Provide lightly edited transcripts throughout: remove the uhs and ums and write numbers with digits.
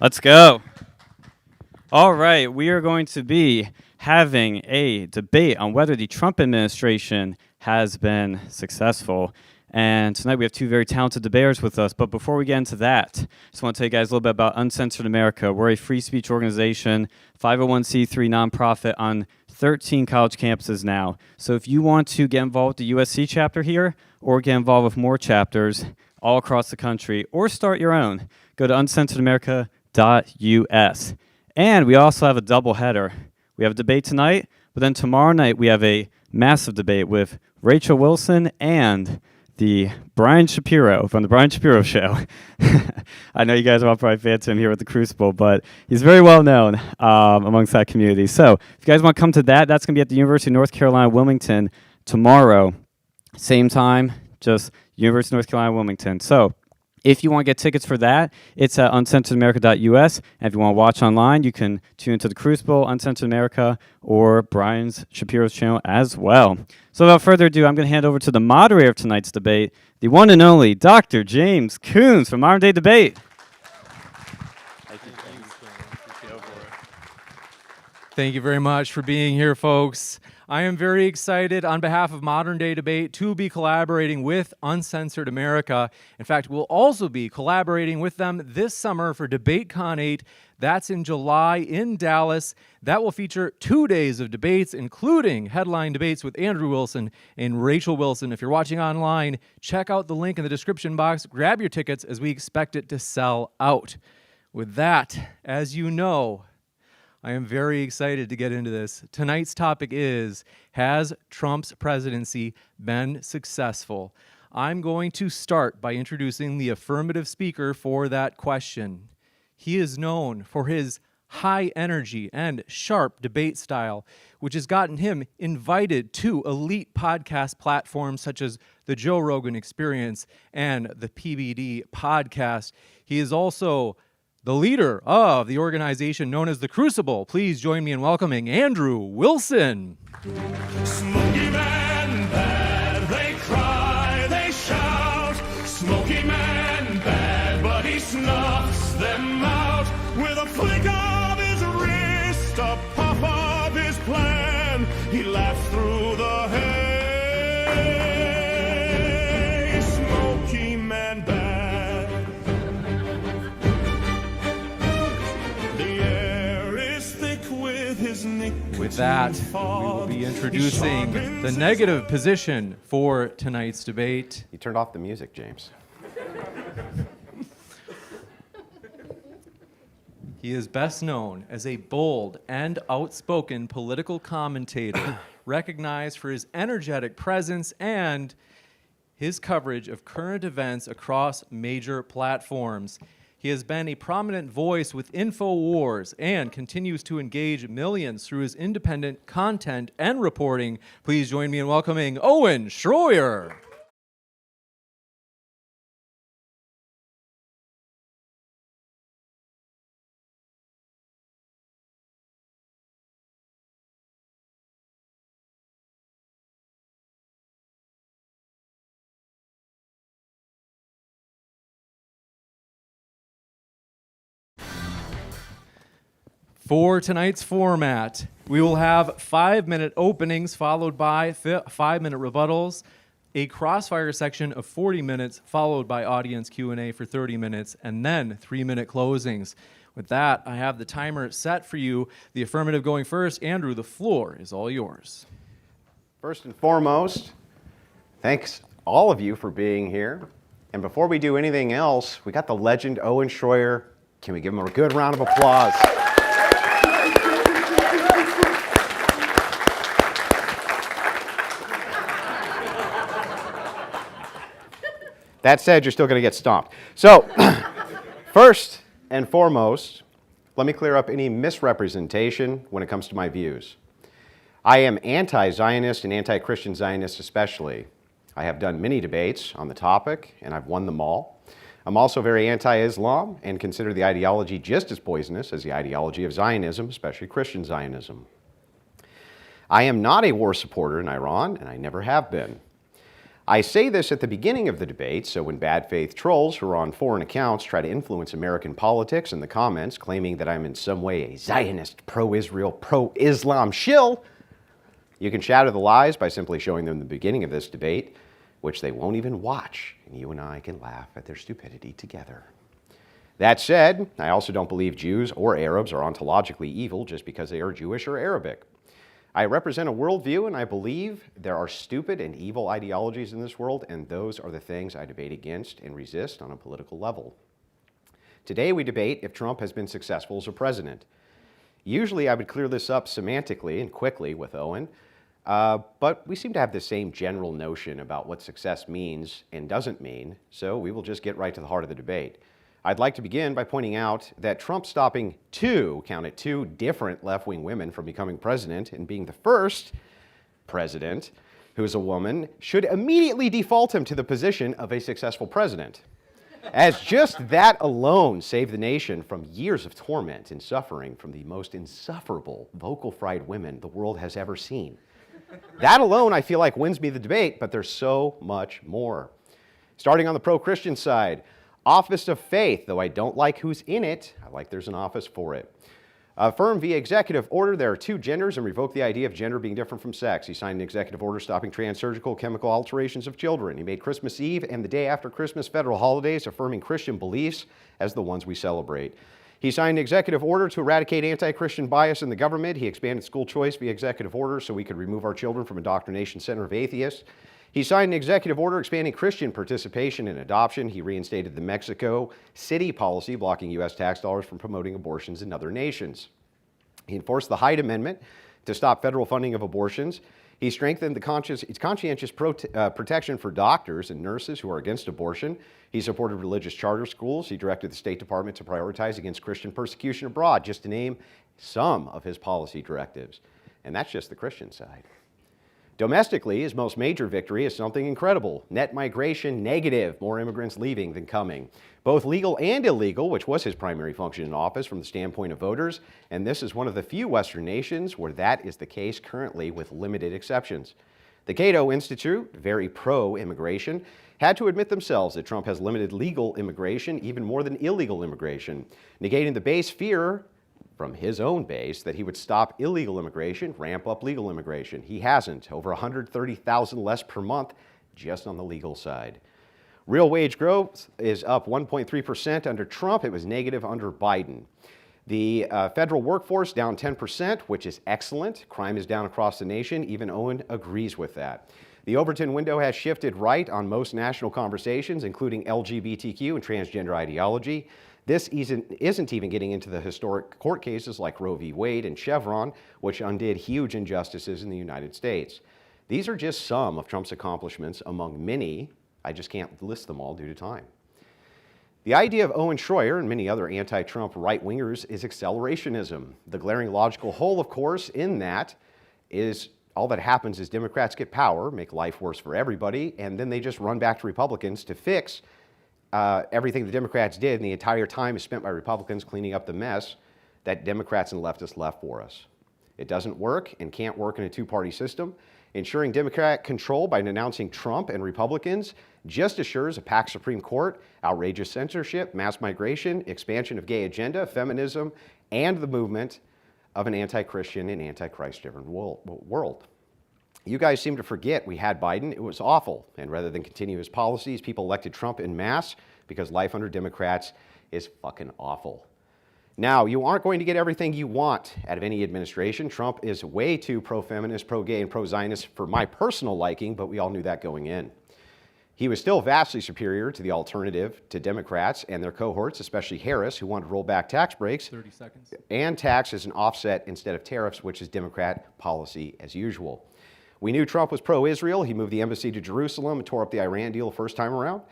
Let's go. All right, we are going to be having a debate on whether the Trump administration has been successful. And tonight we have two very talented debaters with us. But before we get into that, I just want to tell you guys a little bit about Uncensored America. We're a free speech organization, 501c3 nonprofit on 13 college campuses now. So if you want to get involved with the USC chapter here or get involved with more chapters all across the country or start your own, go to uncensoredamerica.us. And we also have a double header. We have a debate tonight, but then tomorrow night we have a massive debate with Rachel Wilson and the Brian Shapiro from the Brian Shapiro Show. I know you guys are all probably fans of him here at the Crucible, but he's very well known amongst that community. So if you guys want to come to that, that's going to be at the University of North Carolina, Wilmington tomorrow. Same time, just University of North Carolina, Wilmington. So if you want to get tickets for that, it's at UncensoredAmerica.us. And if you want to watch online, you can tune into the Crucible, Uncensored America, or Brian Shapiro's channel as well. So without further ado, I'm going to hand over to the moderator of tonight's debate, the one and only Dr. James Coons from Modern Day Debate. Thank you very much for being here, folks. I am very excited on behalf of Modern Day Debate to be collaborating with Uncensored America. In fact, we'll also be collaborating with them this summer for DebateCon 8. That's in July in Dallas. That will feature 2 days of debates, including headline debates with Andrew Wilson and Rachel Wilson. If you're watching online, check out the link in the description box. Grab your tickets as we expect it to sell out. With that, as you know, I am very excited to get into this. Tonight's topic is, has Trump's presidency been successful? I'm going to start by introducing the affirmative speaker for that question. He is known for his high energy and sharp debate style, which has gotten him invited to elite podcast platforms such as the Joe Rogan Experience and the PBD podcast. He is also the leader of the organization known as the Crucible. Please join me in welcoming Andrew Wilson. Smoky man bad, they cry, they shout. Smoky man bad, but he snuffs them out. With a flick of his wrist, a puff of his plan, he laughs through the hay. Smoky man bad. With that, we will be introducing the negative position for tonight's debate. You turned off the music, James. He is best known as a bold and outspoken political commentator, recognized for his energetic presence and his coverage of current events across major platforms. He has been a prominent voice with InfoWars and continues to engage millions through his independent content and reporting. Please join me in welcoming Owen Shroyer. For tonight's format, we will have 5-minute openings followed by 5-minute rebuttals, a Crossfire section of 40 minutes followed by audience Q&A for 30 minutes, and then 3-minute closings. With that, I have the timer set for you. The affirmative going first. Andrew, the floor is all yours. First and foremost, thanks all of you for being here. And before we do anything else, we got the legend Owen Shroyer. Can we give him a good round of applause? That said, you're still going to get stomped. So, first and foremost, let me clear up any misrepresentation when it comes to my views. I am anti-Zionist and anti-Christian Zionist especially. I have done many debates on the topic, and I've won them all. I'm also very anti-Islam and consider the ideology just as poisonous as the ideology of Zionism, especially Christian Zionism. I am not a war supporter in Iran, and I never have been. I say this at the beginning of the debate, so when bad faith trolls who are on foreign accounts try to influence American politics in the comments, claiming that I'm in some way a Zionist, pro-Israel, pro-Islam shill, you can shatter the lies by simply showing them the beginning of this debate, which they won't even watch, and you and I can laugh at their stupidity together. That said, I also don't believe Jews or Arabs are ontologically evil just because they are Jewish or Arabic. I represent a worldview, and I believe there are stupid and evil ideologies in this world, and those are the things I debate against and resist on a political level. Today we debate if Trump has been successful as a president. Usually I would clear this up semantically and quickly with Owen, but we seem to have the same general notion about what success means and doesn't mean, so we will just get right to the heart of the debate. I'd like to begin by pointing out that Trump stopping two different left-wing women from becoming president and being the first president who is a woman should immediately default him to the position of a successful president, as just that alone saved the nation from years of torment and suffering from the most insufferable vocal fried women the world has ever seen. That alone, I feel like, wins me the debate, but there's so much more. Starting on the pro-Christian side, office of faith, though I don't like who's in it, I like there's an office for it. Affirm via executive order there are two genders and revoke the idea of gender being different from sex. He signed an executive order stopping trans-surgical chemical alterations of children. He made Christmas Eve and the day after Christmas federal holidays affirming Christian beliefs as the ones we celebrate. He signed an executive order to eradicate anti-Christian bias in the government. He expanded school choice via executive order so we could remove our children from indoctrination center of atheists. He signed an executive order expanding Christian participation in adoption. He reinstated the Mexico City policy blocking U.S. tax dollars from promoting abortions in other nations. He enforced the Hyde Amendment to stop federal funding of abortions. He strengthened the conscientious protection for doctors and nurses who are against abortion. He supported religious charter schools. He directed the State Department to prioritize against Christian persecution abroad, just to name some of his policy directives. And that's just the Christian side. Domestically, his most major victory is something incredible. Net migration negative, more immigrants leaving than coming. Both legal and illegal, which was his primary function in office from the standpoint of voters, and this is one of the few Western nations where that is the case currently with limited exceptions. The Cato Institute, very pro-immigration, had to admit themselves that Trump has limited legal immigration even more than illegal immigration, negating the base fear from his own base that he would stop illegal immigration, ramp up legal immigration. He hasn't. Over 130,000 less per month just on the legal side. Real wage growth is up 1.3% under Trump. It was negative under Biden. The federal workforce down 10%, which is excellent. Crime is down across the nation. Even Owen agrees with that. The Overton window has shifted right on most national conversations, including LGBTQ and transgender ideology. This isn't even getting into the historic court cases like Roe v. Wade and Chevron, which undid huge injustices in the United States. These are just some of Trump's accomplishments among many. I just can't list them all due to time. The idea of Owen Shroyer and many other anti-Trump right-wingers is accelerationism. The glaring logical hole, of course, in that is all that happens is Democrats get power, make life worse for everybody, and then they just run back to Republicans to fix everything the Democrats did, and the entire time is spent by Republicans cleaning up the mess that Democrats and leftists left for us. It doesn't work and can't work in a two-party system. Ensuring Democrat control by denouncing Trump and Republicans just assures a packed Supreme Court, outrageous censorship, mass migration, expansion of gay agenda, feminism, and the movement of an anti-Christian and anti-Christ-driven world. You guys seem to forget we had Biden. It was awful. And rather than continue his policies, people elected Trump en masse because life under Democrats is fucking awful. Now, you aren't going to get everything you want out of any administration. Trump is way too pro-feminist, pro-gay, and pro-Zionist for my personal liking, but we all knew that going in. He was still vastly superior to the alternative to Democrats and their cohorts, especially Harris, who wanted to roll back tax breaks 30 seconds. And tax as an offset instead of tariffs, which is Democrat policy as usual. We knew Trump was pro-Israel. He moved the embassy to Jerusalem and tore up the Iran deal the first time around.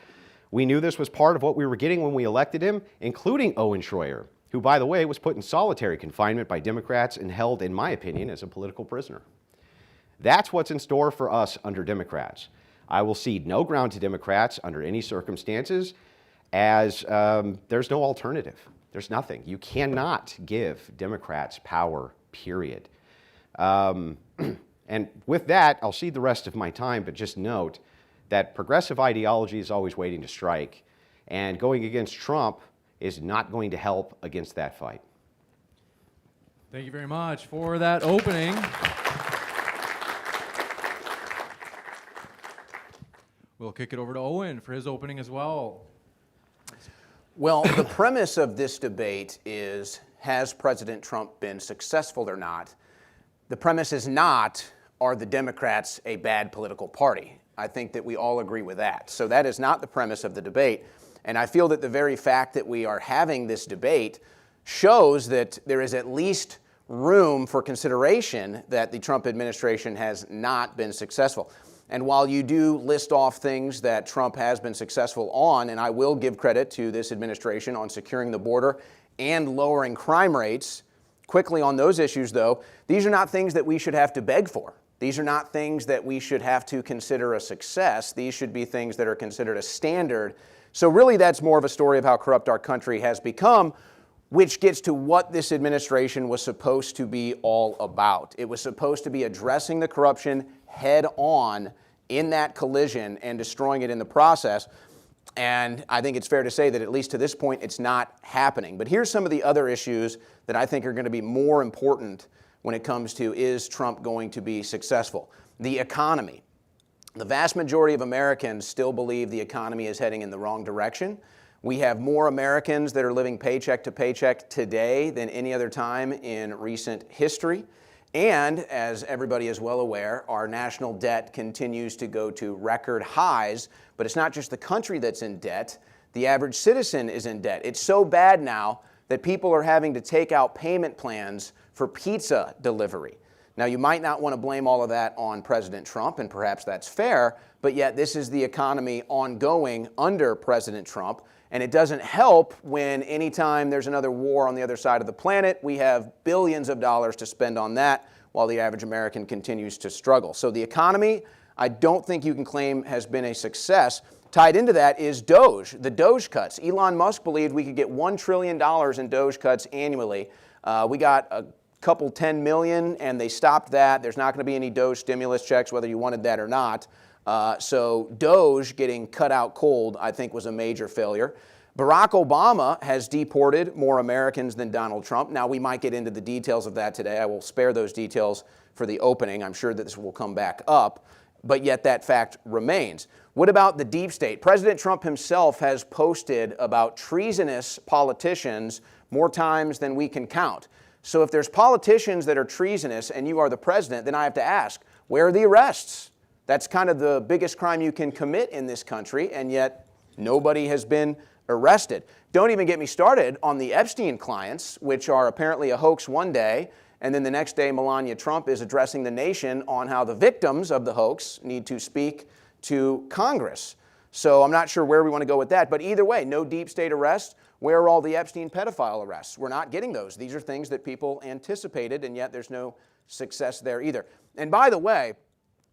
We knew this was part of what we were getting when we elected him, including Owen Shroyer, who, by the way, was put in solitary confinement by Democrats and held, in my opinion, as a political prisoner. That's what's in store for us under Democrats. I will cede no ground to Democrats under any circumstances, as there's no alternative. There's nothing. You cannot give Democrats power, period. And with that, I'll cede the rest of my time, but just note that progressive ideology is always waiting to strike, and going against Trump is not going to help against that fight. Thank you very much for that opening. We'll kick it over to Owen for his opening as well. Well, the premise of this debate is, has President Trump been successful or not? The premise is not, are the Democrats a bad political party? I think that we all agree with that. So that is not the premise of the debate. And I feel that the very fact that we are having this debate shows that there is at least room for consideration that the Trump administration has not been successful. And while you do list off things that Trump has been successful on, and I will give credit to this administration on securing the border and lowering crime rates, quickly on those issues though, these are not things that we should have to beg for. These are not things that we should have to consider a success. These should be things that are considered a standard. So really that's more of a story of how corrupt our country has become, which gets to what this administration was supposed to be all about. It was supposed to be addressing the corruption head on in that collision and destroying it in the process. And I think it's fair to say that at least to this point, it's not happening. But here's some of the other issues that I think are going to be more important when it comes to, is Trump going to be successful? The economy. The vast majority of Americans still believe the economy is heading in the wrong direction. We have more Americans that are living paycheck to paycheck today than any other time in recent history. And as everybody is well aware, our national debt continues to go to record highs. But it's not just the country that's in debt. The average citizen is in debt. It's so bad now that people are having to take out payment plans for pizza delivery. Now, you might not want to blame all of that on President Trump, and perhaps that's fair, but yet this is the economy ongoing under President Trump. And it doesn't help when anytime there's another war on the other side of the planet, we have billions of dollars to spend on that while the average American continues to struggle. So the economy, I don't think you can claim has been a success. Tied into that is Doge, the Doge cuts. Elon Musk believed we could get $1 trillion in Doge cuts annually. We got a couple 10 million and they stopped that. There's not going to be any Doge stimulus checks, whether you wanted that or not. So Doge getting cut out cold, I think, was a major failure. Barack Obama has deported more Americans than Donald Trump. Now, we might get into the details of that today. I will spare those details for the opening. I'm sure that this will come back up, but yet that fact remains. What about the deep state? President Trump himself has posted about treasonous politicians more times than we can count. So if there's politicians that are treasonous and you are the president, then I have to ask, where are the arrests? That's kind of the biggest crime you can commit in this country, and yet nobody has been arrested. Don't even get me started on the Epstein clients, which are apparently a hoax one day, and then the next day Melania Trump is addressing the nation on how the victims of the hoax need to speak to Congress. So I'm not sure where we want to go with that, but either way, no deep state arrests. Where are all the Epstein pedophile arrests? We're not getting those. These are things that people anticipated, and yet there's no success there either. And by the way,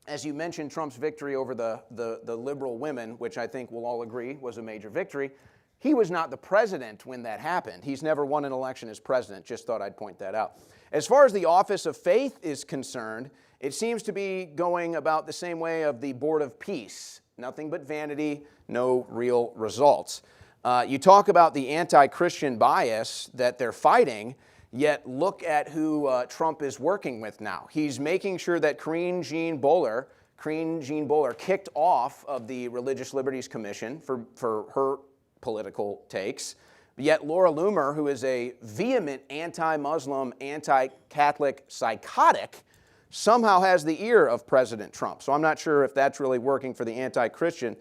as you mentioned, Trump's victory over the liberal women, which I think we'll all agree was a major victory, he was not the president when that happened. He's never won an election as president. Just thought I'd point that out. As far as the office of faith is concerned, it seems to be going about the same way of the Board of Peace. Nothing but vanity, no real results. You talk about the anti-Christian bias that they're fighting, yet look at who Trump is working with now. He's making sure that Karine Jean Bohler kicked off of the Religious Liberties Commission for her political takes. Yet Laura Loomer, who is a vehement anti-Muslim, anti-Catholic psychotic, somehow has the ear of President Trump. So I'm not sure if that's really working for the anti-Christian.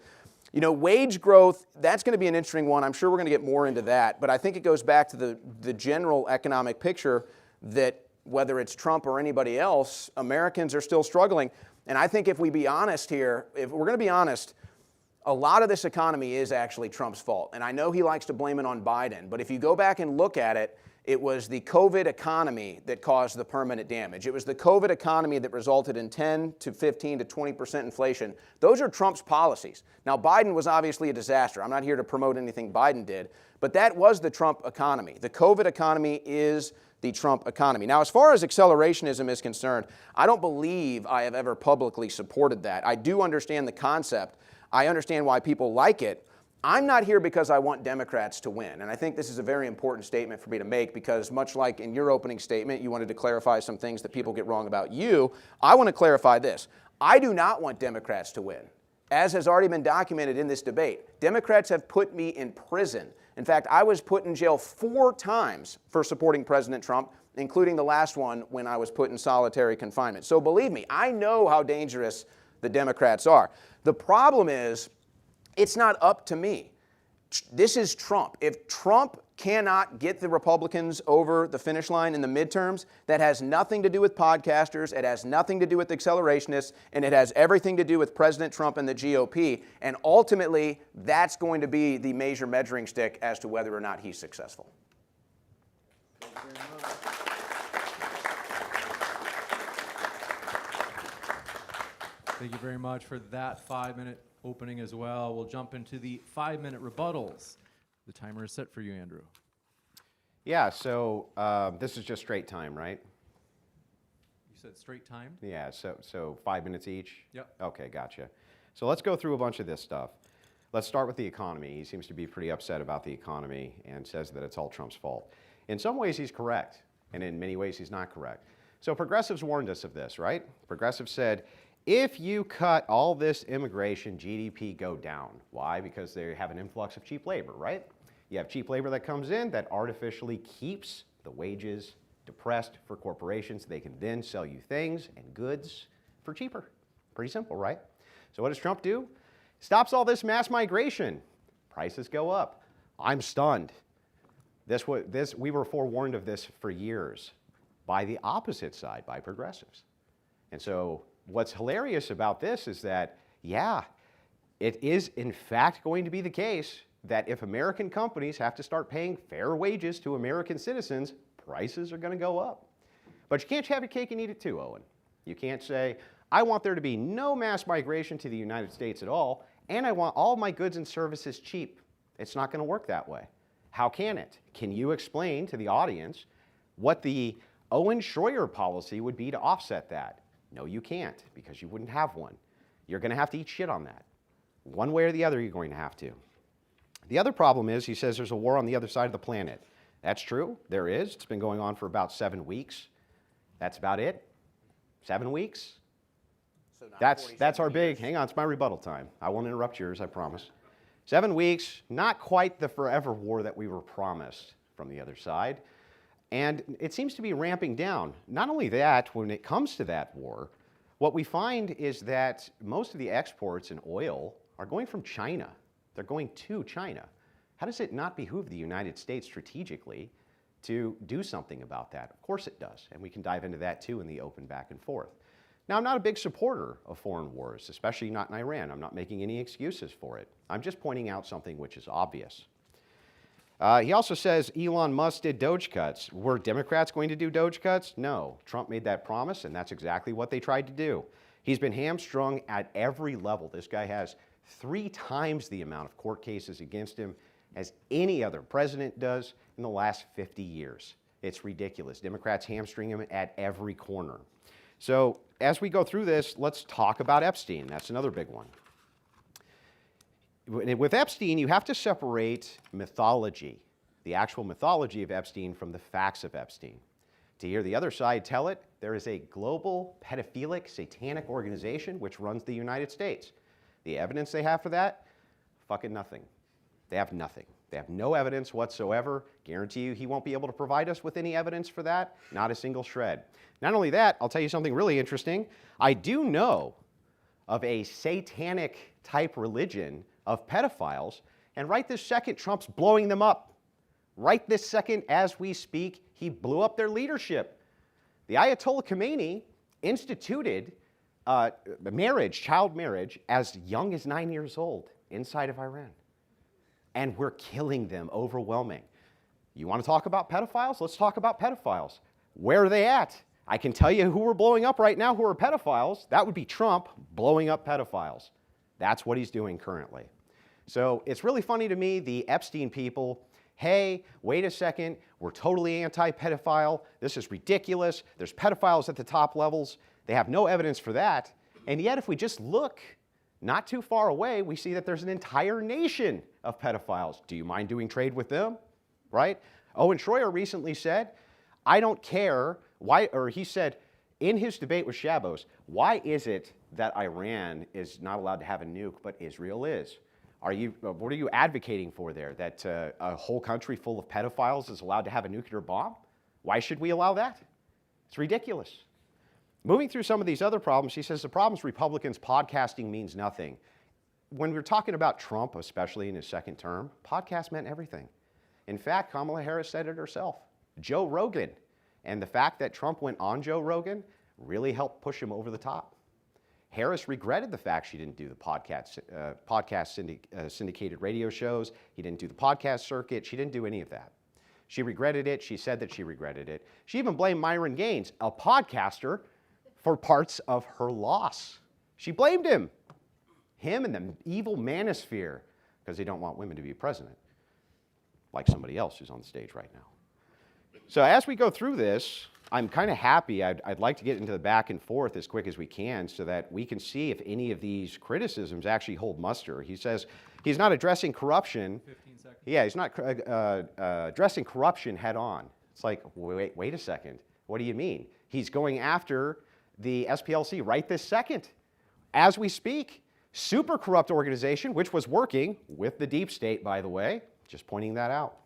You know, wage growth, that's going to be an interesting one. I'm sure we're going to get more into that. But I think it goes back to the general economic picture that whether it's Trump or anybody else, Americans are still struggling. And I think if we be honest here, if we're going to be honest, a lot of this economy is actually Trump's fault. And I know he likes to blame it on Biden. But if you go back and look at it, it was the COVID economy that caused the permanent damage. It was the COVID economy that resulted in 10 to 15 to 20% inflation. Those are Trump's policies. Now, Biden was obviously a disaster. I'm not here to promote anything Biden did, but that was the Trump economy. The COVID economy is the Trump economy. Now, as far as accelerationism is concerned, I don't believe I have ever publicly supported that. I do understand the concept. I understand why people like it. I'm not here because I want Democrats to win. And I think this is a very important statement for me to make because much like in your opening statement, you wanted to clarify some things that people get wrong about you, I want to clarify this. I do not want Democrats to win. As has already been documented in this debate, Democrats have put me in prison. In fact, I was put in jail 4 times for supporting President Trump, including the last one when I was put in solitary confinement. So believe me, I know how dangerous the Democrats are. The problem is, it's not up to me. This is Trump. If Trump cannot get the Republicans over the finish line in the midterms, that has nothing to do with podcasters, it has nothing to do with accelerationists, and it has everything to do with President Trump and the GOP. And ultimately, that's going to be the major measuring stick as to whether or not he's successful. Thank you very much for that 5-minute opening as well. We'll jump into the 5-minute rebuttals. The timer is set for you, Andrew. Yeah, so this is just straight time, right? You said straight time? Yeah, so 5 minutes each? Yep. Okay, gotcha. So let's go through a bunch of this stuff. Let's start with the economy. He seems to be pretty upset about the economy and says that it's all Trump's fault. In some ways, he's correct, and in many ways, he's not correct. So progressives warned us of this, right? Progressives said, if you cut all this immigration, GDP go down. Why? Because they have an influx of cheap labor, right? You have cheap labor that comes in that artificially keeps the wages depressed for corporations. They can then sell you things and goods for cheaper. Pretty simple, right? So what does Trump do? Stops all this mass migration. Prices go up. I'm stunned. We were forewarned of this for years by the opposite side, by progressives. And so what's hilarious about this is that, yeah, it is in fact going to be the case that if American companies have to start paying fair wages to American citizens, prices are going to go up. But you can't have your cake and eat it too, Owen. You can't say, I want there to be no mass migration to the United States at all, and I want all my goods and services cheap. It's not going to work that way. How can it? Can you explain to the audience what the Owen Shroyer policy would be to offset that? No, you can't, because you wouldn't have one. You're going to have to eat shit on that. One way or the other, you're going to have to. The other problem is, he says there's a war on the other side of the planet. That's true. There is. It's been going on for about 7 weeks. That's about it. 7 weeks. So not That's our 47 big, years. hang on, it's my rebuttal time. I won't interrupt yours, I promise. 7 weeks, not quite the forever war that we were promised from the other side. And it seems to be ramping down. Not only that, when it comes to that war, what we find is that most of the exports in oil are going from China. They're going to China. How does it not behoove the United States strategically to do something about that? Of course it does, and we can dive into that too in the open back and forth. Now, I'm not a big supporter of foreign wars, especially not in Iran. I'm not making any excuses for it. I'm just pointing out something which is obvious. He also says Elon Musk did Doge cuts. Were Democrats going to do Doge cuts? No. Trump made that promise, and that's exactly what they tried to do. He's been hamstrung at every level. This guy has 3 times the amount of court cases against him as any other president does in the last 50 years. It's ridiculous. Democrats hamstring him at every corner. So as we go through this, let's talk about Epstein. That's another big one. With Epstein, you have to separate mythology, the actual mythology of Epstein, from the facts of Epstein. To hear the other side tell it, there is a global pedophilic satanic organization which runs the United States. The evidence they have for that? Fucking nothing. They have nothing. They have no evidence whatsoever. Guarantee you he won't be able to provide us with any evidence for that. Not a single shred. Not only that, I'll tell you something really interesting. I do know of a satanic type religion of pedophiles, and right this second, Trump's blowing them up. Right this second, as we speak, he blew up their leadership. The Ayatollah Khomeini instituted marriage, child marriage, as young as 9 years old inside of Iran. And we're killing them, overwhelming. You want to talk about pedophiles? Let's talk about pedophiles. Where are they at? I can tell you who we're blowing up right now who are pedophiles. That would be Trump blowing up pedophiles. That's what he's doing currently. So it's really funny to me, the Epstein people, hey, wait a second, we're totally anti-pedophile. This is ridiculous. There's pedophiles at the top levels. They have no evidence for that. And yet, if we just look Not too far away, we see that there's an entire nation of pedophiles. Do you mind doing trade with them? Right? Owen Shroyer recently said, I don't care why, or he said in his debate with Shabos, why is it that Iran is not allowed to have a nuke, but Israel is? What are you advocating for there? That a whole country full of pedophiles is allowed to have a nuclear bomb? Why should we allow that? It's ridiculous. Moving through some of these other problems, he says the problems Republicans podcasting means nothing. When we're talking about Trump, especially in his second term, podcast meant everything. In fact, Kamala Harris said it herself. Joe Rogan. And the fact that Trump went on Joe Rogan really helped push him over the top. Harris regretted the fact she didn't do the syndicated radio shows. He didn't do the podcast circuit. She didn't do any of that. She regretted it. She said that she regretted it. She even blamed Myron Gaines, a podcaster, for parts of her loss. She blamed him and the evil manosphere, because they don't want women to be president, like somebody else who's on the stage right now. So as we go through this, I'm kind of happy. I'd like to get into the back and forth as quick as we can so that we can see if any of these criticisms actually hold muster. He says he's not addressing corruption. 15 seconds. Yeah, he's not addressing corruption head on. It's like, wait a second. What do you mean? He's going after the SPLC right this second. As we speak, super corrupt organization, which was working with the deep state, by the way, just pointing that out.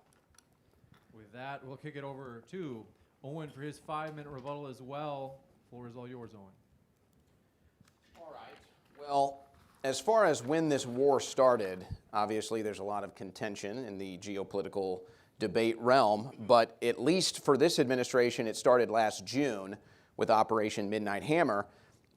With that, we'll kick it over to Owen for his 5-minute rebuttal as well. Floor is all yours, Owen. All right. Well, as far as when this war started, obviously there's a lot of contention in the geopolitical debate realm, but at least for this administration, it started last June with Operation Midnight Hammer.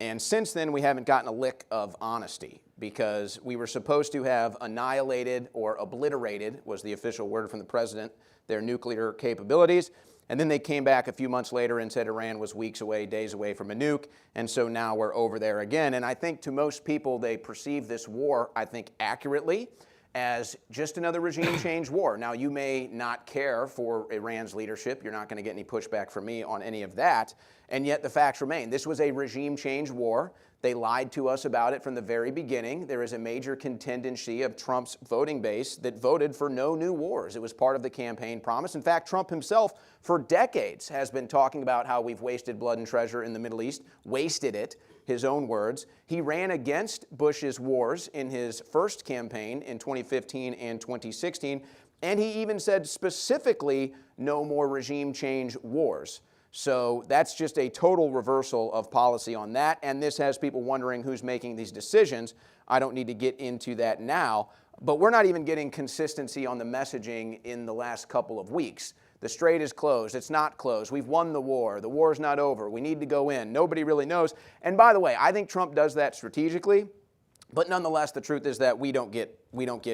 And since then, we haven't gotten a lick of honesty because we were supposed to have annihilated or obliterated, was the official word from the president, their nuclear capabilities. And then they came back a few months later and said Iran was weeks away, days away from a nuke. And so now we're over there again. And I think to most people, they perceive this war, I think accurately, as just another regime change war. Now, you may not care for Iran's leadership. You're not going to get any pushback from me on any of that. And yet the facts remain. This was a regime change war. They lied to us about it from the very beginning. There is a major contingency of Trump's voting base that voted for no new wars. It was part of the campaign promise. In fact, Trump himself, for decades, has been talking about how we've wasted blood and treasure in the Middle East, wasted it, his own words. He ran against Bush's wars in his first campaign in 2015 and 2016, and he even said specifically no more regime change wars. So that's just a total reversal of policy on that, and this has people wondering who's making these decisions. I don't need to get into that now, but we're not even getting consistency on the messaging in the last couple of weeks. The strait is closed. It's not closed. We've won the war. The war's not over. We need to go in. Nobody really knows. And by the way, I think Trump does that strategically. But nonetheless, the truth is that we don't get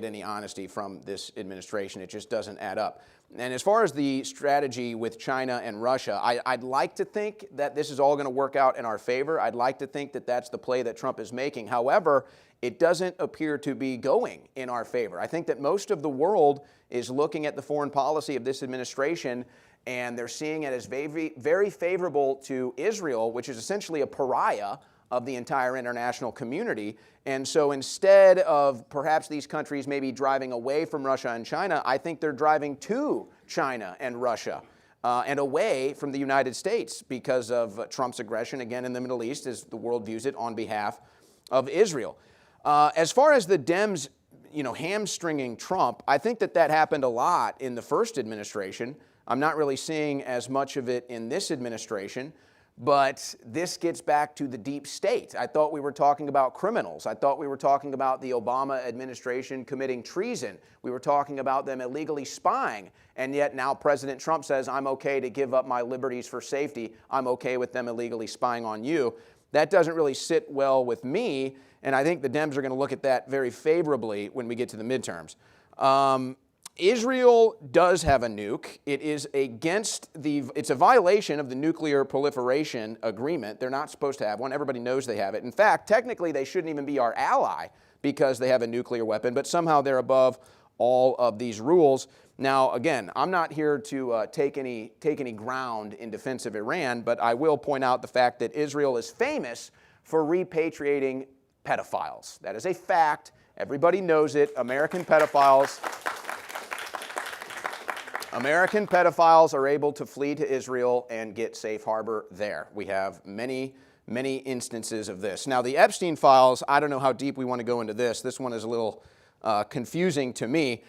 any honesty from this administration. It just doesn't add up. And as far as the strategy with China and Russia, I'd like to think that this is all going to work out in our favor. I'd like to think that that's the play that Trump is making. However, it doesn't appear to be going in our favor. I think that most of the world is looking at the foreign policy of this administration, and they're seeing it as very, very favorable to Israel, which is essentially a pariah of the entire international community. And so instead of perhaps these countries maybe driving away from Russia and China, I think they're driving to China and Russia and away from the United States because of Trump's aggression, again, in the Middle East, as the world views it, on behalf of Israel. As far as the Dems, hamstringing Trump, I think that happened a lot in the first administration. I'm not really seeing as much of it in this administration. But this gets back to the deep state. I thought we were talking about criminals. I thought we were talking about the Obama administration committing treason. We were talking about them illegally spying. And yet now President Trump says, I'm okay to give up my liberties for safety. I'm okay with them illegally spying on you. That doesn't really sit well with me. And I think the Dems are going to look at that very favorably when we get to the midterms. Israel does have a nuke. It is it's a violation of the nuclear proliferation agreement. They're not supposed to have one. Everybody knows they have it. In fact, technically, they shouldn't even be our ally because they have a nuclear weapon, but somehow they're above all of these rules. Now, again, I'm not here to take any ground in defense of Iran, but I will point out the fact that Israel is famous for repatriating pedophiles. That is a fact. Everybody knows it. American pedophiles are able to flee to Israel and get safe harbor there. We have many, many instances of this. Now, the Epstein files, I don't know how deep we want to go into this. This one is a little confusing to me.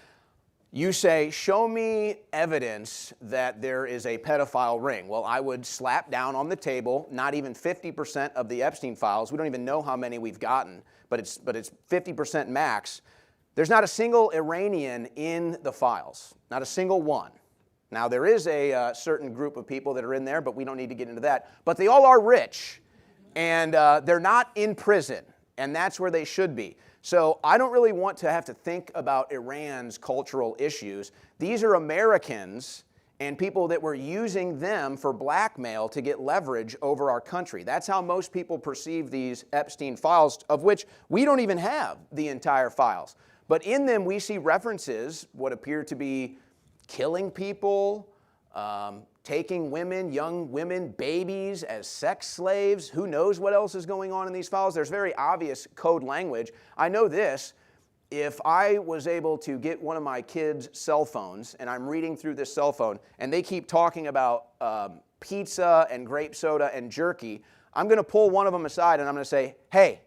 You say, show me evidence that there is a pedophile ring. Well, I would slap down on the table, not even 50% of the Epstein files. We don't even know how many we've gotten, but it's 50% max. There's not a single Iranian in the files, not a single one. Now, there is a certain group of people that are in there, but we don't need to get into that. But they all are rich, and they're not in prison, and that's where they should be. So I don't really want to have to think about Iran's cultural issues. These are Americans and people that were using them for blackmail to get leverage over our country. That's how most people perceive these Epstein files, of which we don't even have the entire files. But in them, we see references, what appear to be killing people, taking women, young women, babies as sex slaves. Who knows what else is going on in these files? There's very obvious code language. I know this. If I was able to get one of my kids' cell phones, and I'm reading through this cell phone, and they keep talking about pizza and grape soda and jerky, I'm going to pull one of them aside and I'm going to say, hey,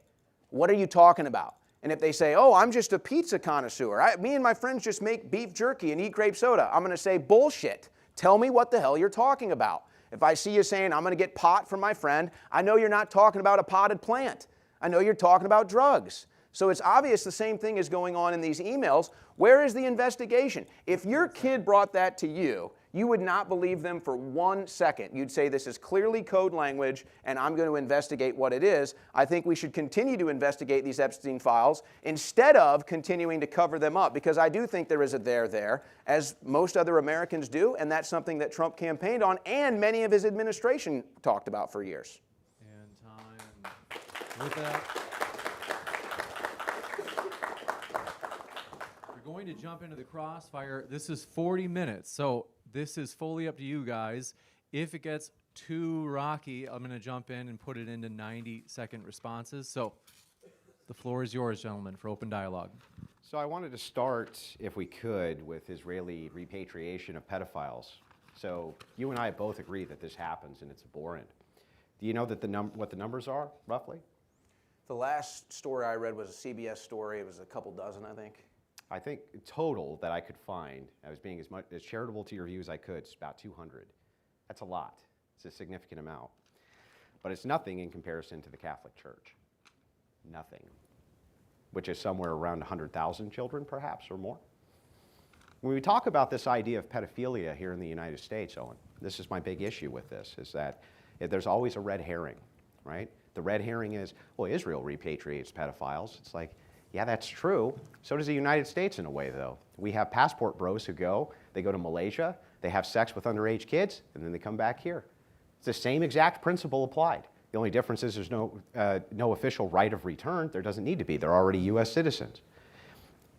what are you talking about? And if they say, oh, I'm just a pizza connoisseur. Me and my friends just make beef jerky and eat grape soda. I'm going to say, bullshit. Tell me what the hell you're talking about. If I see you saying, I'm going to get pot from my friend, I know you're not talking about a potted plant. I know you're talking about drugs. So it's obvious the same thing is going on in these emails. Where is the investigation? If your kid brought that to you, you would not believe them for 1 second. You'd say this is clearly code language and I'm going to investigate what it is. I think we should continue to investigate these Epstein files instead of continuing to cover them up, because I do think there is a there, as most other Americans do, and that's something that Trump campaigned on and many of his administration talked about for years. And time. With that, we're going to jump into the crossfire. This is 40 minutes, so this is fully up to you guys. If it gets too rocky, I'm going to jump in and put it into 90-second responses. So the floor is yours, gentlemen, for open dialogue. So I wanted to start, if we could, with Israeli repatriation of pedophiles. So you and I both agree that this happens and it's abhorrent. Do you know that what the numbers are, roughly? The last story I read was a CBS story. It was a couple dozen, I think. I think total that I could find, I was being as charitable to your view as I could, it's about 200. That's a lot. It's a significant amount. But it's nothing in comparison to the Catholic Church. Nothing. Which is somewhere around 100,000 children, perhaps, or more. When we talk about this idea of pedophilia here in the United States, Owen, this is my big issue with this, is that there's always a red herring, right? The red herring is, well, Israel repatriates pedophiles. It's like, yeah, that's true. So does the United States in a way, though. We have passport bros who they go to Malaysia, they have sex with underage kids, and then they come back here. It's the same exact principle applied. The only difference is there's no official right of return. There doesn't need to be. They're already U.S. citizens.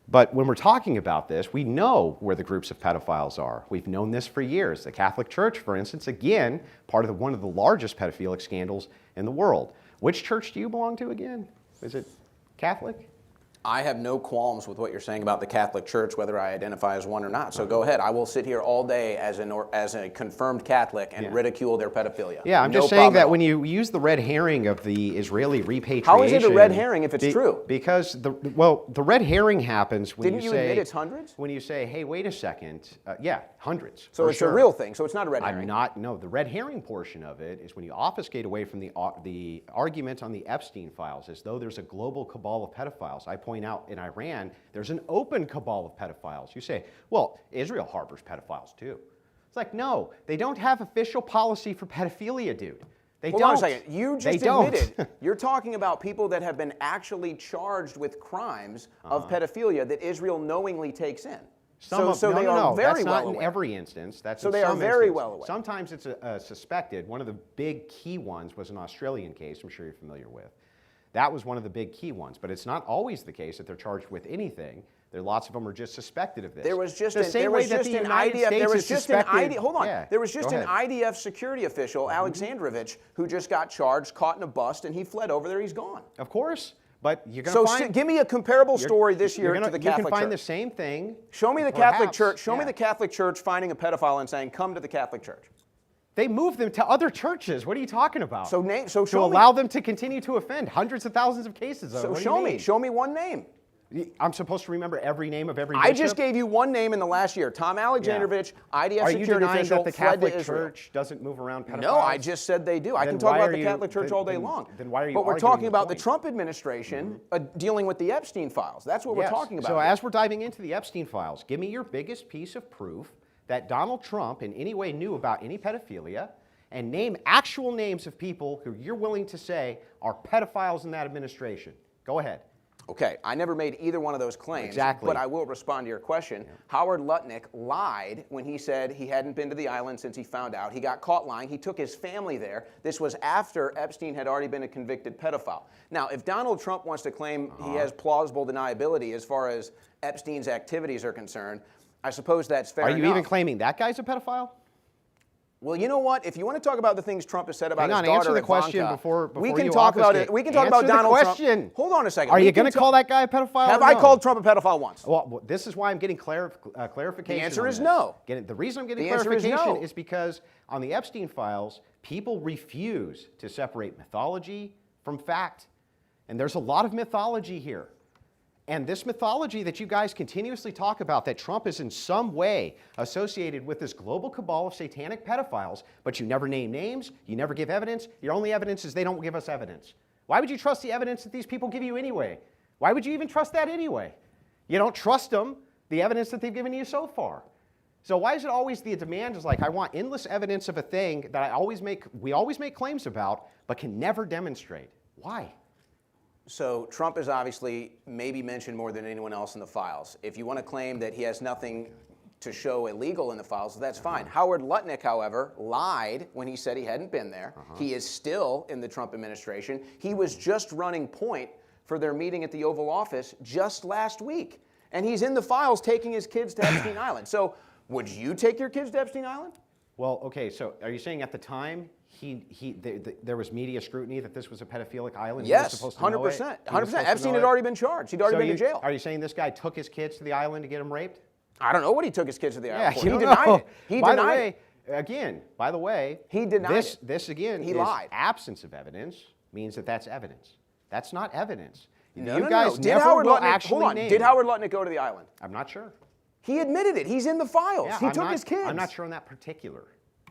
But when we're talking about this, we know where the groups of pedophiles are. We've known this for years. The Catholic Church, for instance, again, part of one of the largest pedophilic scandals in the world. Which church do you belong to again? Is it Catholic? I have no qualms with what you're saying about the Catholic Church, whether I identify as one or not. So go ahead. I will sit here all day as a confirmed Catholic and ridicule their pedophilia. Yeah, I'm just saying that when you use the red herring of the Israeli repatriation... How is it a red herring if it's true? Because, the red herring happens when Didn't you admit it's hundreds? When you say, hey, wait a second. Yeah, hundreds. So it's a real thing. So it's not a red herring. No, the red herring portion of it is when you obfuscate away from the argument on the Epstein files as though there's a global cabal of pedophiles. I point out in Iran, there's an open cabal of pedophiles. You say, well, Israel harbors pedophiles too. It's like, no, they don't have official policy for pedophilia, dude. Hold on a second. You just admitted you're talking about people that have been actually charged with crimes of pedophilia that Israel knowingly takes in. They are very well aware. That's not in every instance. That's in they are very well aware. Sometimes it's suspected. One of the big key ones was an Australian case I'm sure you're familiar with. That was one of the big key ones, but it's not always the case that they're charged with anything. Lots of them are just suspected of this. There was just an IDF security official, Alexandrovich, who just got charged, caught in a bust, and he fled over there. He's gone. Of course. But you're going to So find... give me a comparable story this year to the Catholic Church. You can find the same thing. Show me the Catholic perhaps, Church. Show me yeah. the Catholic Church finding a pedophile and saying, "Come to the Catholic Church." They moved them to other churches. What are you talking about? So to show allow me. them to continue to offend hundreds of thousands of cases. So what do show you me. mean? Show me one name. I'm supposed to remember every name of every I bishop? just gave you one name in the last year. Tom Alexandrovich, IDF Are you security denying official, that the fled to Catholic Israel. Church doesn't move around pedophiles? No, I just said they do. I Then can talk why about are the you- Catholic Church all day then- long. then why are you But we're arguing talking the about the point? Trump administration dealing with the Epstein files. That's what we're Yes. talking about. So here. as we're diving into the Epstein files, give me your biggest piece of proof that Donald Trump in any way knew about any pedophilia, and name actual names of people who you're willing to say are pedophiles in that administration. Go ahead. Okay, I never made either one of those claims. Exactly. But I will respond to your question. Howard Lutnick lied when he said he hadn't been to the island since he found out. He got caught lying. He took his family there. This was after Epstein had already been a convicted pedophile. Now, if Donald Trump wants to claim he has plausible deniability as far as Epstein's activities are concerned, I suppose that's fair Are enough. you even claiming that guy's a pedophile? Well, you know what? If you want to talk about the things Trump has said about Hang on, his daughter, answer the question Ivanka, before we can you talk about obfuscate. it. We can talk Answer about the Donald question. Trump. Hold on a second. Are We you can going to call that guy a pedophile? Have or I no? called Trump a pedophile once? Well, this is why I'm getting clarification. The answer on is this. no. The reason I'm getting The answer is clarification no. is because on the Epstein files, people refuse to separate mythology from fact. And there's a lot of mythology here. And this mythology that you guys continuously talk about, that Trump is in some way associated with this global cabal of satanic pedophiles, but you never name names, you never give evidence. Your only evidence is they don't give us evidence. Why would you trust the evidence that these people give you anyway? Why would you even trust that anyway? You don't trust them, the evidence that they've given you so far. So why is it always the demand is like, I want endless evidence of a thing that we always make claims about, but can never demonstrate? Why? So Trump is obviously maybe mentioned more than anyone else in the files. If you want to claim that he has nothing to show illegal in the files, that's fine. Howard Lutnick, however, lied when he said he hadn't been there. He is still in the Trump administration. He was just running point for their meeting at the Oval Office just last week. And he's in the files taking his kids to Epstein Island. So would you take your kids to Epstein Island? Well, okay, so are you saying at the time there was media scrutiny that this was a pedophilic island? Yes, he was supposed to know it? 100%. He was 100%. supposed to Epstein know had it? already been charged. He'd already been in jail. Are you saying this guy took his kids to the island to get them raped? I don't know what he took his kids to the island for. you He don't denied know. it. He By denied the way, it. again, by the way, He denied this, it. This again He is lied. absence of evidence means that that's evidence. That's not evidence. No, you no, guys no. Did never Howard will Lutnick, actually hold on. name. Did Howard Lutnick go to the island? I'm not sure. He admitted it. He's in the files. Yeah, he I'm took not- his kids. I'm not sure on that particular,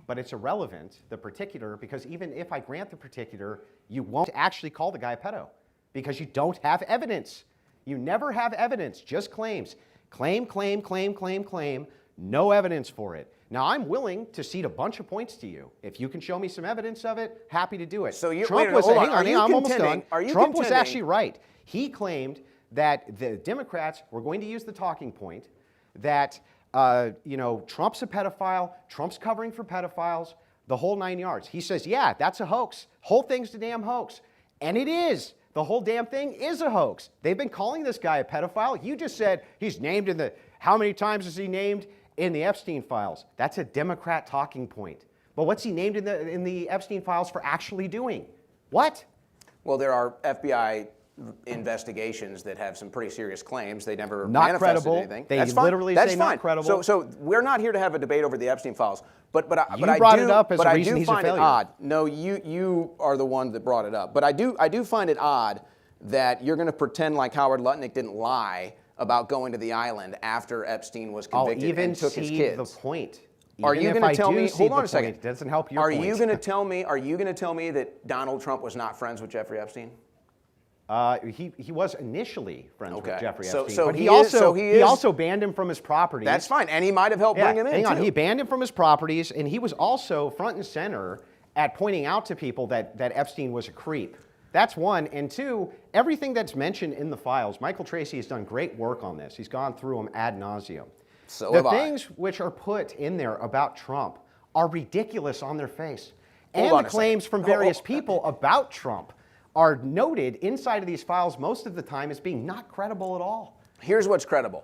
but it's irrelevant, the particular, because even if I grant the particular, you won't actually call the guy a pedo because you don't have evidence. You never have evidence, just claims. Claim, claim, claim, claim, claim, no evidence for it. Now, I'm willing to cede a bunch of points to you. If you can show me some evidence of it, happy to do it. So you- Trump wait, was, hold on. hang Are on, you I'm almost contending- done. are you Trump was contending- actually right. He claimed that the Democrats were going to use the talking point that Trump's a pedophile, Trump's covering for pedophiles, the whole 9 yards. He says, yeah, that's a hoax. Whole thing's a damn hoax. And it is. The whole damn thing is a hoax. They've been calling this guy a pedophile. You just said he's named in the, how many times is he named in the Epstein files? That's a Democrat talking point. But what's he named in the Epstein files for actually doing? What? Well, there are FBI investigations that have some pretty serious claims. They never Not manifested credible. anything. They That's fine. literally That's say fine. not credible. So we're not here to have a debate over the Epstein files. But I brought do, it up as but a I reason do he's a find it failure. odd. No, you are the one that brought it up. But I do find it odd that you're going to pretend like Howard Lutnick didn't lie about going to the island after Epstein was I'll convicted even and took his see kids. the point. Are Even you if going I to tell do me? see Hold the on a second. point, it doesn't help your Are point. you going to tell me? Are you going to tell me that Donald Trump was not friends with Jeffrey Epstein? He was initially friends Okay. with Jeffrey So- Epstein, so but he he is- also so he is- also banned him from his properties. That's fine, and he might have helped bring him in. Hang on, too. he banned him from his properties, and he was also front and center at pointing out to people that Epstein was a creep. That's one. And two, everything that's mentioned in the files, Michael Tracy has done great work on this. He's gone through them ad nauseum. So the have I. things which are put in there about Trump are ridiculous on their face. Hold And on the a claims second. from various people about Trump are noted inside of these files most of the time as being not credible at all. Here's what's credible.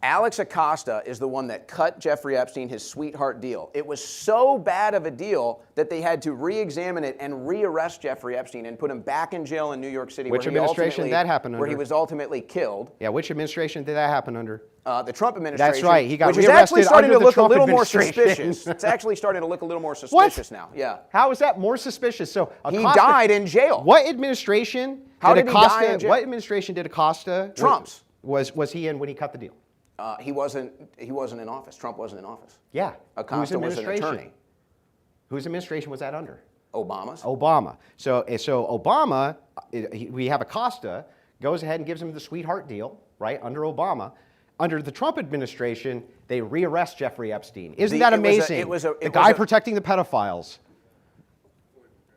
Alex Acosta is the one that cut Jeffrey Epstein his sweetheart deal. It was so bad of a deal that they had to re-examine it and re-arrest Jeffrey Epstein and put him back in jail in New York City. Which administration did that happen under? Where he was ultimately killed. Yeah, which administration did that happen under? The Trump administration. That's right. He got which is actually rearrested starting under to the look a Trump little more administration. suspicious. It's actually starting to look a little more suspicious now. Yeah. How is that more suspicious? So He Acosta, died in jail. What administration How did did he die Acosta? in jail? What administration did Acosta? Trump's. Was he in when he cut the deal? He wasn't in office. Trump wasn't in office. Yeah. Acosta was an administration? attorney. Whose administration was that under? Obama's. Obama. So Obama, we have Acosta, goes ahead and gives him the sweetheart deal, right, under Obama. Under the Trump administration, they rearrest Jeffrey Epstein. Isn't that amazing? The guy protecting the pedophiles.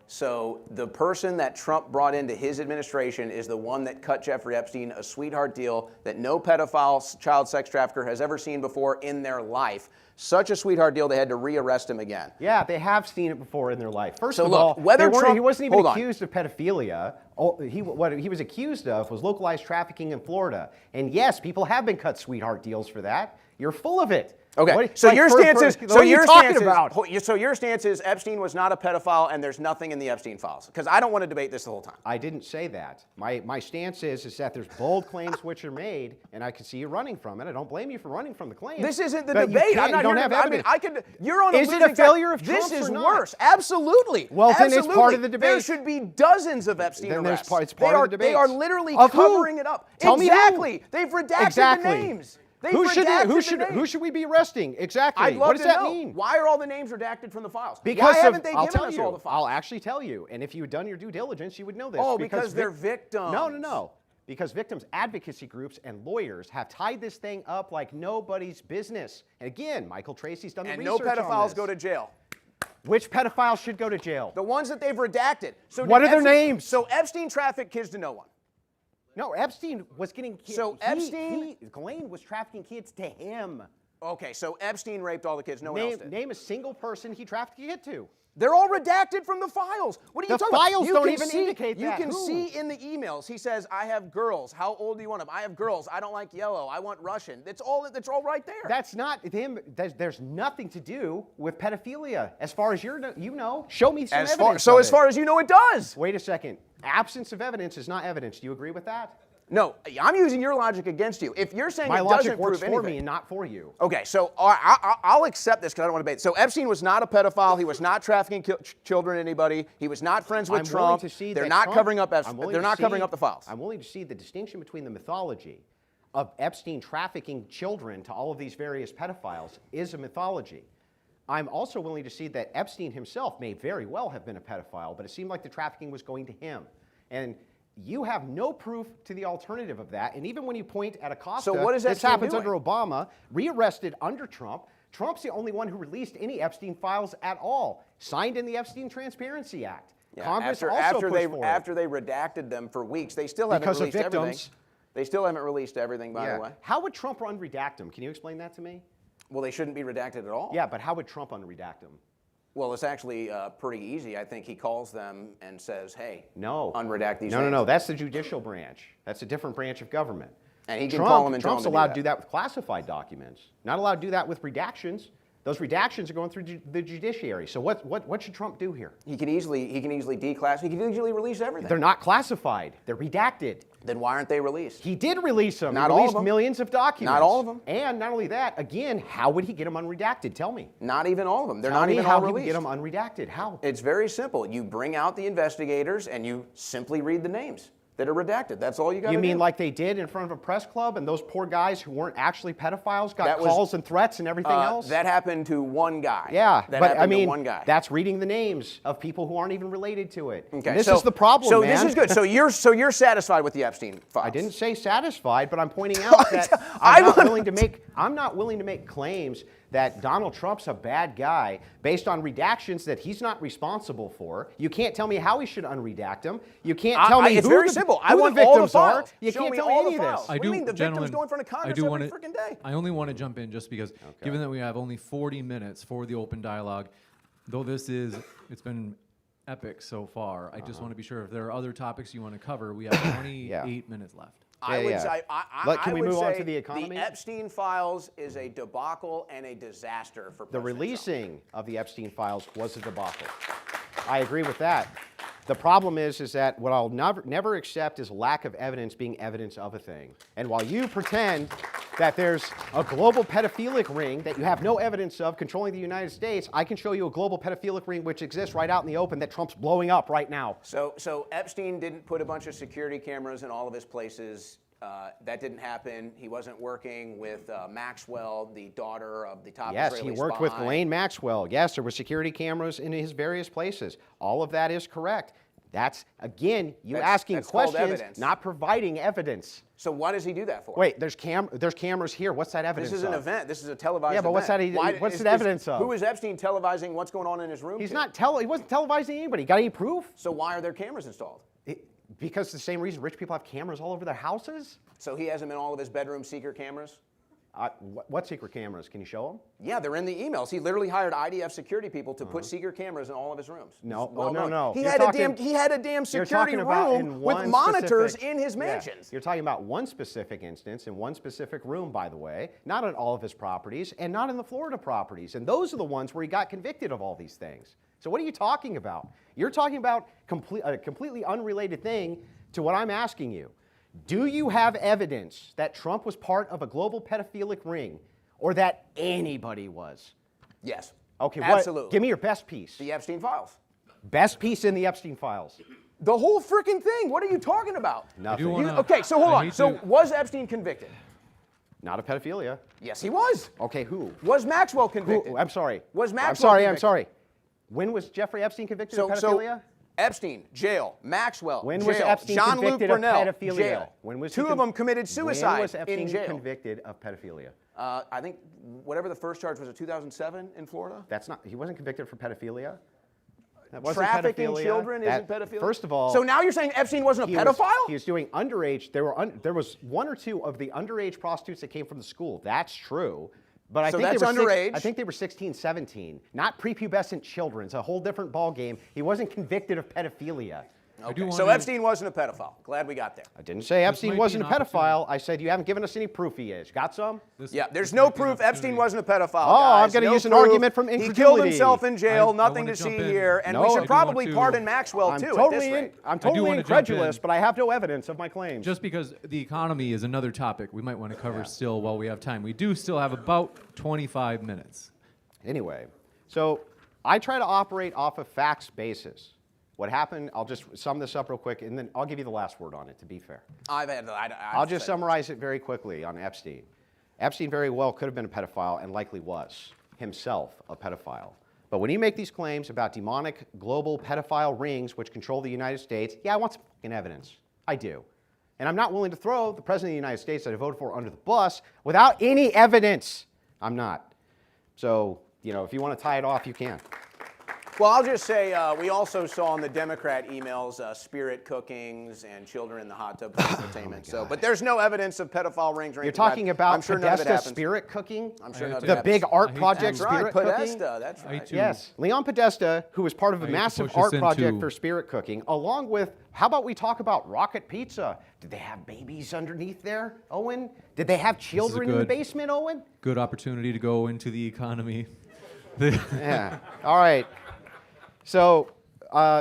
So the person that Trump brought into his administration is the one that cut Jeffrey Epstein a sweetheart deal that no pedophile, child sex trafficker has ever seen before in their life. Such a sweetheart deal, they had to rearrest him again. Yeah, they have seen it before in their life. First So of look, all, whether he wasn't even hold on. accused of pedophilia. What he was accused of was localized trafficking in Florida. And yes, people have been cut sweetheart deals for that. You're full of it. Okay, so your stance is what are you talking about? So your stance is Epstein was not a pedophile and there's nothing in the Epstein files. Because I don't want to debate this the whole time. I didn't say that. My stance is that there's bold claims which are made, and I can see you running from it. I don't blame you for running from the claims. This isn't the but you debate. can't- I'm not you don't here have to, I mean, evidence. you're on a Is it losing a failure track. of Trump's This is or not? worse. Absolutely. Well, then it's Absolutely. part of the debate. There should be dozens of Epstein Then arrests. it's part of the debate. They are literally Of who? covering it up. Tell me who. Exactly. They've redacted the names. Who should we be arresting? Exactly. I'd love What does to that know. mean? Why are all the names redacted from the files? Because Why haven't they I'll given tell us you. all the files? I'll actually tell you. And if you had done your due diligence, you would know this. Oh, because they're victims. No. Because victims advocacy groups and lawyers have tied this thing up like nobody's business. And again, Michael Tracy's done the And research no on pedophiles this. go to jail. Which pedophiles should go to jail? The ones that they've redacted. So What did are their Epstein- names? So Epstein trafficked kids to no one. No, Epstein was getting kids. So Epstein- Ghislaine was trafficking kids to him. Okay, so Epstein raped all the kids. No one else did. Name a single person he trafficked a kid to. They're all redacted from the files. What are you The talking files about? don't can even see, indicate You that. can Who? see in the emails. He says, "I have girls. How old do you want them? I have girls. I don't like yellow. I want Russian." That's all right there. That's not him. There's nothing to do with pedophilia, as far as you know. Show me some evidence. As far as you know, it does. Wait a second. Absence of evidence is not evidence. Do you agree with that? No, I'm using your logic against you. If you're saying My it logic doesn't works prove for anything, me and not for you. Okay, so I'll accept this because I don't want to debate. So Epstein was not a pedophile. He was not trafficking children. Anybody. He was not friends with I'm willing Trump. to see They're that not Trump- covering up. I'm willing They're to not covering see- up the files. I'm willing to see the distinction between the mythology of Epstein trafficking children to all of these various pedophiles is a mythology. I'm also willing to see that Epstein himself may very well have been a pedophile, but it seemed like the trafficking was going to him. And you have no proof to the alternative of that. And even when you point at Acosta, So what is this Epstein happens doing? under Obama, rearrested under Trump. Trump's the only one who released any Epstein files at all, signed in the Epstein Transparency Act. Yeah, Congress after also pushed for it. after they redacted them for weeks, they still haven't Because of released everything. victims. They still haven't released everything, by the way. How would Trump unredact them? Can you explain that to me? Well, they shouldn't be redacted at all. Yeah, but how would Trump unredact them? Well, it's actually pretty easy. I think he calls them and says, "Hey, No. unredact these." No, names." That's the judicial branch. That's a different branch of government. And he can call them and tell Trump's them to do allowed that. to do that with classified documents. Not allowed to do that with redactions. Those redactions are going through the judiciary. So what should Trump do here? He can easily declass. He can easily release everything. They're not classified. They're redacted. Then why aren't they released? He did release them. Not he all released of them. millions of documents. Not all of them. And not only that, again, how would he get them unredacted? Tell me. Not even all of them. They're Tell not me even how all he would released. get them unredacted. How? It's very simple. You bring out the investigators and you simply read the names that are redacted. That's all you got to do. You mean like they did in front of a press club, and those poor guys who weren't actually pedophiles got That was- calls and threats and everything else? That happened to one guy. Yeah, that but happened I mean, to one guy. that's reading the names of people who aren't even related to it. Okay, And this so- is the problem, So man. this is good. So you're satisfied with the Epstein files? I didn't say satisfied, but I'm pointing out that I'm not willing to make claims that Donald Trump's a bad guy based on redactions that he's not responsible for. You can't tell me how he should unredact them. You can't tell me it's who very the, simple. who I want the all the victims are. files. You Show can't me tell all me any the of this. files. What do you mean the victims go in front of Congress every freaking day? I only want to jump in just because, given that we have only 40 minutes for the open dialogue, though it's been epic so far, I just want to be sure if there are other topics you want to cover. We have 28 minutes left. I would yeah. say, Can we would move on say to the economy? The Epstein files is a debacle and a disaster for The President releasing of the Epstein files was a debacle. I agree with that. The problem is that what I'll never accept is lack of evidence being evidence of a thing. And while you pretend that there's a global pedophilic ring that you have no evidence of controlling the United States, I can show you a global pedophilic ring which exists right out in the open that Trump's blowing up right now. So Epstein didn't put a bunch of security cameras in all of his places. That didn't happen. He wasn't working with Maxwell, the daughter of the top Israeli spy. Yes, he worked with Ghislaine Maxwell. Yes, there were security cameras in his various places. All of that is correct. That's, again, asking questions, not providing evidence. So why does he do that for? Wait, there's cameras here. What's that evidence of? This is an event. This is a televised event. Yeah, but what's it evidence of? Who is Epstein televising what's going on in his room? He wasn't televising anybody. Got any proof? So why are there cameras installed? Because the same reason rich people have cameras all over their houses. So he has them in all of his bedroom secret cameras? What secret cameras? Can you show them? Yeah, they're in the emails. He literally hired IDF security people to put secret cameras in all of his rooms. No, no. He You're had talking- a damn security room with monitors in his mansions. You're talking about one specific instance in one specific room, by the way, not on all of his properties and not in the Florida properties. And those are the ones where he got convicted of all these things. So what are you talking about? You're talking about a completely unrelated thing to what I'm asking you. Do you have evidence that Trump was part of a global pedophilic ring or that anybody was? Yes. Okay, absolutely. Give me your best piece. The Epstein files. Best piece in the Epstein files. The whole freaking thing. What are you talking about? Nothing. Okay, so hold on. So was Epstein convicted? Not of pedophilia. Yes, he was. Okay, who? Was Maxwell convicted? Who? I'm sorry. Was Maxwell convicted? I'm sorry. When was Jeffrey Epstein convicted of pedophilia? Epstein, jail. Maxwell, when jail. Was Epstein Jean-Luc convicted Brunel, of pedophilia? jail. When was Two of them committed suicide when was Epstein in jail. Convicted of pedophilia? I think whatever the first charge was, 2007 in Florida. That's not. He wasn't convicted for pedophilia. Trafficking children isn't pedophilia. First of all, so now you're saying Epstein wasn't a pedophile? He was doing underage. There was one or two of the underage prostitutes that came from the school. That's true. But I think that's they were underage. I think they were 16, 17, not prepubescent children. It's a whole different ballgame. He wasn't convicted of pedophilia. Okay. So Epstein wasn't a pedophile. Glad we got there. I didn't say Epstein wasn't a pedophile. I said you haven't given us any proof he is. Got some? There's no proof Epstein wasn't a pedophile. Oh, guys. I'm going to use an proof. argument from incredulity. He killed himself in jail. I nothing wanna to see jump in. here. And No, we I should do probably want to- pardon Maxwell, I'm too, totally, at this rate. I'm totally wanna jump incredulous, in. but I have no evidence of my claims. Just because the economy is another topic we might want to cover still while we have time. We do still have about 25 minutes. Anyway, so I try to operate off a facts basis. What happened, I'll just sum this up real quick, and then I'll give you the last word on it, to be fair. I'll just summarize it very quickly on Epstein. Epstein very well could have been a pedophile and likely was himself a pedophile. But when you make these claims about demonic global pedophile rings which control the United States, I want some fucking evidence. I do. And I'm not willing to throw the President of the United States that I voted for under the bus without any evidence. I'm not. So, if you want to tie it off, you can. Well, I'll just say we also saw in the Democrat emails spirit cookings and children in the hot tub for entertainment. But there's no evidence of pedophile rings or anything. You're talking about I'm sure none of it Podesta happens. spirit cooking? I'm sure none of it The happens. big art project That's right, spirit cooking? Podesta, that's right. Yes, Leon Podesta, who was part of a hate to massive push art us project into- for spirit cooking, along with, how about we talk about Rocket Pizza? Did they have babies underneath there, Owen? Did they have children in the good- basement, Owen? Good opportunity to go into the economy. Yeah, all right. So,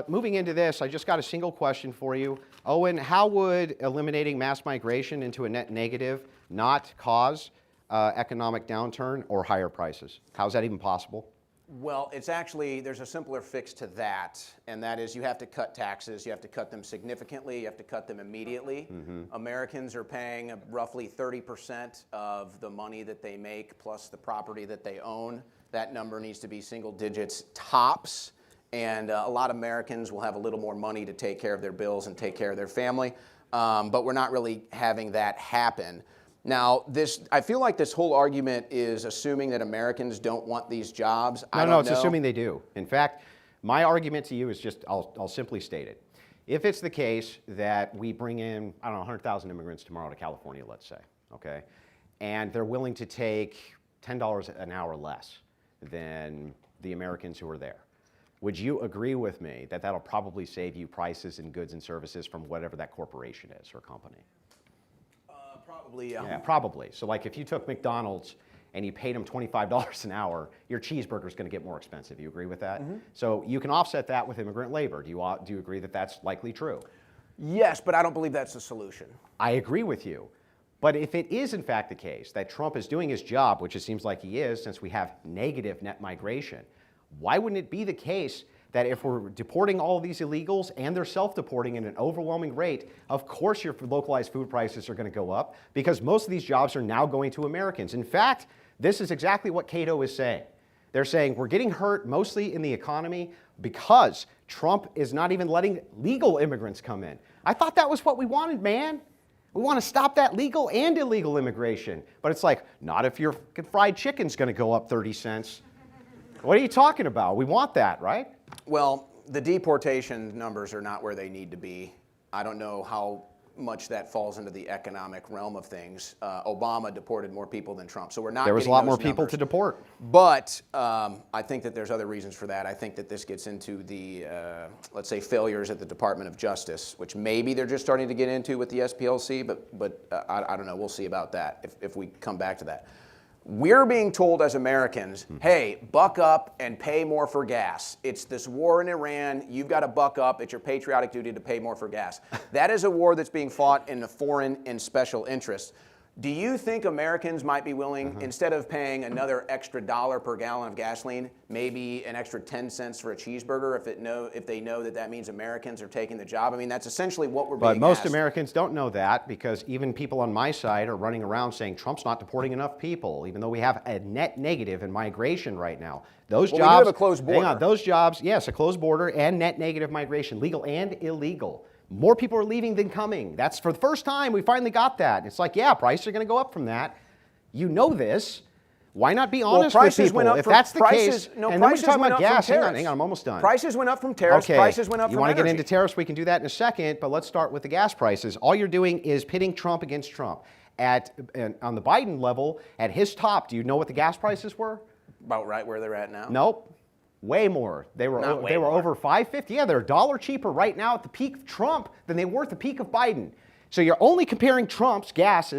moving into this, I just got a single question for you. Owen, how would eliminating mass migration into a net negative not cause economic downturn or higher prices? How is that even possible? Well, it's actually, there's a simpler fix to that, and that is you have to cut taxes. You have to cut them significantly. You have to cut them immediately. Americans are paying roughly 30% of the money that they make plus the property that they own. That number needs to be single digits tops. And a lot of Americans will have a little more money to take care of their bills and take care of their family. But we're not really having that happen. Now, I feel like this whole argument is assuming that Americans don't want these jobs. No, it's assuming they do. In fact, my argument to you is just, I'll simply state it. If it's the case that we bring in, 100,000 immigrants tomorrow to California, let's say, okay, and they're willing to take $10 an hour less than the Americans who are there, would you agree with me that that'll probably save you prices in goods and services from whatever that corporation is or company? Probably, yeah. Yeah, probably. So like if you took McDonald's and you paid them $25 an hour, your cheeseburger is going to get more expensive. You agree with that? So you can offset that with immigrant labor. Do you agree that that's likely true? Yes, but I don't believe that's the solution. I agree with you. But if it is in fact the case that Trump is doing his job, which it seems like he is since we have negative net migration, why wouldn't it be the case that if we're deporting all of these illegals and they're self-deporting at an overwhelming rate, of course your localized food prices are going to go up because most of these jobs are now going to Americans. In fact, this is exactly what Cato is saying. They're saying we're getting hurt mostly in the economy because Trump is not even letting legal immigrants come in. I thought that was what we wanted, man. We want to stop that legal and illegal immigration. But it's like, not if your fried chicken's going to go up 30 cents. What are you talking about? We want that, right? Well, the deportation numbers are not where they need to be. I don't know how much that falls into the economic realm of things. Obama deported more people than Trump, so we're not. There was a lot more those people numbers. to deport. But I think that there's other reasons for that. I think that this gets into the, let's say, failures at the Department of Justice, which maybe they're just starting to get into with the SPLC, but I don't know. We'll see about that if we come back to that. We're being told as Americans, hey, buck up and pay more for gas. It's this war in Iran. You've got to buck up. It's your patriotic duty to pay more for gas. That is a war that's being fought in the foreign and special interests. Do you think Americans might be willing, instead of paying another extra $1 per gallon of gasoline, maybe an extra 10 cents for a cheeseburger if they know that means Americans are taking the job? I mean, that's essentially what we're being asked. But most Americans don't know that because even people on my side are running around saying Trump's not deporting enough people, even though we have a net negative in migration right now. Those jobs, we do have a closed border. Hang on, those jobs, yes, a closed border and net negative migration, legal and illegal. More people are leaving than coming. That's for the first time we finally got that. It's like, yeah, prices are going to go up from that. You know this. Why not be honest with people? If that's the case, and then we're talking about gas. Hang on, I'm almost done. Prices went up from tariffs. Okay. Prices went up from You want to energy. get into tariffs? We can do that in a second, but let's start with the gas prices. All you're doing is pitting Trump against Trump. On the Biden level, at his top, do you know what the gas prices were? About right where they're at now? Nope. Way more. They were over $5.50. Yeah, they're $1 cheaper right now at the peak of Trump than they were at the peak of Biden. So you're only comparing Trump's gas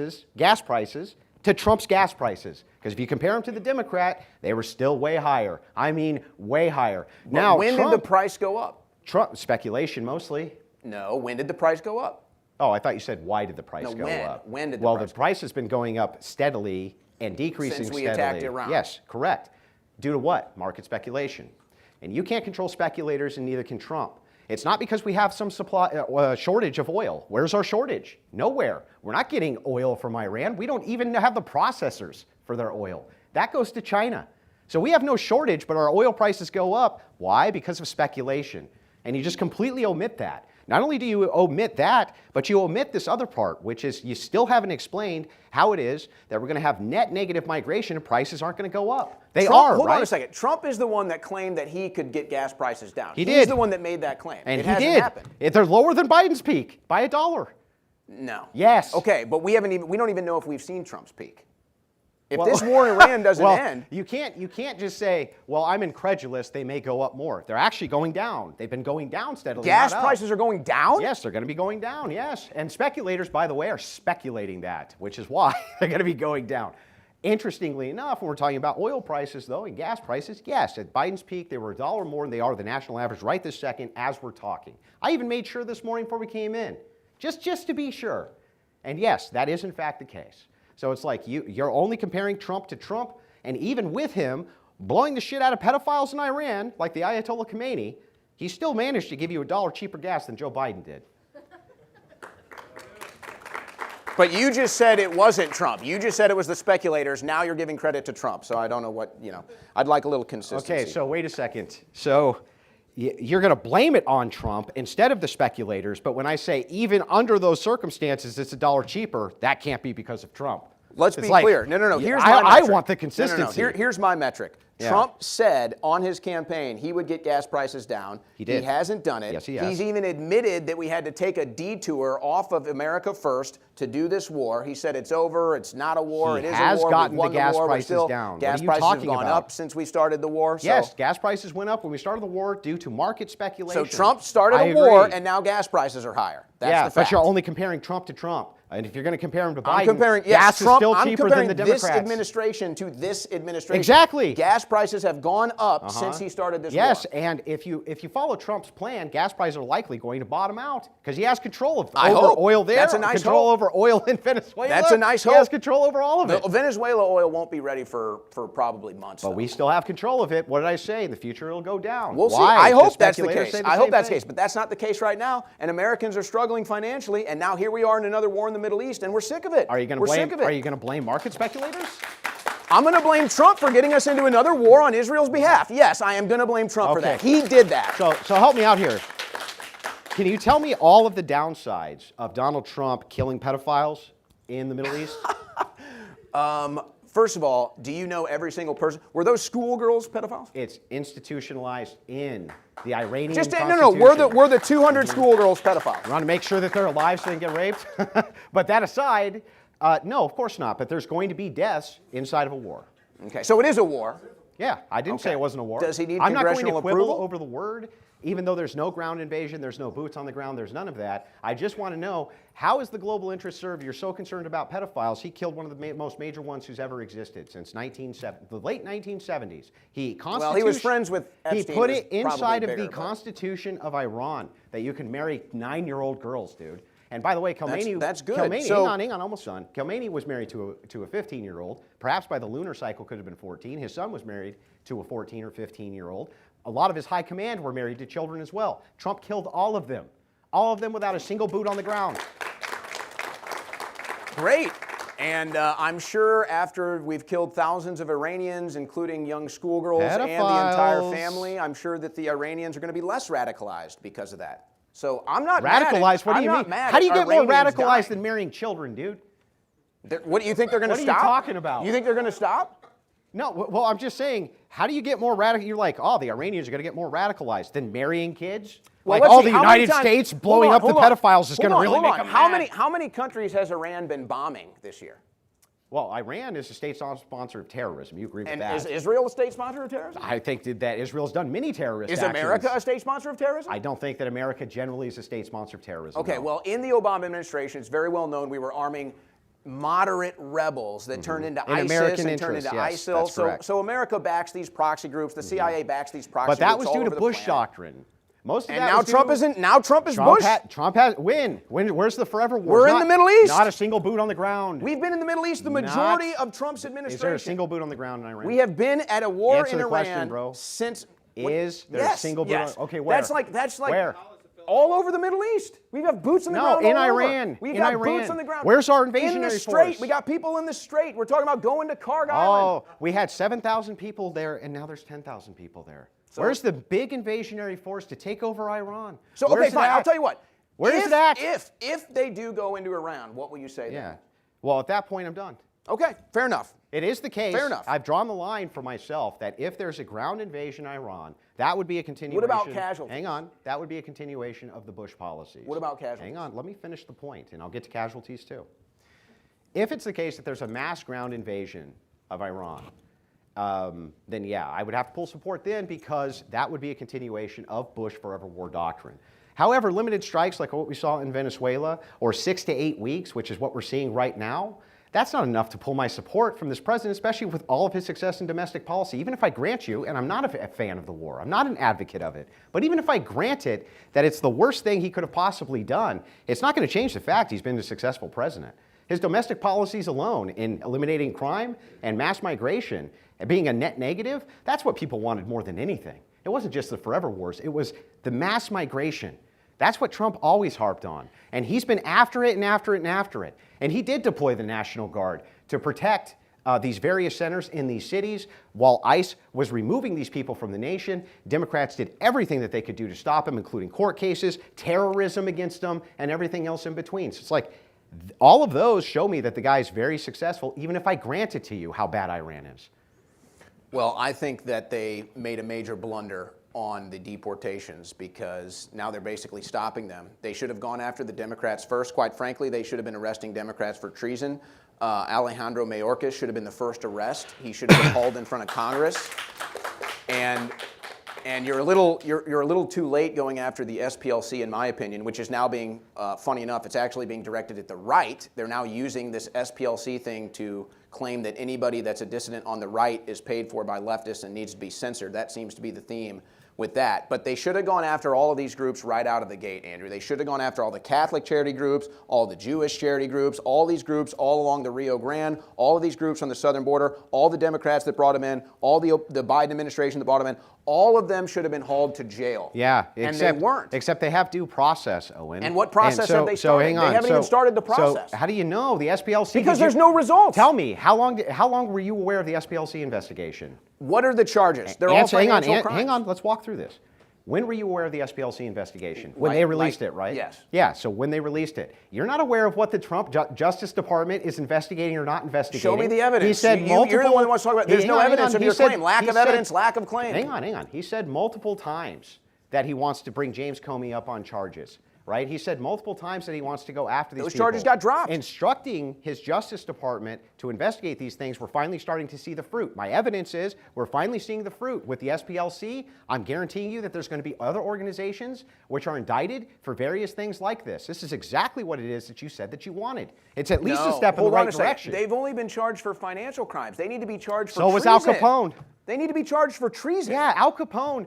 prices to Trump's gas prices. Because if you compare them to the Democrat, they were still way higher. I mean, way higher. But now, when did the price go up? Trump, speculation mostly. No, when did the price go up? Oh, I thought you said why did the price go up? When did the Well, price the price has been going up steadily and decreasing Since we steadily. attacked Iran. Yes, correct. Due to what? Market speculation. And you can't control speculators, and neither can Trump. It's not because we have some shortage of oil. Where's our shortage? Nowhere. We're not getting oil from Iran. We don't even have the processors for their oil. That goes to China. So we have no shortage, but our oil prices go up. Why? Because of speculation. And you just completely omit that. Not only do you omit that, but you omit this other part, which is you still haven't explained how it is that we're going to have net negative migration and prices aren't going to go up. They are, Hold right? on a second. Trump is the one that claimed that he could get gas prices down. He He's did. the one that made that claim. And it he hasn't did. happened. They're lower than Biden's peak by $1. No. Yes. Okay, but we don't even know if we've seen Trump's peak. If this war in Iran doesn't end, you can't just say, well, I'm incredulous, they may go up more. They're actually going down. They've been going down steadily. gas not up. prices are going down? Yes, they're going to be going down, yes. And speculators, by the way, are speculating that, which is why they're going to be going down. Interestingly enough, when we're talking about oil prices, though, and gas prices, yes, at Biden's peak, they were $1 more than they are the national average right this second as we're talking. I even made sure this morning before we came in, just to be sure. And yes, that is in fact the case. So it's like you're only comparing Trump to Trump, and even with him blowing the shit out of pedophiles in Iran, like the Ayatollah Khomeini, he still managed to give you $1 cheaper gas than Joe Biden did. But you just said it wasn't Trump. You just said it was the speculators. Now you're giving credit to Trump. So I don't know what, I'd like a little consistency. Okay, so wait a second. So you're going to blame it on Trump instead of the speculators, but when I say even under those circumstances it's $1 cheaper, that can't be because of Trump. Let's be clear. No. Here's my I metric. want the consistency. No. Here's my metric. Yeah. Trump said on his campaign he would get gas prices down. He did. He hasn't done it. Yes, he has. He's even admitted that we had to take a detour off of America First to do this war. He said it's over. It's not a war. He it is has a war. gotten We've won the gas war. prices Still, down. Gas What are you prices have talking gone about? up since we started the war. Yes, gas prices went up when we started the war due to market speculation. So Trump started I a war, agree. and now gas prices are higher. That's yeah, the fact. but you're only comparing Trump to Trump. And if you're going to compare him to Biden, I'm comparing, gas is still I'm cheaper comparing than the Democrats. this administration to this administration. Exactly. Gas prices have gone up since he started this war. Yes, and if you follow Trump's plan, gas prices are likely going to bottom out because he has control of oil there. That's a nice control hope. over oil in Venezuela. That's a nice hope. He has control over all of it. Venezuela oil won't be ready for probably months. But we still have control of it. What did I say? In the future, it'll go down. We'll see. Why? I hope The that's the speculators case. say the I hope same that's the thing. case, but that's not the case right now. And Americans are struggling financially, and now here we are in another war in the Middle East, and we're sick of it. Are you going to blame market speculators? I'm going to blame Trump for getting us into another war on Israel's behalf. Yes, I am going to blame Trump for that. He did that. So help me out here. Can you tell me all of the downsides of Donald Trump killing pedophiles in the Middle East? First of all, do you know every single person? Were those schoolgirls pedophiles? It's institutionalized in the Iranian Just Constitution. no. Were the 200 schoolgirls pedophiles? You want to make sure that they're alive so they can get raped? But that aside, no, of course not. But there's going to be deaths inside of a war. Okay, so it is a war. Yeah, I didn't say it wasn't a war. Does he need I'm not going to congressional quibble approval? over the word. Even though there's no ground invasion, there's no boots on the ground, there's none of that. I just want to know, how is the global interest served? You're so concerned about pedophiles. He killed one of the most major ones who's ever existed since the late 1970s. He was friends with Epstein. He put it He was inside of probably the bigger, but- Constitution of Iran that you can marry 9-year-old girls, dude. And by the way, Khomeini, That's good. Khomeini, So- hang on, almost done. Khomeini was married to a 15-year-old. Perhaps by the lunar cycle could have been 14. His son was married to a 14 or 15-year-old. A lot of his high command were married to children as well. Trump killed all of them without a single boot on the ground. Great. And I'm sure after we've killed thousands of Iranians, including young schoolgirls and the entire Pedophiles. family, I'm sure that the Iranians are going to be less radicalized because of that. So I'm not Radicalized? What do you mean? How do you get more radicalized than marrying children, dude? What do you think they're going to What are stop? you talking about? You think they're going to stop? No, well, I'm just saying, how do you get more radical? You're like, oh, the Iranians are going to get more radicalized than marrying kids? Well, like, let's oh, see, the how many United times- States hold blowing on, up the hold on. pedophiles is going to Hold really on, make hold them on. mad. How many countries has Iran been bombing this year? Well, Iran is a state sponsor of terrorism. You agree with And that? is Israel a state sponsor of terrorism? I think that Israel's done many terrorist Is actions. America a state sponsor of terrorism? I don't think that America generally is a state sponsor of terrorism. Okay, no. well, in the Obama administration, it's very well known we were arming moderate rebels that turned into In ISIS American and turned interests, into yes, ISIL. that's correct. So America backs these proxy groups. The CIA backs these proxy But that groups was all due to over the Bush planet. doctrine. Most of And that now was Trump due- isn't. Now Trump is Bush. Trump has where's the forever war? We're in the Middle East. Not a single boot on the ground. We've been in the Middle East the majority of Trump's administration. Is there a single boot on the ground in Iran? We have been at a war Answer in the Iran question, bro. since. Is there a single boot yes. on? Okay, where? That's like Where? all over the Middle East. We have boots on the No, ground. in all over. Iran. We've In got Iran. boots on the ground. Where's our in the invasionary Strait? force? We got people in the Strait. We're talking about going to Karg Island. Oh, we had 7,000 people there, and now there's 10,000 people there. Where's the big invasionary force to take over Iran? So Where's okay, it fine. at? I'll tell you what. Where's it at? If they do go into Iran, what will you say Yeah. then? Well, at that point, I'm done. Okay, fair enough. It is the case. Fair enough. I've drawn the line for myself that if there's a ground invasion of Iran, that would be a continuation. What about casualties? Hang on. That would be a continuation of the Bush policies. What about casualties? Hang on. Let me finish the point, and I'll get to casualties too. If it's the case that there's a mass ground invasion of Iran, then yeah, I would have to pull support then because that would be a continuation of Bush forever war doctrine. However, limited strikes like what we saw in Venezuela, or 6 to 8 weeks, which is what we're seeing right now, that's not enough to pull my support from this president, especially with all of his success in domestic policy. Even if I grant you, and I'm not a fan of the war, I'm not an advocate of it, but even if I grant it that it's the worst thing he could have possibly done, it's not going to change the fact he's been a successful president. His domestic policies alone in eliminating crime and mass migration and being a net negative, that's what people wanted more than anything. It wasn't just the forever wars, it was the mass migration. That's what Trump always harped on. And he's been after it and after it and after it. And he did deploy the National Guard to protect these various centers in these cities while ICE was removing these people from the nation. Democrats did everything that they could do to stop him, including court cases, terrorism against them, and everything else in between. So it's like all of those show me that the guy is very successful, even if I grant it to you how bad Iran is. Well, I think that they made a major blunder on the deportations because now they're basically stopping them. They should have gone after the Democrats first. Quite frankly, they should have been arresting Democrats for treason. Alejandro Mayorkas should have been the first arrest. He should have been hauled in front of Congress. And And you're a little too late going after the SPLC, in my opinion, which is now being, funny enough, it's actually being directed at the right. They're now using this SPLC thing to claim that anybody that's a dissident on the right is paid for by leftists and needs to be censored. That seems to be the theme with that. But they should have gone after all of these groups right out of the gate, Andrew. They should have gone after all the Catholic charity groups, all the Jewish charity groups, all these groups all along the Rio Grande, all of these groups on the southern border, all the Democrats that brought them in, all the Biden administration that brought them in. All of them should have been hauled to jail. Yeah, and they weren't. Except they have due process, Owen. And what process have they started? Hang on. They haven't even started the process. So how do you know the SPLC? Because there's no results. Tell me, how long were you aware of the SPLC investigation? What are the charges? They're all financial crimes. Hang on, let's walk through this. When were you aware of the SPLC investigation? When they released it, right? Yes. Yeah, so when they released it. You're not aware of what the Trump Justice Department is investigating or not investigating. Show me the evidence. He said You're the one who wants to talk about it. There's no evidence of your claim. Lack of evidence, lack of claim. Hang on. He said multiple times that he wants to bring James Comey up on charges. Right? He said multiple times that he wants to go after these people. Those charges got dropped. Instructing his Justice Department to investigate these things, we're finally starting to see the fruit. My evidence is we're finally seeing the fruit. With the SPLC, I'm guaranteeing you that there's going to be other organizations which are indicted for various things like this. This is exactly what it is that you said that you wanted. It's at least a step in the right direction. They've only been charged for financial crimes. They need to be charged for treason. So was Al Capone. They need to be charged for treason. Yeah, Al Capone.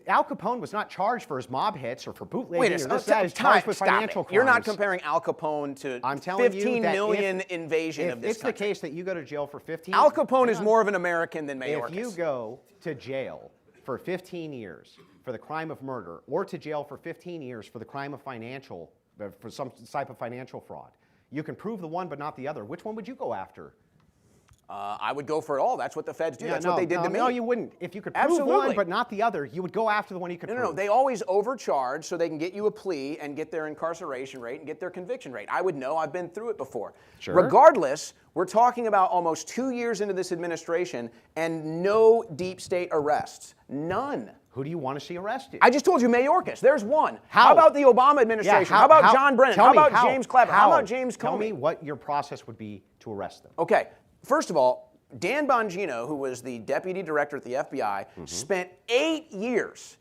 Al Capone was not charged for his mob hits or for bootlegging or this, that. He's charged with financial crimes. You're not comparing Al Capone to 15 million invasion of this country. It's the case that you go to jail for 15 years. Al Capone is more of an American than Mayorkas. If you go to jail for 15 years for the crime of murder or to jail for 15 years for the crime of for some type of financial fraud, you can prove the one but not the other. Which one would you go after? I would go for it all. That's what the feds do. That's what they did to me. No, you wouldn't. If you could prove one but not the other, you would go after the one you could prove. No. They always overcharge so they can get you a plea and get their incarceration rate and get their conviction rate. I would know. I've been through it before. Sure. Regardless, we're talking about almost 2 years into this administration and no deep state arrests. None. Who do you want to see arrested? I just told you Mayorkas. There's one. How about the Obama administration? How about John Brennan? How about James Clapper? How about James Comey? Tell me what your process would be to arrest them. Okay. First of all, Dan Bongino, who was the deputy director at the FBI, spent 8 years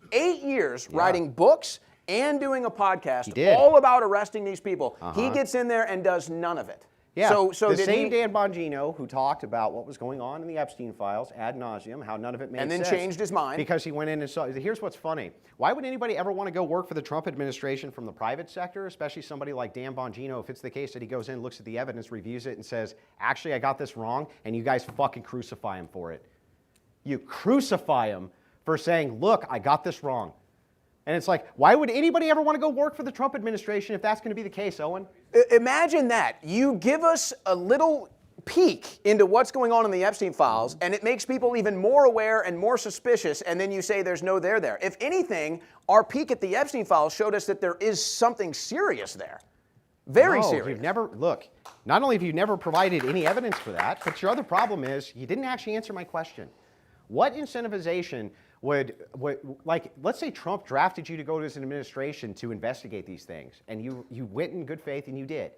writing books and doing a podcast all about arresting these people. He gets in there and does none of it. Yeah, so the same Dan Bongino who talked about what was going on in the Epstein files ad nauseum, how none of it made sense. And then changed his mind. Because he went in and saw. Here's what's funny. Why would anybody ever want to go work for the Trump administration from the private sector, especially somebody like Dan Bongino, if it's the case that he goes in, looks at the evidence, reviews it, and says, actually, I got this wrong, and you guys fucking crucify him for it. You crucify him for saying, look, I got this wrong. And it's like, why would anybody ever want to go work for the Trump administration if that's going to be the case, Owen? Imagine that. You give us a little peek into what's going on in the Epstein files, and it makes people even more aware and more suspicious, and then you say there's no there there. If anything, our peek at the Epstein files showed us that there is something serious there. Very serious. You've never, look, not only have you never provided any evidence for that, but your other problem is you didn't actually answer my question. What incentivization would like, let's say Trump drafted you to go to his administration to investigate these things, and you went in good faith and you did.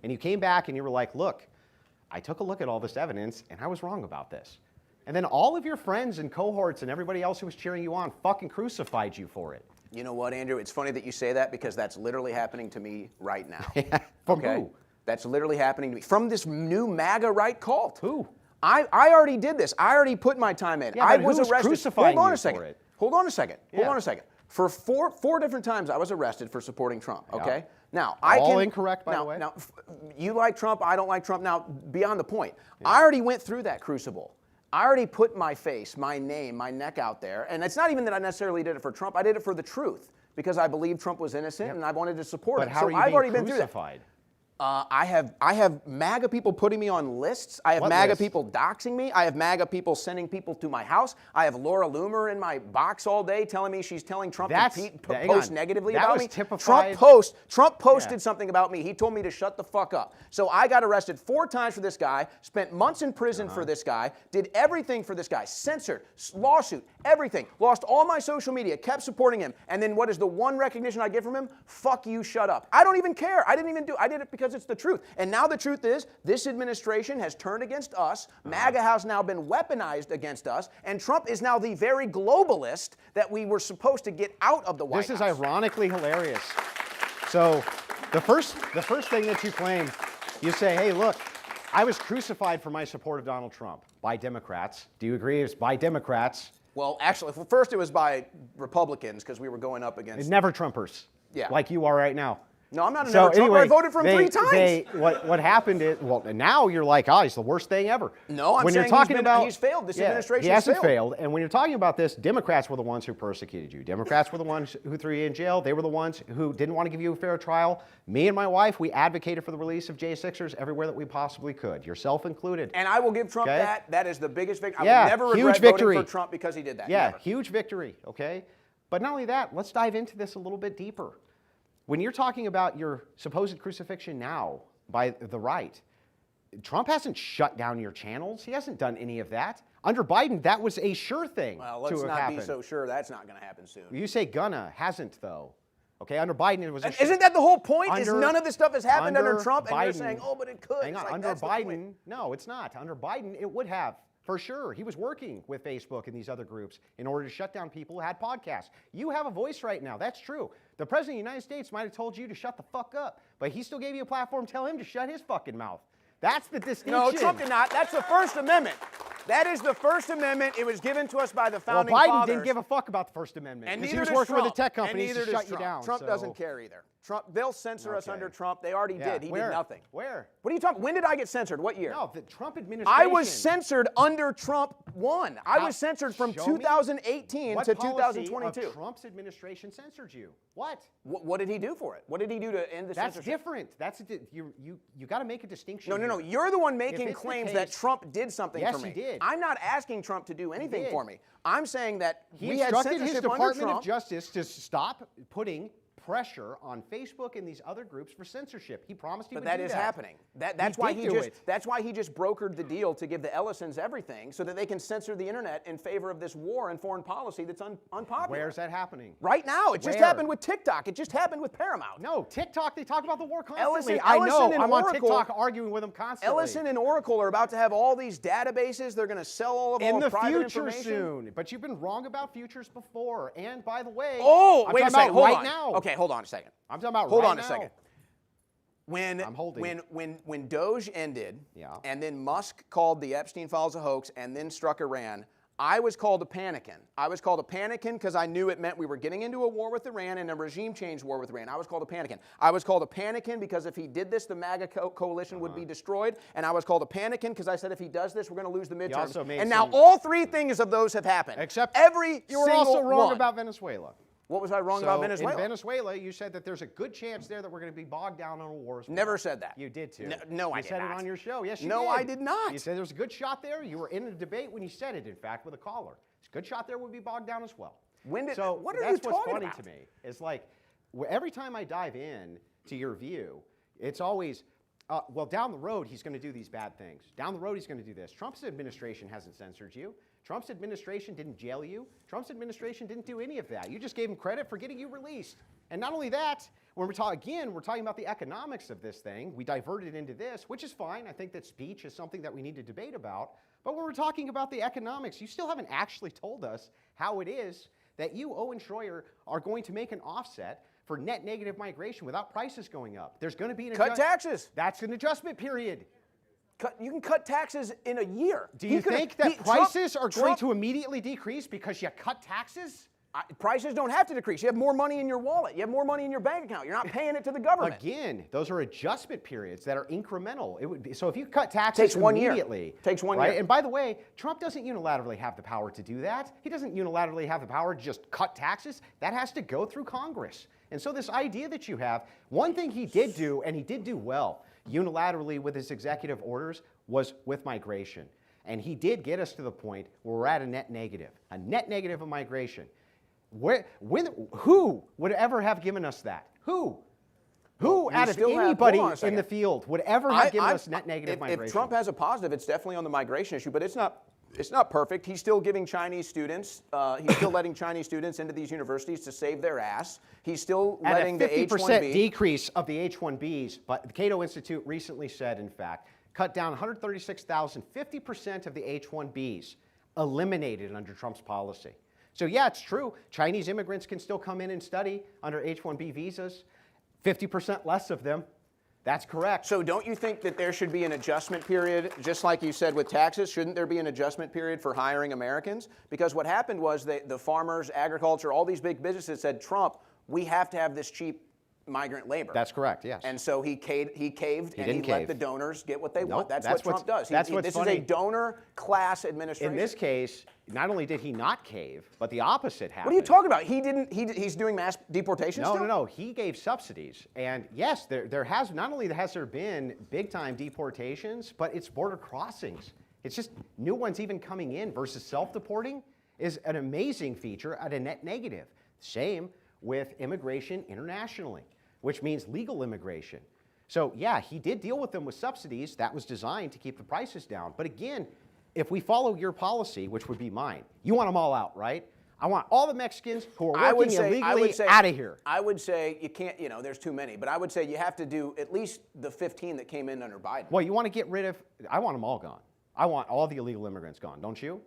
And you came back and you were like, look, I took a look at all this evidence and I was wrong about this. And then all of your friends and cohorts and everybody else who was cheering you on fucking crucified you for it. You know what, Andrew? It's funny that you say that because that's literally happening to me right now. From who? That's literally happening to me. From this new MAGA right cult. Who? I already did this. I already put my time in. Yeah, I was arrested. Crucifying Hold on you a second. for it? Hold on a second. Yeah. Hold on a second. For four different times, I was arrested for supporting Trump. Okay. Yeah. Now all incorrect, by the way. Now, you like Trump. I don't like Trump. Now, beyond the point, I already went through that crucible. I already put my face, my name, my neck out there, and it's not even that I necessarily did it for Trump. I did it for the truth because I believed Trump was innocent and I wanted to support him. But how are you I've already being been through that. crucified? I have MAGA people putting me on lists. I have What MAGA list? people doxing me. I have MAGA people sending people to my house. I have Laura Loomer in my box all day telling me she's telling Trump to post negatively That about was me. typified. Trump posted something about me. He told me to shut the fuck up. So I got arrested 4 times for this guy, spent months in prison for this guy, did everything for this guy, censored, lawsuit, everything, lost all my social media, kept supporting him. And then what is the one recognition I get from him? Fuck you, shut up. I don't even care. I didn't even do it. I did it because because it's the truth. And now the truth is, this administration has turned against us. MAGA has now been weaponized against us, and Trump is now the very globalist that we were supposed to get out of the White House. This is ironically hilarious. So the first thing that you claim, you say, hey, look, I was crucified for my support of Donald Trump by Democrats. Do you agree? It's by Democrats. Well, actually, first it was by Republicans because we were going up against... Never Trumpers. Yeah. Like you are right now. No, I'm not a So never Trumper. anyway, I voted for him 3 times. What happened is, well, now you're like, he's the worst thing ever. No, I'm when saying you're talking he's failed. This administration he has hasn't failed. And when you're talking about this, Democrats were the ones who persecuted you. Democrats were the ones who threw you in jail. They were the ones who didn't want to give you a fair trial. Me and my wife, we advocated for the release of J6ers everywhere that we possibly could, yourself included. And I will give Trump Okay? that. That is the biggest victory. Yeah, I would never huge regret victory. voting for Trump because he did that. Yeah, Never. huge victory, okay? But not only that, let's dive into this a little bit deeper. When you're talking about your supposed crucifixion now by the right, Trump hasn't shut down your channels. He hasn't done any of that. Under Biden, that was a sure thing Well, to let's have not happened. be so sure that's not going to happen soon. You say gonna, hasn't though. Okay, under Biden it was a And isn't that the whole point? Is Under- none of this stuff has happened under under Trump, and you're Biden- saying, oh, but it could. Hang It's on, like, under that's the point. Biden, no, it's not. Under Biden, it would have, for sure. He was working with Facebook and these other groups in order to shut down people who had podcasts. You have a voice right now, that's true. The President of the United States might have told you to shut the fuck up, but he still gave you a platform. Tell him to shut his fucking mouth. That's the distinction. No, Trump did not. That's the First Amendment. That is the First Amendment. It was given to us by the Well, founding Biden fathers. didn't give a fuck about the First Amendment. And because neither he was does working Trump. with the tech And companies neither to does shut you Trump. down. Trump so- doesn't care either. They'll censor us Okay. under Trump. They already Yeah, did. He where? did nothing. Where? What are you talking? When did I get censored? What year? No, the Trump administration. I was censored under Trump 1. I was censored from Show me 2018 what to policy 2022. of Trump's administration censored you? What? What did he do for it? What did he do to end the That's censorship? different. you got to make a distinction. No. here. You're the one making it's the claims that case- Trump did something Yes, for me. he did. I'm not asking Trump to do anything did. for me. I'm saying that He we had instructed his censorship under Department Trump. of Justice to stop putting pressure on Facebook and these other groups for censorship. He promised he But would that do is that. happening. That's why did he do just it. that's why he just brokered the deal to give the Ellisons everything so that they can censor the internet in favor of this war and foreign policy that's unpopular. Where's that happening? Right now, it just Where? happened with TikTok. It just happened with Paramount. No, TikTok, they talk about the war constantly. Ellison and I'm on Oracle- TikTok arguing with them constantly. Ellison and Oracle are about to have all these databases. They're going to sell all of in our the private future information. soon. But you've been wrong about futures before. And by the way, Oh, I'm wait a talking second. about Hold right on. now. Okay, hold on a second. I'm talking about Hold right on a now. second. When I'm holding. when Doge ended, Yeah. and then Musk called the Epstein files a hoax, and then struck Iran, I was called a panicking. I was called a panicking because I knew it meant we were getting into a war with Iran and a regime change war with Iran. I was called a panicking. I was called a panicking because if he did this, the MAGA coalition would be destroyed. And I was called a panicking because I said if he does this, we're going to lose the midterms. also made And now some- all 3 things of those have happened. Except every you were also single wrong one. about Venezuela. What was I wrong about So Venezuela? In Venezuela, you said that there's a good chance there that we're going to be bogged down in a war. as well. Never said that. You did too. No, I You did said not. it on your show. Yes, you did. No, I did not. You said there's a good shot there. You were in a debate when you said it, in fact, with a caller. It's a good shot there would be bogged down as well. When did- so what are that's you what's talking funny about? to me. It's like every time I dive in to your view, it's always, well, down the road, he's going to do these bad things. Down the road, he's going to do this. Trump's administration hasn't censored you. Trump's administration didn't jail you. Trump's administration didn't do any of that. You just gave him credit for getting you released. And not only that, when we're talking about the economics of this thing. We diverted into this, which is fine. I think that speech is something that we need to debate about. But when we're talking about the economics, you still haven't actually told us how it is that you, Owen Shroyer, are going to make an offset for net negative migration without prices going up. There's going to be an Cut taxes. That's an adjustment period. You can cut taxes in a year. Do you think that prices are going to immediately decrease because you cut taxes? Prices don't have to decrease. You have more money in your wallet. You have more money in your bank account. You're not paying it to the government. Again, those are adjustment periods that are incremental. It would be, so if you cut taxes Takes 1 year. immediately. Takes 1 right? year. And by the way, Trump doesn't unilaterally have the power to do that. He doesn't unilaterally have the power to just cut taxes. That has to go through Congress. And so this idea that you have, one thing he did do, and he did do well, unilaterally with his executive orders, was with migration. And he did get us to the point where we're at a net negative of migration. Who would ever have given us that? Who out of anybody in the field would ever have given us net negative migration? If Trump has a positive, it's definitely on the migration issue, but it's not It's not perfect. He's still giving Chinese students, he's still letting Chinese students into these universities to save their ass. He's still letting the H-1B. H-1B. 50% decrease of the H-1Bs, but the Cato Institute recently said, in fact, cut down 136,000, 50% of the H-1Bs eliminated under Trump's policy. So yeah, it's true. Chinese immigrants can still come in and study under H-1B visas. 50% less of them. That's correct. So don't you think that there should be an adjustment period, just like you said with taxes? Shouldn't there be an adjustment period for hiring Americans? Because what happened was the farmers, agriculture, all these big businesses said, Trump, we have to have this cheap migrant labor. That's correct, yes. And so he caved and he let the donors get what they want. That's what Trump does. This is a donor class administration. In this case, not only did he not cave, but the opposite happened. What are you talking about? He's doing mass deportation still? No. He gave subsidies. And yes, there has, not only has there been big time deportations, but it's border crossings. It's just new ones even coming in versus self-deporting is an amazing feature at a net negative. Same with immigration internationally, which means legal immigration. So yeah, he did deal with them with subsidies. That was designed to keep the prices down. But again, if we follow your policy, which would be mine, you want them all out, right? I want all the Mexicans who are working illegally out of here. I would say you can't, there's too many, but I would say you have to do at least the 15 that came in under Biden. Well, you want to get rid of, I want them all gone. I want all the illegal immigrants gone, don't you?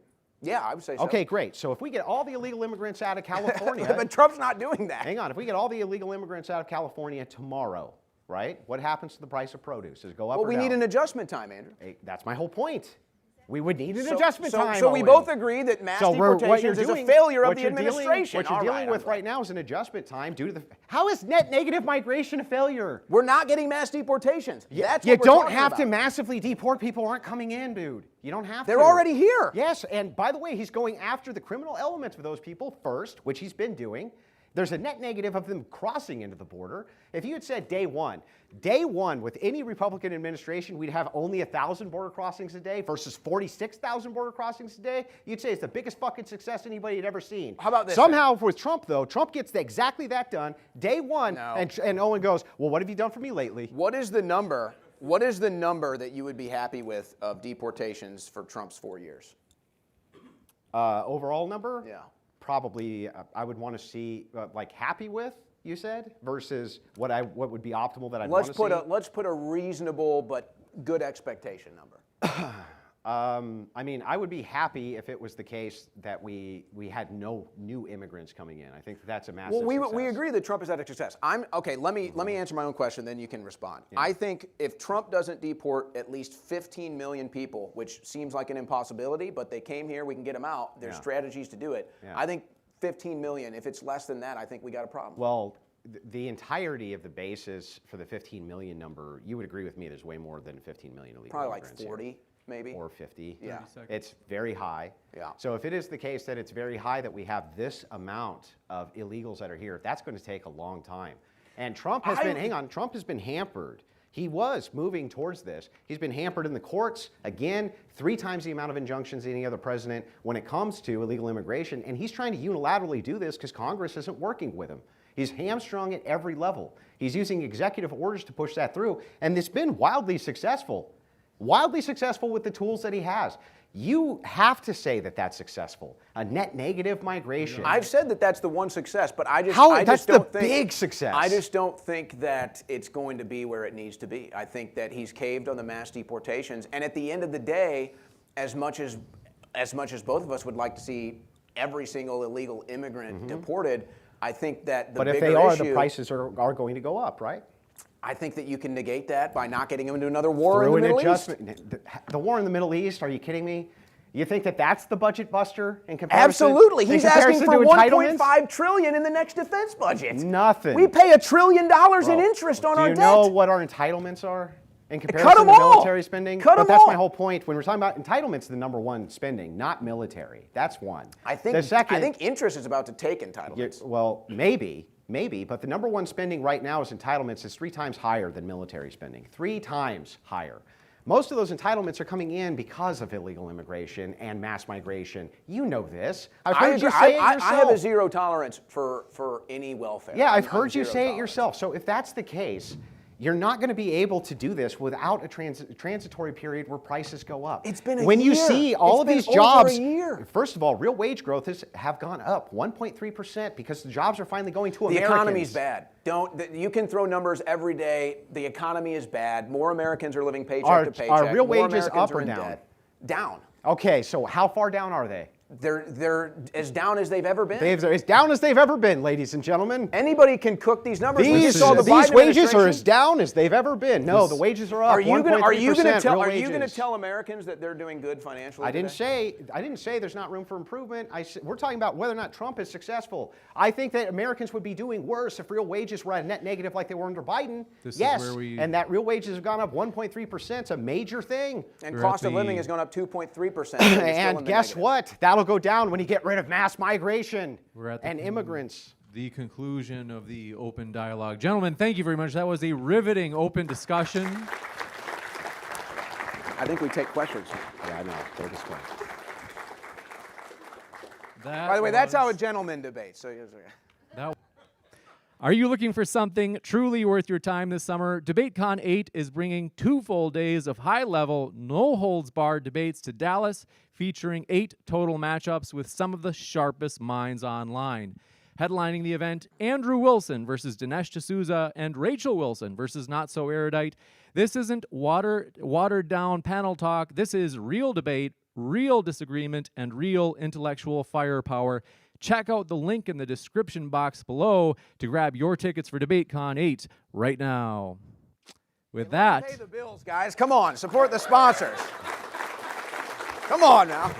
Yeah, I would say so. Okay, great. So if we get all the illegal immigrants out of California. But Trump's not doing that. Hang on. If we get all the illegal immigrants out of California tomorrow, right? What happens to the price of produce? Does it go up or down? Well, we need an adjustment time, Andrew. Hey, that's my whole point. We would need an adjustment time. So we both agree that mass deportations is a failure of the administration. What you're dealing with right now is an adjustment time due to the. How is net negative migration a failure? We're not getting mass deportations. That's you what we're don't talking have about. to massively deport people who aren't coming in, dude. You don't have to. They're already here. Yes, and by the way, he's going after the criminal elements of those people first, which he's been doing. There's a net negative of them crossing into the border. If you had said day one with any Republican administration, we'd have only 1,000 border crossings a day versus 46,000 border crossings a day, you'd say it's the biggest fucking success anybody had ever seen. How about this? Somehow with Trump, though, Trump gets exactly that done day one, No. and Owen goes, well, what have you done for me lately? What is the number? What is the number that you would be happy with of deportations for Trump's 4 years? Overall number? Yeah. Probably I would want to see like happy with, you said, versus what would be optimal that I'd want to see. Let's put a reasonable but good expectation number. I mean, I would be happy if it was the case that we had no new immigrants coming in. I think that's a massive success. We agree that Trump has had a success. Okay, let me answer my own question, then you can respond. Yeah. I think if Trump doesn't deport at least 15 million people, which seems like an impossibility, but they came here, we can get them out. There's strategies to do it. Yeah. I think 15 million. If it's less than that, I think we got a problem. Well, the entirety of the basis for the 15 million number, you would agree with me, there's way more than 15 million illegal immigrants. Probably like 40. Maybe. Or 50. Yeah. It's very high. Yeah. So if it is the case that it's very high that we have this amount of illegals that are here, that's going to take a long time. And Trump has Trump has been hampered. He was moving towards this. He's been hampered in the courts, again, 3 times the amount of injunctions any other president when it comes to illegal immigration. And he's trying to unilaterally do this because Congress isn't working with him. He's hamstrung at every level. He's using executive orders to push that through. And it's been wildly successful. Wildly successful with the tools that he has. You have to say that that's successful. A net negative migration. I've said that that's the one success, but I just that's the don't think, big success. I just don't think that it's going to be where it needs to be. I think that he's caved on the mass deportations, and at the end of the day, as much as both of us would like to see every single illegal immigrant deported, I think that the bigger issue. But if they are, the prices are going to go up, right? I think that you can negate that by not getting him into another war in the Middle East. The war in the Middle East, are you kidding me? You think that that's the budget buster in comparison? Absolutely. He's asking for $1.5 trillion in the next defense budget. Nothing. We pay $1 trillion in interest on our debt. Do you know what our entitlements are in comparison to military spending? But that's my whole point. When we're talking about entitlements, the number one spending, not military. That's one. I think interest is about to take entitlements. Well, maybe, but the number one spending right now is entitlements is 3 times higher than military spending. 3 times higher. Most of those entitlements are coming in because of illegal immigration and mass migration. You know this. I've heard you say it yourself. I have a zero tolerance for any welfare. Yeah, I've heard you say it yourself. So if that's the case, you're not going to be able to do this without a transitory period where prices go up. It's been a when you year. see all It's of been these over jobs, a year. first of all, real wage growth have gone up 1.3% because the jobs are finally going to The Americans. economy's bad. You can throw numbers every day. The economy is bad. More Americans are living paycheck to paycheck. Are real More wages Americans up are or in down? debt. Down. Okay, so how far down are they? They're as down as they've ever been. They're as down as they've ever been, ladies and gentlemen. Anybody can cook these numbers. We These just saw the wages Biden are administration. as down as they've ever been. No, the wages are up. Are you going to tell? real Are you going to wages. tell Americans that they're doing good financially? I didn't today? say there's not room for improvement. We're talking about whether or not Trump is successful. I think that Americans would be doing worse if real wages were at net negative like they were under Biden. This is yes, where we- and that real wages have gone up 1.3%. It's a major thing. And We're cost at of living the- has gone up 2.3%. And guess what? That'll go down when you get rid of mass migration We're at the and immigrants. The conclusion of the open dialogue. Gentlemen, thank you very much. That was a riveting open discussion. I think we take questions. Yeah, I know. Take us away. By the way, that's how a gentleman debates. So That- Are you looking for something truly worth your time this summer? DebateCon 8 is bringing 2 full days of high-level, no-holds-barred debates to Dallas, featuring 8 total matchups with some of the sharpest minds online. Headlining the event, Andrew Wilson versus Dinesh D'Souza and Rachel Wilson versus Not So Erudite. This isn't watered-down panel talk. This is real debate, real disagreement, and real intellectual firepower. Check out the link in the description box below to grab your tickets for DebateCon 8 right now. With that, pay the bills, guys. Come on, support the sponsors. Come on now.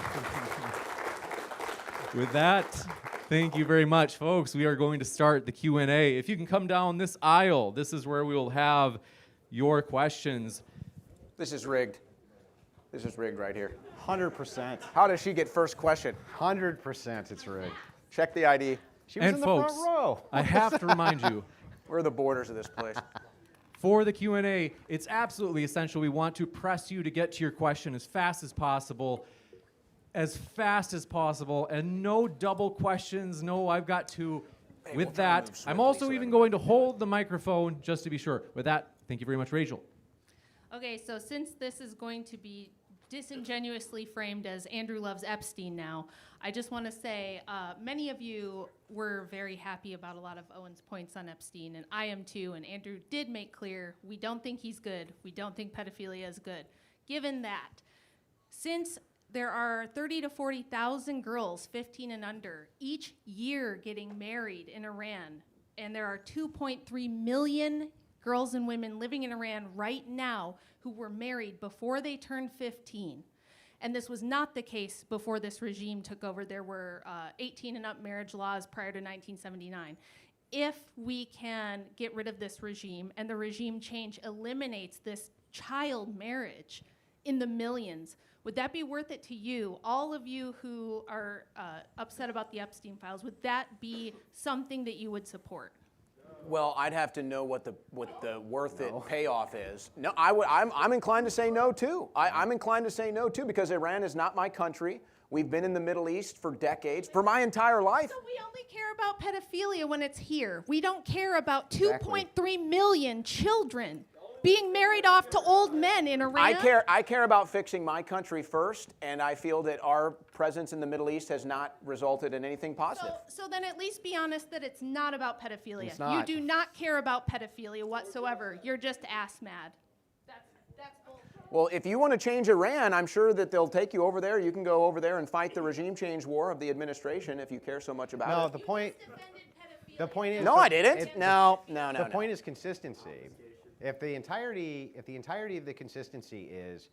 with that, thank you very much, folks. We are going to start the Q&A. If you can come down this aisle, this is where we will have your questions. This is rigged. This is rigged right here. 100%. How does she get first question? 100% it's rigged. Check the ID. She was And in the folks, front row. I have to remind you, Where are the borders of this place? for the Q&A, it's absolutely essential. We want to press you to get to your question as fast as possible, and no double questions. No, I've got to. Hey, With we'll try to that, move I'm swiftly also so even going to hold the microphone just to be sure. With that, thank you very much, Rachel. Okay, so since this is going to be disingenuously framed as Andrew loves Epstein now, I just want to say many of you were very happy about a lot of Owen's points on Epstein, and I am too, and Andrew did make clear we don't think he's good. We don't think pedophilia is good. Given that, since there are 30 to 40,000 girls 15 and under each year getting married in Iran, and there are 2.3 million girls and women living in Iran right now who were married before they turned 15. And this was not the case before this regime took over. There were 18 and up marriage laws prior to 1979. If we can get rid of this regime and the regime change eliminates this child marriage in the millions, would that be worth it to you, all of you who are upset about the Epstein files? Would that be something that you would support? Well, I'd have to know what the worth it payoff is. No, I'm inclined to say no too. I'm inclined to say no too because Iran is not my country. We've been in the Middle East for decades, for my entire life. So we only care about pedophilia when it's here. We don't care about 2.3 million children being married off to old men in Iran. I care about fixing my country first, and I feel that our presence in the Middle East has not resulted in anything positive. So then at least be honest that it's not about pedophilia. It's not. You do not care about pedophilia whatsoever. You're just ass mad. That's bullshit. Well, if you want to change Iran, I'm sure that they'll take you over there. You can go over there and fight the regime change war of the administration if you care so much about No, it. the point is. No, I didn't. No. The point is consistency. If the entirety of the consistency is,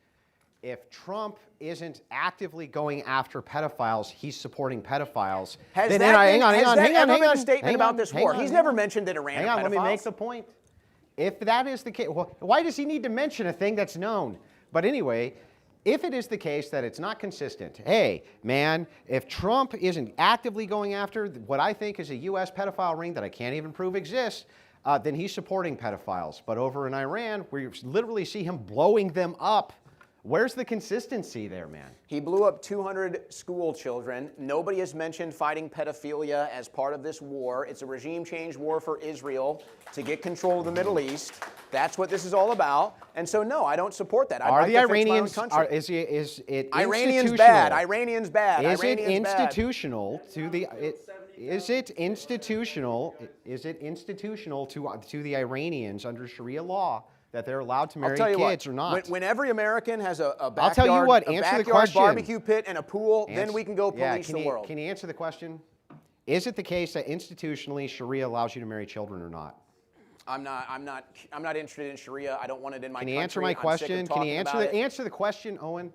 if Trump isn't actively going after pedophiles, he's supporting pedophiles. Has then that hang on. ever been a statement about this war? He's never mentioned that Iran Hang are on, let me make pedophiles. the point. If that is the case, well, why does he need to mention a thing that's known? But anyway, if it is the case that it's not consistent, hey, man, if Trump isn't actively going after what I think is a U.S. pedophile ring that I can't even prove exists, then he's supporting pedophiles. But over in Iran, we literally see him blowing them up Where's the consistency there, man? He blew up 200 school children. Nobody has mentioned fighting pedophilia as part of this war. It's a regime change war for Israel to get control of the Middle East. That's what this is all about. And so, no, I don't support that. Are the Iranians? Is it Iranians bad? Iranians bad. Is it Iranians institutional to the? Is it institutional? Is it institutional to the Iranians under Sharia law that they're allowed to marry kids or not? When every American has a backyard, I'll tell you what. Answer the question. Barbecue pit and a pool, then we can go police the world. Can you answer the question? Is it the case that institutionally Sharia allows you to marry children or not? I'm not interested in Sharia. I don't want it in my country. Can you answer my question? Can you answer the question, Owen?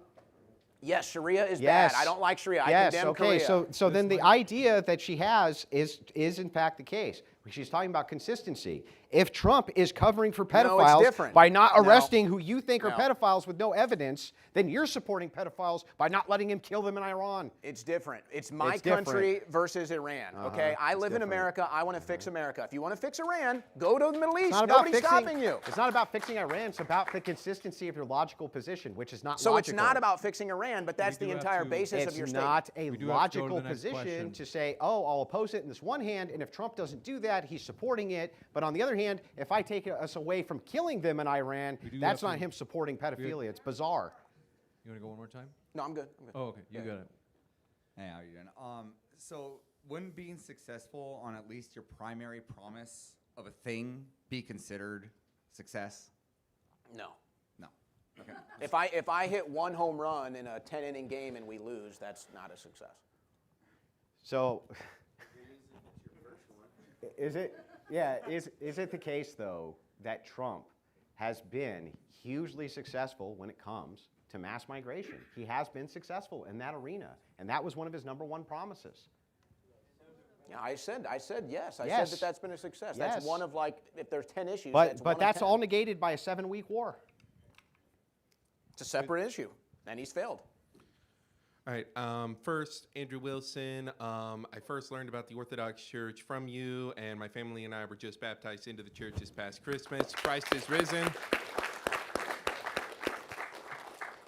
Yes, Sharia is Yes. bad. I don't like Sharia. I Yes. condemn Okay. Korea. So then the idea that she has is in fact the case. She's talking about consistency. If Trump is covering for pedophiles different. by not No. arresting who you think are No. pedophiles with no evidence, then you're supporting pedophiles by not letting him kill them in Iran. It's different. It's my It's different. country versus Iran. Okay, I live in different. America. I want to fix America. If you want to fix Iran, go to the Middle East. It's not about Nobody's stopping you. It's not about fixing Iran. It's about the consistency of your logical position, which is not So logical. it's not about fixing Iran, but that's We the do have entire to- basis It's of your not statement. a We do have to go to logical the next position question. to say, oh, I'll oppose it in this one hand, and if Trump doesn't do that, he's supporting it. But on the other hand, if I take us away from killing them in Iran, We do that's have not to- him supporting pedophilia. It's bizarre. You want to go one more time? No, I'm good. Oh, okay. You got it. Hey, how you doing? So wouldn't being successful on at least your primary promise of a thing be considered success? No. No. Okay. If I hit one home run in a 10-inning game and we lose, that's not a success. So, is it the case, though, that Trump has been hugely successful when it comes to mass migration? He has been successful in that arena, and that was one of his #1 promises. Yeah, I said yes. I Yes. said that's been a success. Yes. That's one of, like, if there's 10 issues, But one of that's 10. all negated by a 7-week war. It's a separate issue, and he's failed. All right. First, Andrew Wilson. I first learned about the Orthodox Church from you, and my family and I were just baptized into the church this past Christmas. Christ is risen.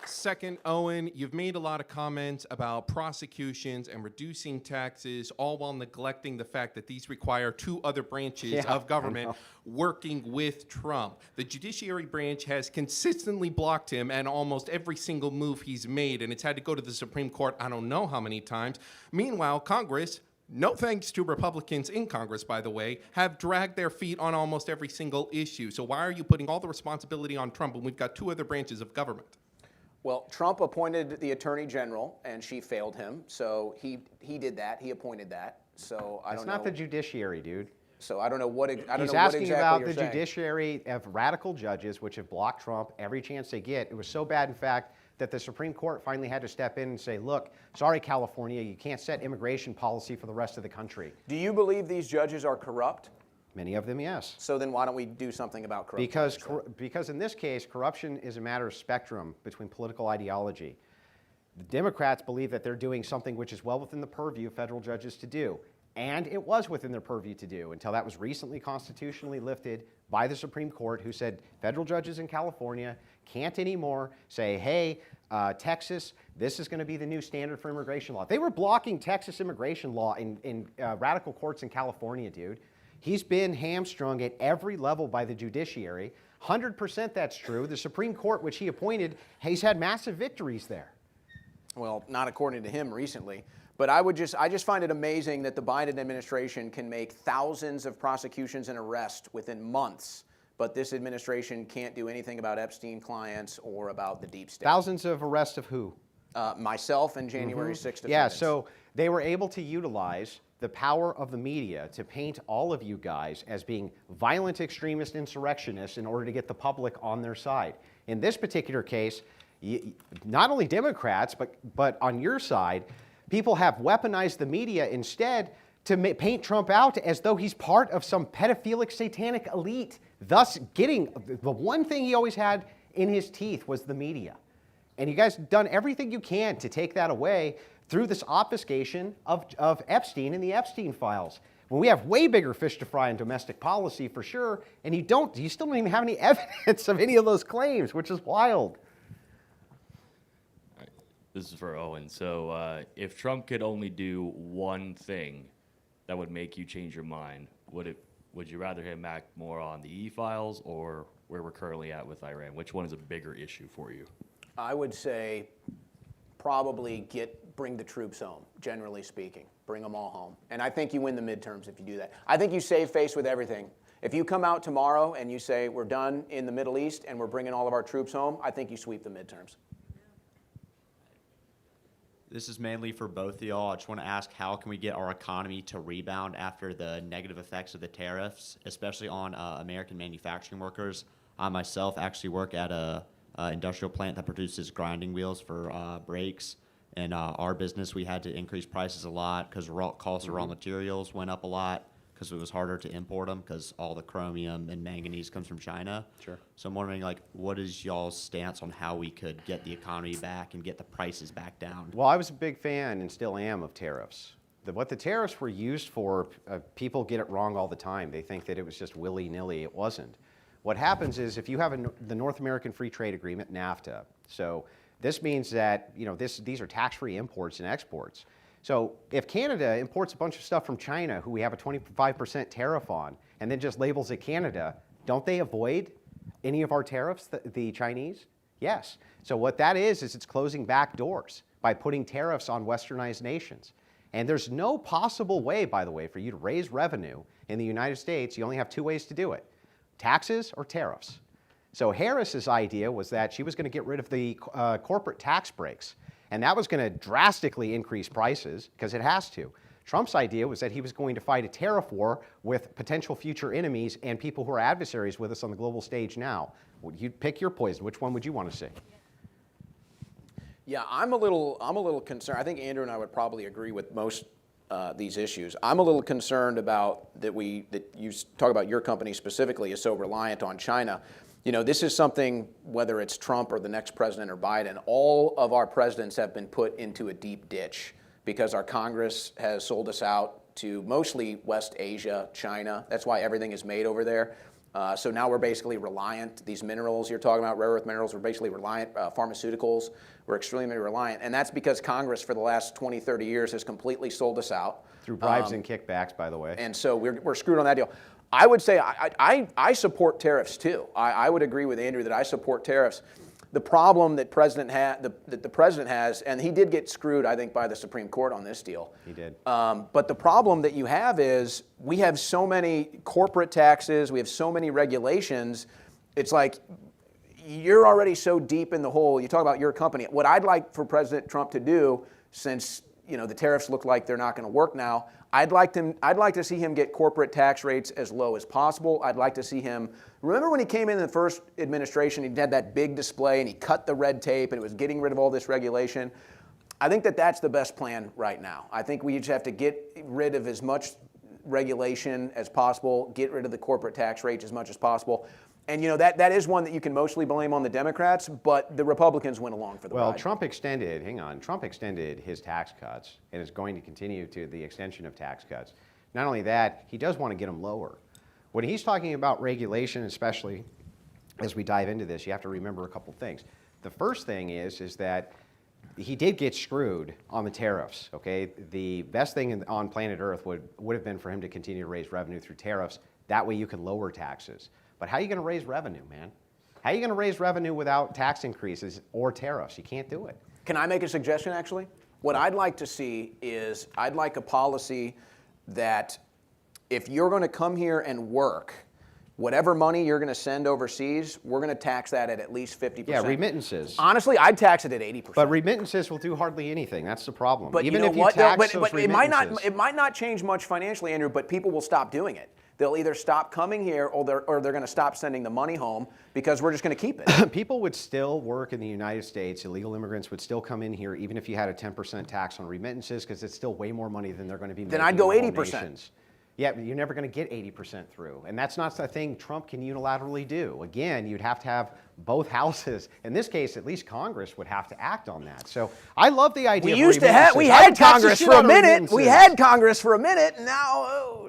Second, Owen, you've made a lot of comments about prosecutions and reducing taxes, all while neglecting the fact that these require 2 other branches of government working with Trump. The judiciary branch has consistently blocked him and almost every single move he's made, and it's had to go to the Supreme Court I don't know how many times. Meanwhile, Congress, no thanks to Republicans in Congress, by the way, have dragged their feet on almost every single issue. So why are you putting all the responsibility on Trump when we've got 2 other branches of government? Well, Trump appointed the Attorney General, and she failed him. So he did that. He appointed that. So I It's don't know. not the judiciary, dude. So I don't know what. I don't He's know what asking exactly about you're the saying. judiciary of radical judges, which have blocked Trump every chance they get. It was so bad, in fact, that the Supreme Court finally had to step in and say, look, sorry, California, you can't set immigration policy for the rest of the country. Do you believe these judges are corrupt? Many of them, yes. So then why don't we do something about corruption? Because in this case, corruption is a matter of spectrum between political ideology. The Democrats believe that they're doing something which is well within the purview of federal judges to do. And it was within their purview to do until that was recently constitutionally lifted by the Supreme Court, who said federal judges in California can't anymore say, hey, Texas, this is going to be the new standard for immigration law. They were blocking Texas immigration law in radical courts in California, dude. He's been hamstrung at every level by the judiciary. 100% that's true. The Supreme Court, which he appointed, he's had massive victories there. Well, not according to him recently. But I just find it amazing that the Biden administration can make thousands of prosecutions and arrests within months, but this administration can't do anything about Epstein clients or about the deep state. Thousands of arrests of who? Myself and January 6th. Yeah, defendants. so they were able to utilize the power of the media to paint all of you guys as being violent extremist insurrectionists in order to get the public on their side. In this particular case, not only Democrats, but on your side, people have weaponized the media instead to paint Trump out as though he's part of some pedophilic satanic elite, thus getting the one thing he always had in his teeth was the media. And you guys have done everything you can to take that away through this obfuscation of Epstein and the Epstein files. When we have way bigger fish to fry in domestic policy for sure, and you still don't even have any evidence of any of those claims, which is wild. This is for Owen. So if Trump could only do one thing that would make you change your mind, would you rather him act more on the e-files or where we're currently at with Iran? Which one is a bigger issue for you? I would say probably bring the troops home, generally speaking. Bring them all home. And I think you win the midterms if you do that. I think you save face with everything. If you come out tomorrow and you say, we're done in the Middle East and we're bringing all of our troops home, I think you sweep the midterms. This is mainly for both of y'all. I just want to ask, how can we get our economy to rebound after the negative effects of the tariffs, especially on American manufacturing workers? I myself actually work at a industrial plant that produces grinding wheels for brakes. In our business, we had to increase prices a lot because costs of raw materials went up a lot because it was harder to import them because all the chromium and manganese comes from China. Sure. So I'm wondering, like, what is y'all's stance on how we could get the economy back and get the prices back down? Well, I was a big fan and still am of tariffs. What the tariffs were used for, people get it wrong all the time. They think that it was just willy-nilly. It wasn't. What happens is if you have the North American Free Trade Agreement, NAFTA, so this means that these are tax-free imports and exports. So if Canada imports a bunch of stuff from China, who we have a 25% tariff on, and then just labels it Canada, don't they avoid any of our tariffs, the Chinese? Yes. So what that is it's closing back doors by putting tariffs on westernized nations. And there's no possible way, by the way, for you to raise revenue in the United States. You only have two ways to do it: taxes or tariffs. So Harris's idea was that she was going to get rid of the corporate tax breaks, and that was going to drastically increase prices because it has to. Trump's idea was that he was going to fight a tariff war with potential future enemies and people who are adversaries with us on the global stage now. You'd pick your poison. Which one would you want to see? Yeah, I'm a little concerned. I think Andrew and I would probably agree with most these issues. I'm a little concerned about that you talk about your company specifically is so reliant on China. You know, this is something, whether it's Trump or the next president or Biden, all of our presidents have been put into a deep ditch because our Congress has sold us out to mostly West Asia, China. That's why everything is made over there. So now we're basically reliant. These minerals you're talking about, rare earth minerals, we're basically reliant. Pharmaceuticals, we're extremely reliant. And that's because Congress for the last 20, 30 years has completely sold us out. Through bribes and kickbacks, by the way. And so we're screwed on that deal. I would say I support tariffs too. I would agree with Andrew that I support tariffs. The problem that the president has, and he did get screwed, I think, by the Supreme Court on this deal. He did. But the problem that you have is we have so many corporate taxes, we have so many regulations. It's like you're already so deep in the hole. You talk about your company. What I'd like for President Trump to do, since the tariffs look like they're not going to work now, I'd like to see him get corporate tax rates as low as possible. I'd like to see him. Remember when he came in the first administration, he had that big display and he cut the red tape and it was getting rid of all this regulation. I think that's the best plan right now. I think we just have to get rid of as much regulation as possible, get rid of the corporate tax rates as much as possible. And that is one that you can mostly blame on the Democrats, but the Republicans went along for the ride. Well, Trump extended his tax cuts and is going to continue to the extension of tax cuts. Not only that, he does want to get them lower. When he's talking about regulation, especially as we dive into this, you have to remember a couple things. The first thing is that he did get screwed on the tariffs, okay? The best thing on planet Earth would have been for him to continue to raise revenue through tariffs. That way you can lower taxes. But how are you going to raise revenue, man? How are you going to raise revenue without tax increases or tariffs? You can't do it. Can I make a suggestion, actually? What I'd like to see is I'd like a policy that if you're going to come here and work, whatever money you're going to send overseas, we're going to tax that at least 50%. Yeah, remittances. Honestly, I'd tax it at 80%. But remittances will do hardly anything. That's the problem. But even you know if you what? tax But those remittances, it might not change much financially, Andrew, but people will stop doing it. They'll either stop coming here or they're going to stop sending the money home because we're just going to keep it. people would still work in the United States. Illegal immigrants would still come in here even if you had a 10% tax on remittances because it's still way more money than they're going to be making. Then I'd go in all 80%. nations. Yeah, but you're never going to get 80% through. And that's not the thing Trump can unilaterally do. Again, you'd have to have both houses. In this case, at least Congress would have to act on that. So I love the idea of we had Congress for a minute. We had Congress for a minute. Now,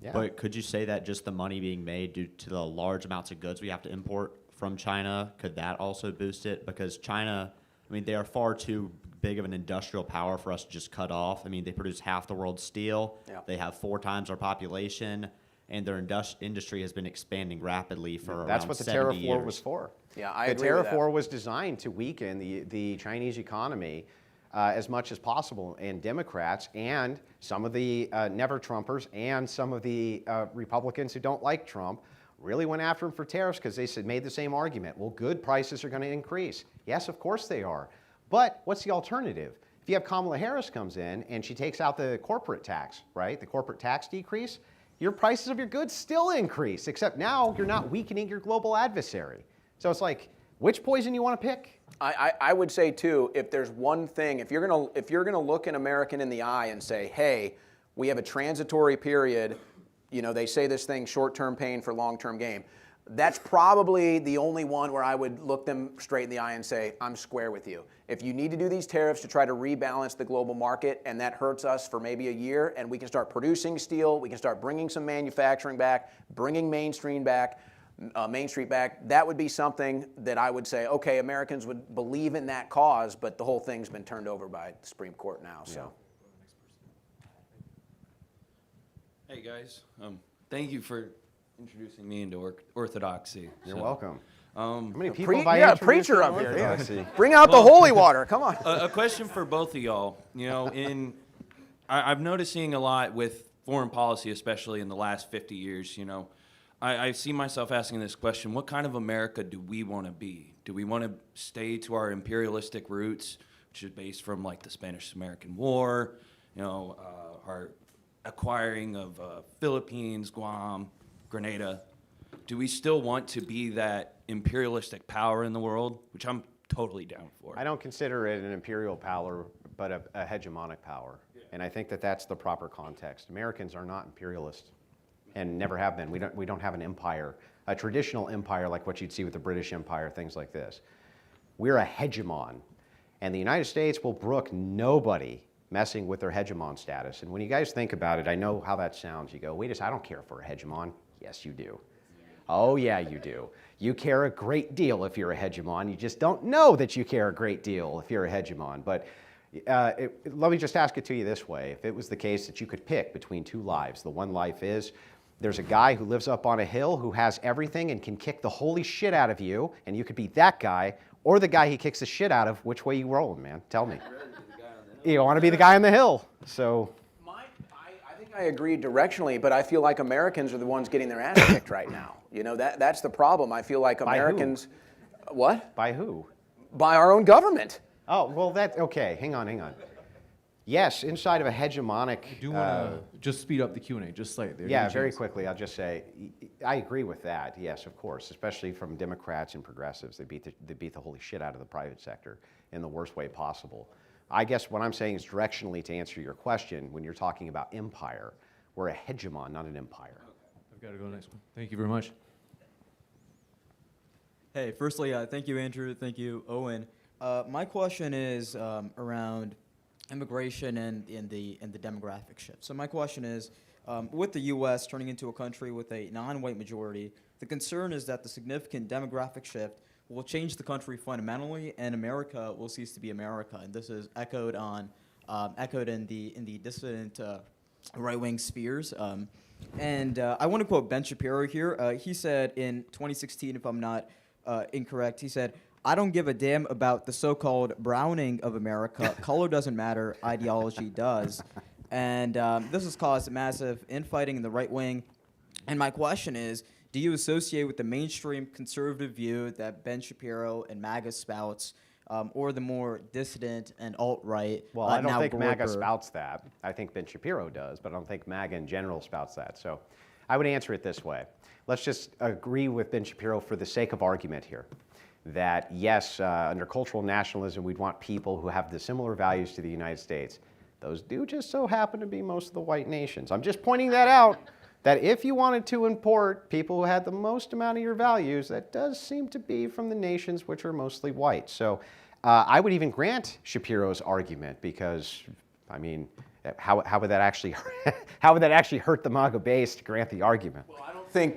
yeah. But could you say that just the money being made due to the large amounts of goods we have to import from China, could that also boost it? Because China I mean, they are far too big of an industrial power for us to just cut off. I mean, they produce half the world's steel. Yeah. They have 4 times our population, and their industry has been expanding rapidly for That's around what the 70 tariff war years. was for. Yeah, I the agree with tariff that. war was designed to weaken the Chinese economy as much as possible. And Democrats and some of the never-Trumpers and some of the Republicans who don't like Trump really went after him for tariffs because they made the same argument. Well, good prices are going to increase. Yes, of course they are. But what's the alternative? If you have Kamala Harris comes in and she takes out the corporate tax, right? The corporate tax decrease, your prices of your goods still increase, except now you're not weakening your global adversary. So it's like, which poison you want to pick? I would say too, if there's one thing, if you're gonna look an American in the eye and say, hey, we have a transitory period, you know, they say this thing, short-term pain for long-term gain. That's probably the only one where I would look them straight in the eye and say, I'm square with you. If you need to do these tariffs to try to rebalance the global market and that hurts us for maybe a year and we can start producing steel, we can start bringing some manufacturing back, bringing Main Street back, that would be something that I would say, okay, Americans would believe in that cause, but the whole thing's been turned over by the Supreme Court now. So. Hey guys, thank you for introducing me into orthodoxy. You're So, welcome. How many people Preacher up here. Yeah. Orthodoxy? Bring out the holy water. Come on. a question for both of y'all. You know, I've noticing a lot with foreign policy, especially in the last 50 years. You know, I see myself asking this question: what kind of America do we want to be? Do we want to stay to our imperialistic roots, which is based from like the Spanish-American War? You know, our acquiring of Philippines, Guam, Grenada. Do we still want to be that imperialistic power in the world, which I'm totally down for? I don't consider it an imperial power, but a hegemonic power. Yeah. And I think that that's the proper context. Americans are not imperialist and never have been. We don't have an empire, a traditional empire like what you'd see with the British Empire, things like this. We're a hegemon. And the United States will brook nobody messing with their hegemon status. And when you guys think about it, I know how that sounds. You go, wait a second, I don't care for a hegemon. Yes, you do. Oh, yeah, you do. You care a great deal if you're a hegemon. You just don't know that you care a great deal if you're a hegemon. But let me just ask it to you this way. If it was the case that you could pick between 2 lives, the one life is there's a guy who lives up on a hill who has everything and can kick the holy shit out of you, and you could be that guy, or the guy he kicks the shit out of. Which way you rolling, man? Tell me. You want to be the guy on the hill. So I think I agree directionally, but I feel like Americans are the ones getting their ass kicked right now. You know, that's the problem. I feel like Americans... By who? What? By who? By our own government. Oh, well, okay, hang on. Yes, inside of a hegemonic... I do want to just speed up the Q&A, just slightly. Yeah, very quickly, I'll just say, I agree with that, yes, of course, especially from Democrats and progressives. They beat the holy shit out of the private sector in the worst way possible. I guess what I'm saying is directionally to answer your question, when you're talking about empire, we're a hegemon, not an empire. I've got to go next one. Thank you very much. Hey, firstly, thank you, Andrew. Thank you, Owen. My question is around immigration and the demographic shift. So my question is, with the U.S. turning into a country with a non-white majority, the concern is that the significant demographic shift will change the country fundamentally, and America will cease to be America. And this is echoed in the dissident right-wing spheres. I want to quote Ben Shapiro here. He said in 2016, if I'm not incorrect, he said, "I don't give a damn about the so-called browning of America. Color doesn't matter, ideology does." And this has caused massive infighting in the right wing. And my question is, do you associate with the mainstream conservative view that Ben Shapiro and MAGA spouts, or the more dissident and alt-right? Well, I don't think MAGA spouts that. I think Ben Shapiro does, but I don't think MAGA in general spouts that. So I would answer it this way. Let's just agree with Ben Shapiro for the sake of argument here, that yes, under cultural nationalism, we'd want people who have the similar values to the United States. Those do just so happen to be most of the white nations. I'm just pointing that out, that if you wanted to import people who had the most amount of your values, that does seem to be from the nations which are mostly white. So I would even grant Shapiro's argument because, I mean, How would that actually how would that actually hurt the MAGA base to grant the argument? Well,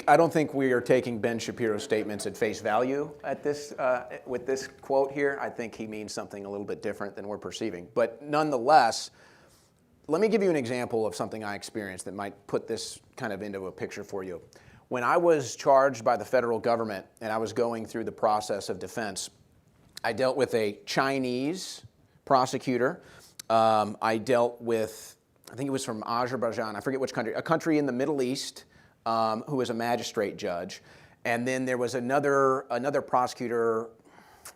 I don't think we are taking Ben Shapiro's statements at face value at this with this quote here. I think he means something a little bit different than we're perceiving. But nonetheless, let me give you an example of something I experienced that might put this kind of into a picture for you. When I was charged by the federal government and I was going through the process of defense, I dealt with a Chinese prosecutor. I dealt with, I think it was from Azerbaijan, I forget which country, a country in the Middle East who was a magistrate judge. And then there was another prosecutor,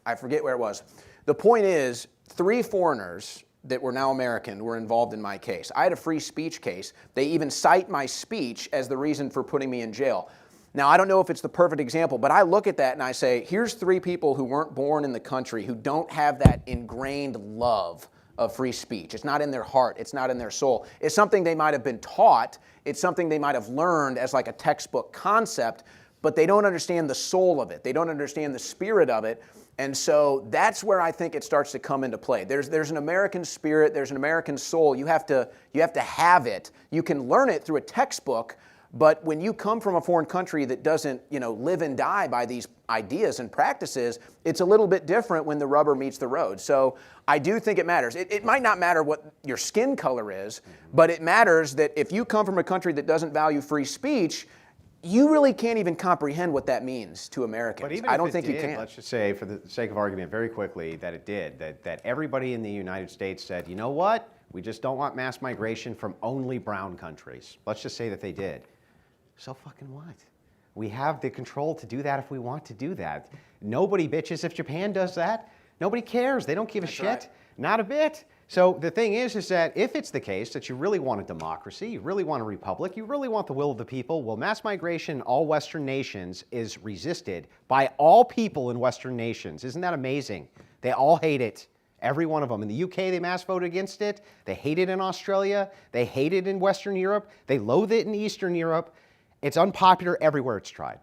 I forget where it was. The point is, 3 foreigners that were now American were involved in my case. I had a free speech case. They even cite my speech as the reason for putting me in jail. Now, I don't know if it's the perfect example, but I look at that and I say, here's 3 people who weren't born in the country, who don't have that ingrained love of free speech. It's not in their heart. It's not in their soul. It's something they might have been taught. It's something they might have learned as like a textbook concept, but they don't understand the soul of it. They don't understand the spirit of it. And so that's where I think it starts to come into play. There's an American spirit. There's an American soul. You have to have it. You can learn it through a textbook, but when you come from a foreign country that doesn't, live and die by these ideas and practices, it's a little bit different when the rubber meets the road. So I do think it matters. It might not matter what your skin color is, but it matters that if you come from a country that doesn't value free speech, you really can't even comprehend what that means to Americans. But even I if don't it think did, you can. Let's just say, for the sake of argument, very quickly, that it did. That everybody in the United States said, you know what? We just don't want mass migration from only brown countries. Let's just say that they did. So fucking what? We have the control to do that if we want to do that. Nobody bitches if Japan does that. Nobody cares. They don't give a shit. Right. Not a bit. So the thing is that if it's the case that you really want a democracy, you really want a republic, you really want the will of the people, well, mass migration in all Western nations is resisted by all people in Western nations. Isn't that amazing? They all hate it. Every one of them. In the UK, they mass voted against it. They hate it in Australia. They hate it in Western Europe. They loathe it in Eastern Europe. It's unpopular everywhere it's tried.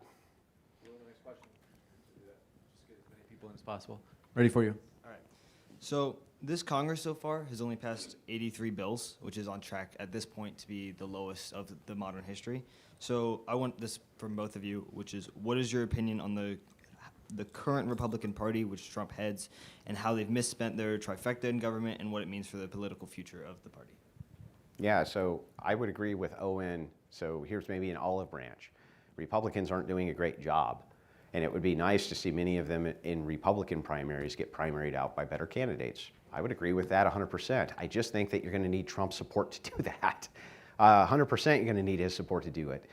Next question. Just get as many people in as possible. Ready for you. All right. So this Congress so far has only passed 83 bills, which is on track at this point to be the lowest of the modern history. So I want this from both of you, which is, what is your opinion on the current Republican Party, which Trump heads, and how they've misspent their trifecta in government and what it means for the political future of the party? Yeah, so I would agree with Owen. So here's maybe an olive branch. Republicans aren't doing a great job. And it would be nice to see many of them in Republican primaries get primaried out by better candidates. I would agree with that 100%. I just think that you're going to need Trump's support to do that. 100% you're going to need his support to do it.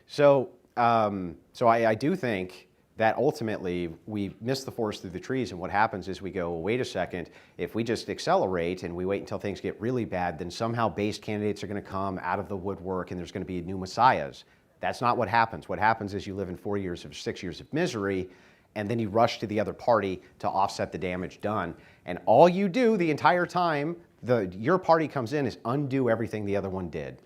So, I do think that ultimately we miss the forest through the trees, and what happens is we go, well, wait a second, if we just accelerate and we wait until things get really bad, then somehow base candidates are going to come out of the woodwork and there's going to be new messiahs. That's not what happens. What happens is you live in 4 years of 6 years of misery, and then you rush to the other party to offset the damage done. And all you do the entire time your party comes in is undo everything the other one did.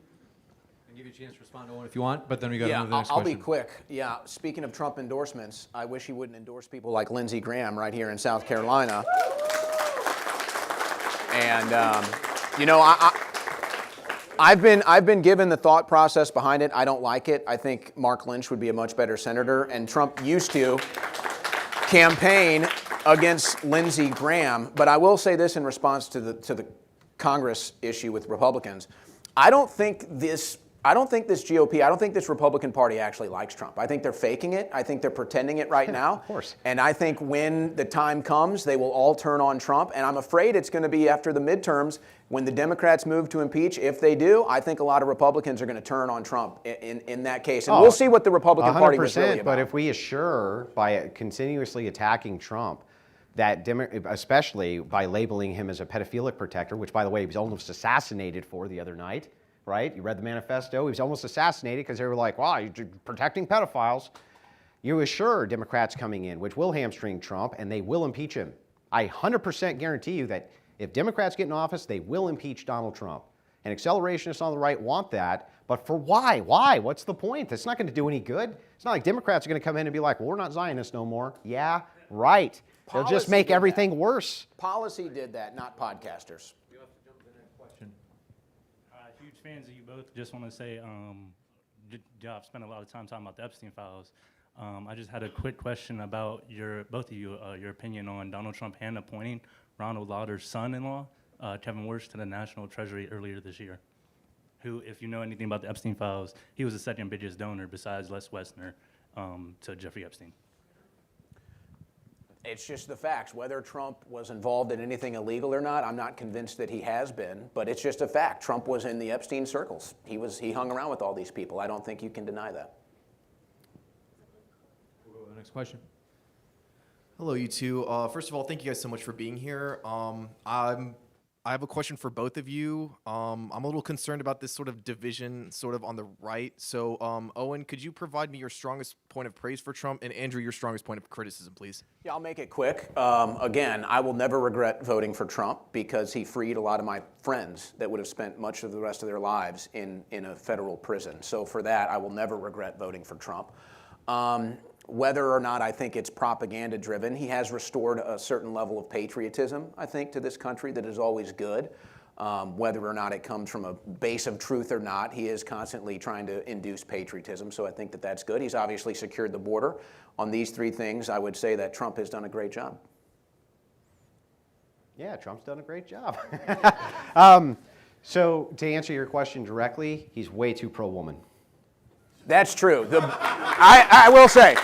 I'll give you a chance to respond to one if you want, but then we got to move to the next I'll question. be quick. Yeah, speaking of Trump endorsements, I wish he wouldn't endorse people like Lindsey Graham right here in South Carolina. And I've been given the thought process behind it. I don't like it. I think Mark Lynch would be a much better senator, and Trump used to campaign against Lindsey Graham. But I will say this in response to the Congress issue with Republicans. I don't think this GOP, I don't think this Republican Party actually likes Trump. I think they're faking it. I think they're pretending it right now. Of course. And I think when the time comes, they will all turn on Trump. And I'm afraid it's going to be after the midterms when the Democrats move to impeach. If they do, I think a lot of Republicans are going to turn on Trump in that case. And we'll see what the Republican Party was really about. But if we assure by continuously attacking Trump, that especially by labeling him as a pedophilic protector, which, by the way, he was almost assassinated for the other night, right? You read the manifesto. He was almost assassinated because they were like, wow, you're protecting pedophiles. You assure Democrats coming in, which will hamstring Trump, and they will impeach him. I 100% guarantee you that if Democrats get in office, they will impeach Donald Trump. And accelerationists on the right want that, but for why? Why? What's the point? That's not going to do any good. It's not like Democrats are going to come in and be like, well, we're not Zionists no more. Yeah, right. They'll just make everything worse. Policy did that, not podcasters. You have to jump to the next question. fans of you both. Just want to say, I've spent a lot of time talking about the Epstein files. I just had a quick question about both of you, your opinion on Donald Trump hand appointing Ronald Lauder's son-in-law, Kevin Wirtz, to the National Treasury earlier this year. Who, if you know anything about the Epstein files, he was the second biggest donor besides Les Wessner to Jeffrey Epstein. It's just the facts. Whether Trump was involved in anything illegal or not, I'm not convinced that he has been, but it's just a fact. Trump was in the Epstein circles. He hung around with all these people. I don't think you can deny that. We'll go to the next question. Hello, you two. First of all, thank you guys so much for being here. I have a question for both of you. I'm a little concerned about this sort of division sort of on the right. So, Owen, could you provide me your strongest point of praise for Trump? And Andrew, your strongest point of criticism, please. Yeah, I'll make it quick. Again, I will never regret voting for Trump because he freed a lot of my friends that would have spent much of the rest of their lives in a federal prison. So for that, I will never regret voting for Trump. Whether or not I think it's propaganda-driven, he has restored a certain level of patriotism, I think, to this country that is always good. Whether or not it comes from a base of truth or not, he is constantly trying to induce patriotism, so I think that that's good. He's obviously secured the border. On these three things, I would say that Trump has done a great job. Yeah, Trump's done a great job. So to answer your question directly, he's way too pro-woman. That's true. I will say,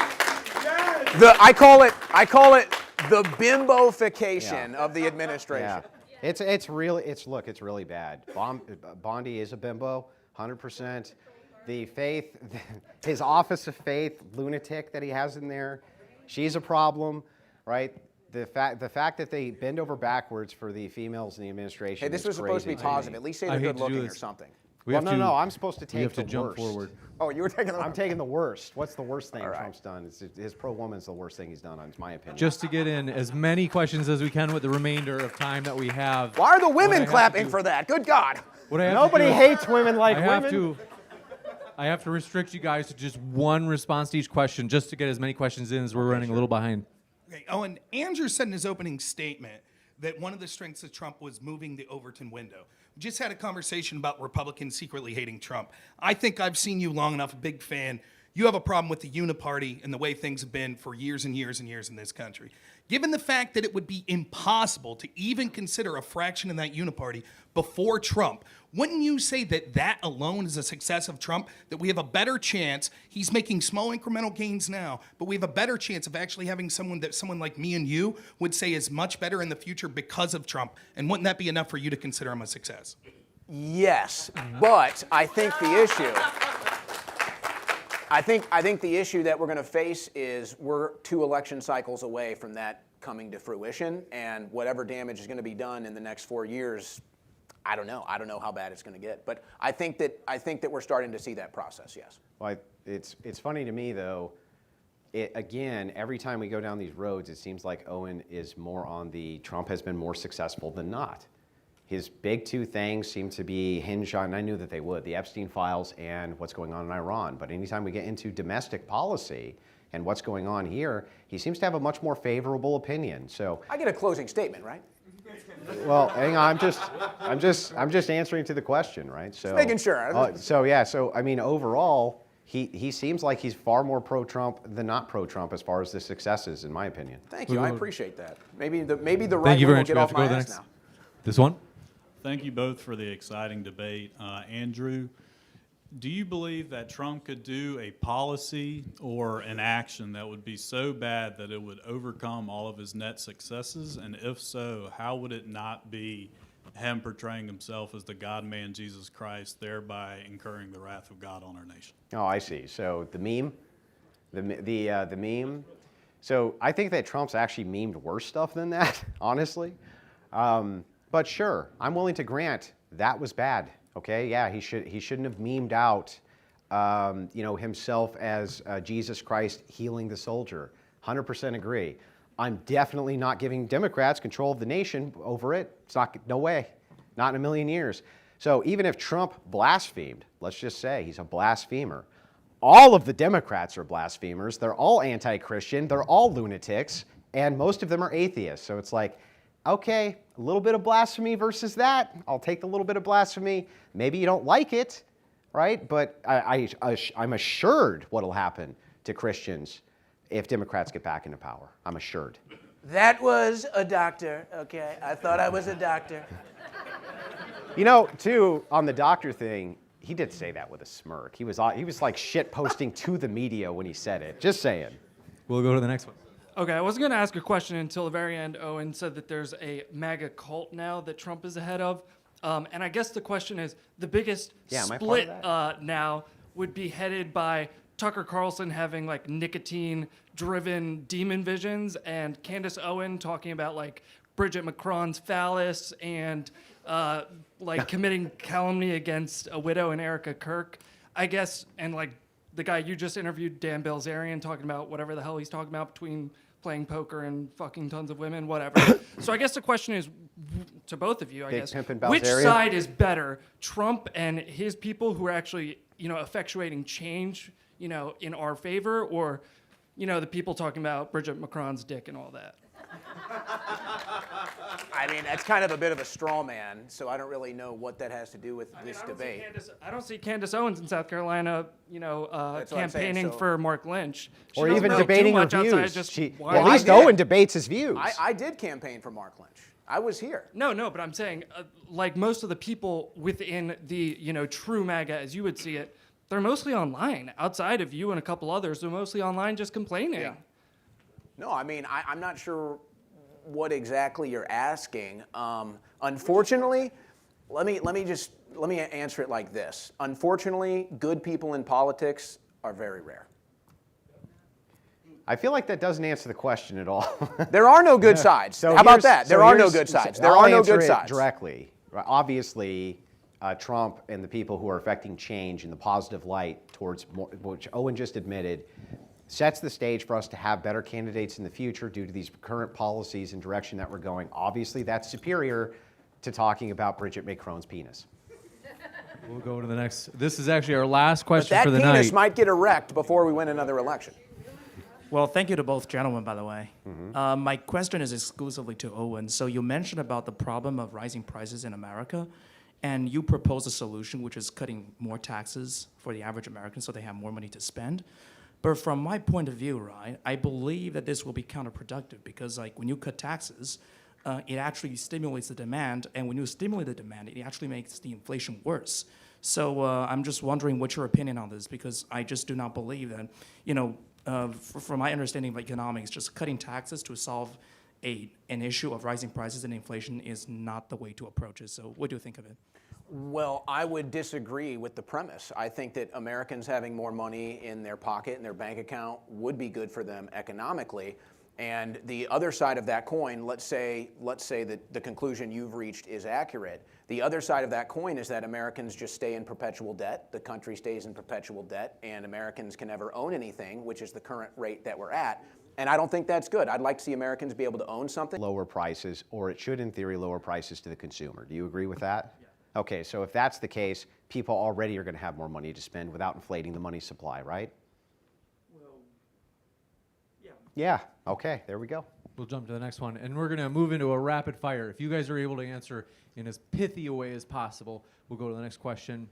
I call it the bimbofication of the administration. Yeah. It's really bad. Bondi is a bimbo, 100%. The faith, his office of faith lunatic that he has in there, she's a problem, right? The fact that they bend over backwards for the females in the administration. Hey, this was supposed to be positive. At least say they're good looking or something. Well, no, I'm supposed to take the jump worst. forward. Oh, you were taking the I'm taking the worst. What's the worst thing Trump's done? His pro-woman's the worst thing he's done, in my opinion. Just to get in as many questions as we can with the remainder of time that we have. Why are the women clapping for that? Good God. Nobody hates women like women. I have to restrict you guys to just one response to each question, just to get as many questions in as we're running a little behind. Okay, Owen, Andrew said in his opening statement that one of the strengths of Trump was moving the Overton window. We just had a conversation about Republicans secretly hating Trump. I think I've seen you long enough, a big fan. You have a problem with the uniparty and the way things have been for years and years and years in this country. Given the fact that it would be impossible to even consider a fraction in that uniparty before Trump, wouldn't you say that that alone is a success of Trump? That we have a better chance, he's making small incremental gains now, but we have a better chance of actually having someone like me and you would say is much better in the future because of Trump. And wouldn't that be enough for you to consider him a success? Yes, but I think the issue... I think the issue that we're going to face is we're 2 election cycles away from that coming to fruition, and whatever damage is going to be done in the next 4 years, I don't know. I don't know how bad it's going to get, but I think that we're starting to see that process. Yes. Well, it's funny to me though. Again, every time we go down these roads, it seems like Owen is more on the Trump has been more successful than not. His big 2 things seem to be hinged on, and I knew that they would, the Epstein files and what's going on in Iran. But anytime we get into domestic policy and what's going on here, he seems to have a much more favorable opinion. So I get a closing statement, right? Well, hang on, I'm just answering to the question, right? So just making sure. So I mean, overall, he seems like he's far more pro-Trump than not pro-Trump as far as the successes, in my opinion. Thank you. I appreciate that. Maybe the right one will get off my ass now. This one. Thank you both for the exciting debate. Andrew, do you believe that Trump could do a policy or an action that would be so bad that it would overcome all of his net successes? And if so, how would it not be him portraying himself as the God-man Jesus Christ, thereby incurring the wrath of God on our nation? Oh, I see. So the meme. So I think that Trump's actually memed worse stuff than that, honestly. But sure, I'm willing to grant that was bad. Okay, yeah, he shouldn't have memed out, himself as Jesus Christ healing the soldier. 100% agree. I'm definitely not giving Democrats control of the nation over it. It's no way, not in a million years. So even if Trump blasphemed, let's just say he's a blasphemer, all of the Democrats are blasphemers. They're all anti-Christian. They're all lunatics, and most of them are atheists. So it's like, okay, a little bit of blasphemy versus that. I'll take the little bit of blasphemy. Maybe you don't like it, right? But I'm assured what will happen to Christians if Democrats get back into power. I'm assured. That was a doctor, okay? I thought I was a doctor. You know, too, on the doctor thing, he did say that with a smirk. He was like shit posting to the media when he said it. Just saying. We'll go to the next one. Okay, I wasn't going to ask a question until the very end. Owen said that there's a MAGA cult now that Trump is ahead of. And I guess the question is, the biggest split now would be headed by Tucker Carlson having like nicotine-driven demon visions and Candace Owen talking about like Bridget Macron's phallus and like committing calumny against a widow and Erica Kirk, I guess, and like the guy you just interviewed, Dan Bilzerian, talking about whatever the hell he's talking about between playing poker and fucking tons of women, whatever. So I guess the question is to both of you, I guess, which side is better, Trump and his people who are actually, effectuating change, in our favor, or, the people talking about Bridget Macron's dick and all that? I mean, that's kind of a bit of a straw man, so I don't really know what that has to do with this debate. I don't see Candace Owens in South Carolina, campaigning for Mark Lynch. She Or doesn't even really debating do her much outside views. just At least Owen debates his views. I did campaign for Mark Lynch. I was here. No, but I'm saying, like most of the people within the, true MAGA, as you would see it, they're mostly online. Outside of you and a couple others, they're mostly online just complaining. Yeah. No, I mean, I'm not sure what exactly you're asking. Unfortunately, let me answer it like this. Unfortunately, good people in politics are very rare. I feel like that doesn't answer the question at all. There are no good sides. How about that? There are no good sides. There are no good sides. Directly. Obviously, Trump and the people who are affecting change in the positive light towards more, which Owen just admitted, sets the stage for us to have better candidates in the future due to these current policies and direction that we're going. Obviously, that's superior to talking about Bridget Macron's penis. We'll go to the next. This is actually our last question But for the that night. penis might get erect before we win another election. Well, thank you to both gentlemen, by the way. My question is exclusively to Owen. So you mentioned about the problem of rising prices in America, and you propose a solution, which is cutting more taxes for the average American so they have more money to spend. But from my point of view, right, I believe that this will be counterproductive because, like, when you cut taxes, it actually stimulates the demand, and when you stimulate the demand, it actually makes the inflation worse. So I'm just wondering what's your opinion on this, because I just do not believe that, from my understanding of economics, just cutting taxes to solve an issue of rising prices and inflation is not the way to approach it. So what do you think of it? Well, I would disagree with the premise. I think that Americans having more money in their pocket, in their bank account, would be good for them economically. And the other side of that coin, let's say that the conclusion you've reached is accurate. The other side of that coin is that Americans just stay in perpetual debt, the country stays in perpetual debt, and Americans can never own anything, which is the current rate that we're at. And I don't think that's good. I'd like to see Americans be able to own something. Lower prices, or it should, in theory, lower prices to the consumer. Do you agree with that? Yeah. Okay, so if that's the case, people already are going to have more money to spend without inflating the money supply, right? Well, yeah. Yeah, okay, there we go. We'll jump to the next one, and we're going to move into a rapid fire. If you guys are able to answer in as pithy a way as possible, we'll go to the next question.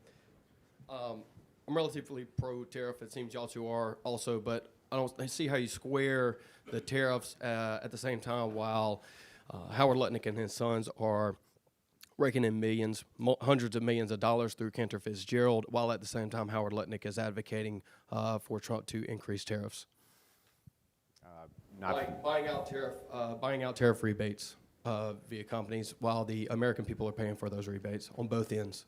I'm relatively pro-tariff. It seems y'all two are also, but I don't see how you square the tariffs at the same time while Howard Lutnick and his sons are raking in millions, hundreds of millions of dollars through Cantor Fitzgerald, while at the same time Howard Lutnick is advocating for Trump to increase tariffs. Like buying out tariff rebates via companies, while the American people are paying for those rebates on both ends.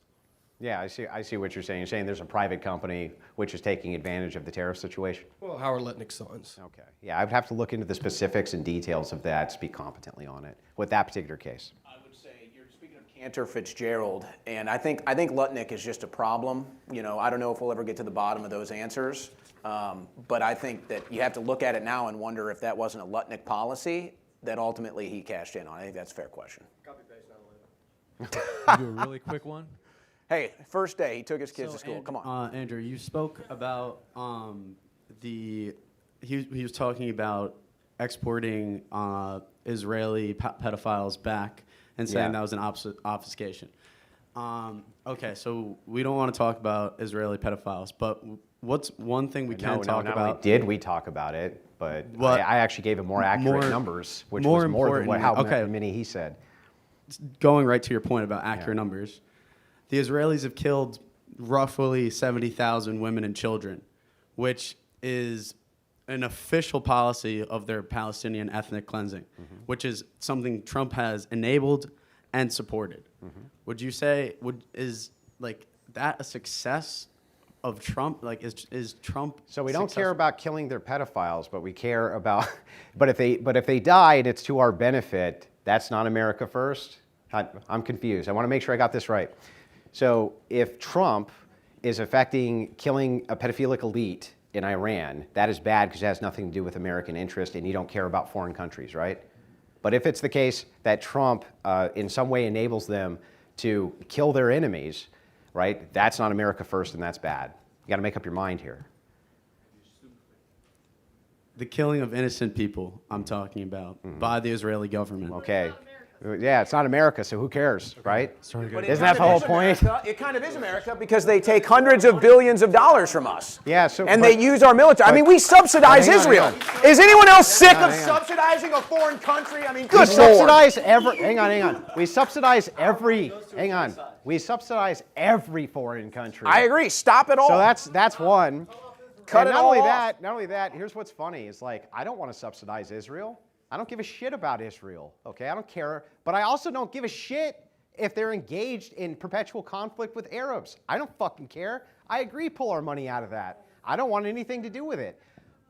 Yeah, I see what you're saying. You're saying there's a private company which is taking advantage of the tariff situation? Well, Howard Lutnick's sons. Okay. Yeah, I would have to look into the specifics and details of that, speak competently on it, with that particular case. I would say, you're speaking of Cantor Fitzgerald, and I think Lutnick is just a problem. I don't know if we'll ever get to the bottom of those answers, but I think that you have to look at it now and wonder if that wasn't a Lutnick policy that ultimately he cashed in on. I think that's a fair question. Copy paste, not Do a really quick one. Hey, first day, he took his kids to school. Come on. Andrew, you spoke about he was talking about exporting Israeli pedophiles back and saying that was an obfuscation. Okay, so we don't want to talk about Israeli pedophiles, but what's one thing we can talk not about? only did we talk about it, but I actually gave him more accurate numbers, which more was more than how important, many he said. Going right to your point about accurate numbers, the Israelis have killed roughly 70,000 women and children, which is an official policy of their Palestinian ethnic cleansing, which is something Trump has enabled and supported. Would you say is like that a success of Trump? Like is Trump? So we don't care about killing their pedophiles, but we care about. But if they died, it's to our benefit. That's not America first. I'm confused. I want to make sure I got this right. So if Trump is affecting killing a pedophilic elite in Iran, that is bad because it has nothing to do with American interest, and you don't care about foreign countries, right? But if it's the case that Trump in some way enables them to kill their enemies, right, that's not America first, and that's bad. You got to make up your mind here. The killing of innocent people I'm talking about by the Israeli government. Okay. Yeah, it's not America, so who cares, right? But Isn't that the whole point? It kind of is America because they take hundreds of billions of dollars from us. Yeah, so and they use our military. I mean, we subsidize Israel. Is anyone else sick of subsidizing a foreign country? I mean, good Lord. Hang on. We subsidize every. Hang on. We subsidize every foreign country. I agree. Stop it all. So that's one. Cut and it not all only off. that, not only that. Here's what's funny: is like I don't want to subsidize Israel. I don't give a shit about Israel. Okay, I don't care. But I also don't give a shit if they're engaged in perpetual conflict with Arabs. I don't fucking care. I agree, pull our money out of that. I don't want anything to do with it.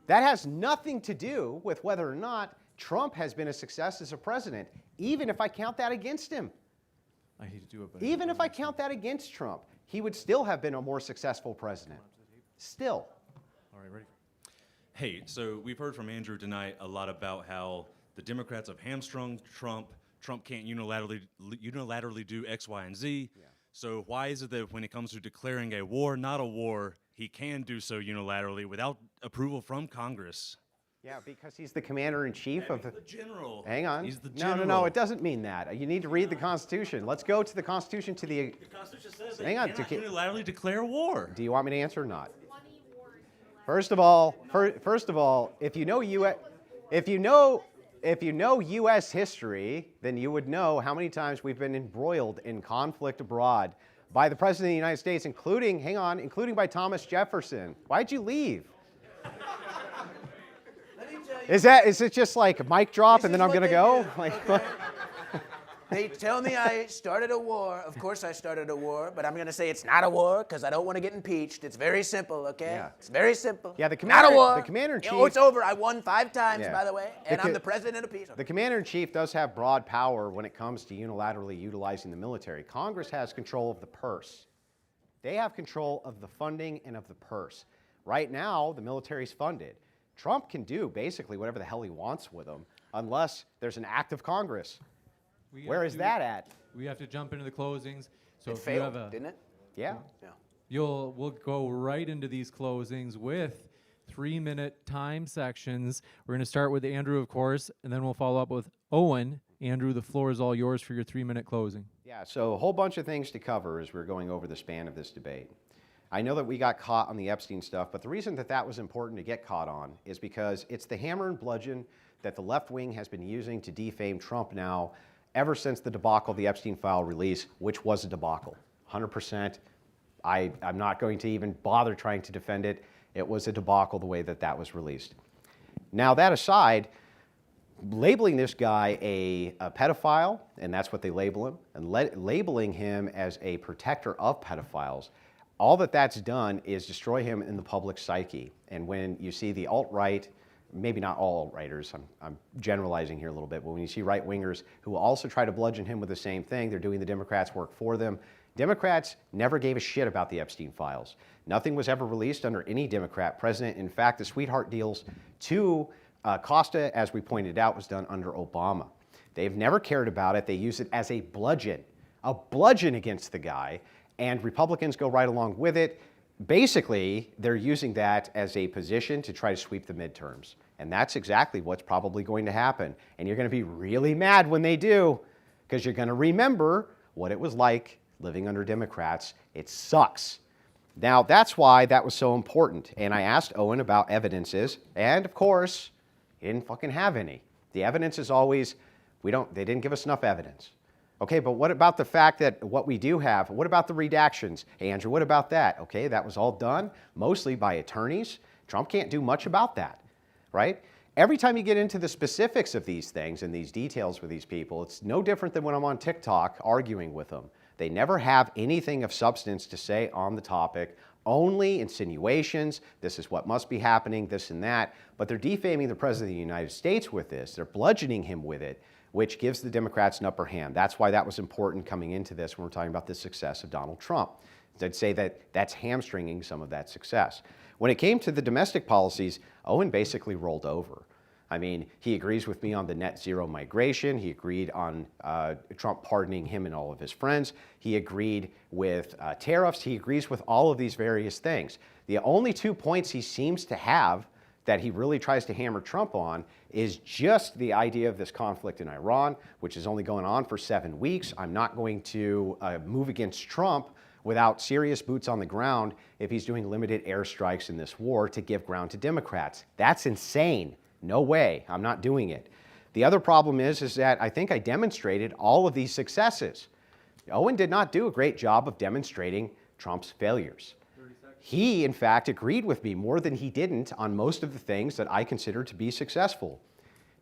That has nothing to do with whether or not Trump has been a success as a president, even if I count that against him. I hate to do it, but even if I count that against Trump, he would still have been a more successful president. Still. All right, ready? Hey, so we've heard from Andrew tonight a lot about how the Democrats have hamstrung Trump. Trump can't unilaterally do X, Y, and Z. Yeah. So why is it that when it comes to declaring a war, not a war, he can do so unilaterally without approval from Congress? Yeah, because he's the commander-in-chief of the general. Hang on. He's the general. No, it doesn't mean that. You need to read the Constitution. Let's go to the Constitution to the. The Constitution says that hang on. You cannot unilaterally declare war. Do you want me to answer or not? First of all, if you know U.S. history, then you would know how many times we've been embroiled in conflict abroad by the President of the United States, including by Thomas Jefferson. Why'd you leave? Is it just like a mic drop and then I'm gonna go? Like, They tell me I started a war. Of course I started a war, but I'm going to say it's not a war because I don't want to get impeached. It's very simple, okay? Yeah. It's very simple. Yeah, not a war. The commander-in-chief. Oh, it's over. I won 5 times, by the way, and I'm the president of peace. The commander-in-chief does have broad power when it comes to unilaterally utilizing the military. Congress has control of the purse. They have control of the funding and of the purse. Right now, the military's funded. Trump can do basically whatever the hell he wants with them unless there's an act of Congress. Where is that at? We have to jump into the closings. So It if failed, you have a, didn't it? Yeah. we'll go right into these closings with 3-minute time sections. We're going to start with Andrew, of course, and then we'll follow up with Owen. Andrew, the floor is all yours for your 3-minute closing. Yeah, so a whole bunch of things to cover as we're going over the span of this debate. I know that we got caught on the Epstein stuff, but the reason that was important to get caught on is because it's the hammer and bludgeon that the left wing has been using to defame Trump now ever since the debacle of the Epstein file release, which was a debacle, 100%. I'm not going to even bother trying to defend it. It was a debacle the way that was released. Now, that aside, labeling this guy a pedophile, and that's what they label him, and labeling him as a protector of pedophiles, all that's done is destroy him in the public psyche. And when you see the alt-right, maybe not all alt-righters, I'm generalizing here a little bit, but when you see right-wingers who also try to bludgeon him with the same thing, they're doing the Democrats' work for them. Democrats never gave a shit about the Epstein files. Nothing was ever released under any Democrat president. In fact, the sweetheart deals to Costa, as we pointed out, was done under Obama. They've never cared about it. They use it as a bludgeon against the guy, and Republicans go right along with it. basically, they're using that as a position to try to sweep the midterms. And that's exactly what's probably going to happen. And you're going to be really mad when they do, because you're going to remember what it was like living under Democrats. It sucks. Now, that's why that was so important. And I asked Owen about evidences, and of course, he didn't fucking have any. The evidence is always, they didn't give us enough evidence. Okay, but what about the fact that what we do have, what about the redactions? Hey, Andrew, what about that? Okay, that was all done mostly by attorneys. Trump can't do much about that, right? Every time you get into the specifics of these things and these details with these people, it's no different than when I'm on TikTok arguing with them. They never have anything of substance to say on the topic, only insinuations, this is what must be happening, this and that, but they're defaming the President of the United States with this. They're bludgeoning him with it, which gives the Democrats an upper hand. That's why that was important coming into this when we're talking about the success of Donald Trump. I'd say that that's hamstringing some of that success. When it came to the domestic policies, Owen basically rolled over. I mean, he agrees with me on the net zero migration. He agreed on Trump pardoning him and all of his friends. He agreed with tariffs. He agrees with all of these various things. The only 2 points he seems to have that he really tries to hammer Trump on is just the idea of this conflict in Iran, which is only going on for 7 weeks. I'm not going to move against Trump without serious boots on the ground if he's doing limited airstrikes in this war to give ground to Democrats. That's insane. No way. I'm not doing it. The other problem is that I think I demonstrated all of these successes. Owen did not do a great job of demonstrating Trump's failures. He, in fact, agreed with me more than he didn't on most of the things that I consider to be successful.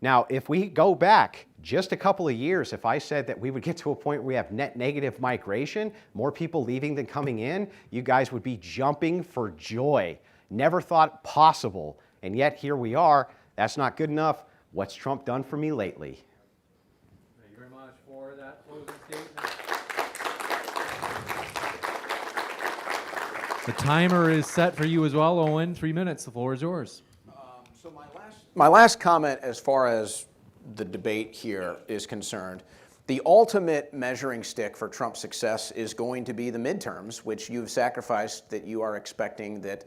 Now, if we go back just a couple of years, if I said that we would get to a point where we have net negative migration, more people leaving than coming in, you guys would be jumping for joy. Never thought possible. And yet here we are. That's not good enough. What's Trump done for me lately? Thank you very much for that closing statement. The timer is set for you as well, Owen. 3 minutes. The floor is yours. My last comment as far as the debate here is concerned, the ultimate measuring stick for Trump's success is going to be the midterms, which you've sacrificed, that you are expecting that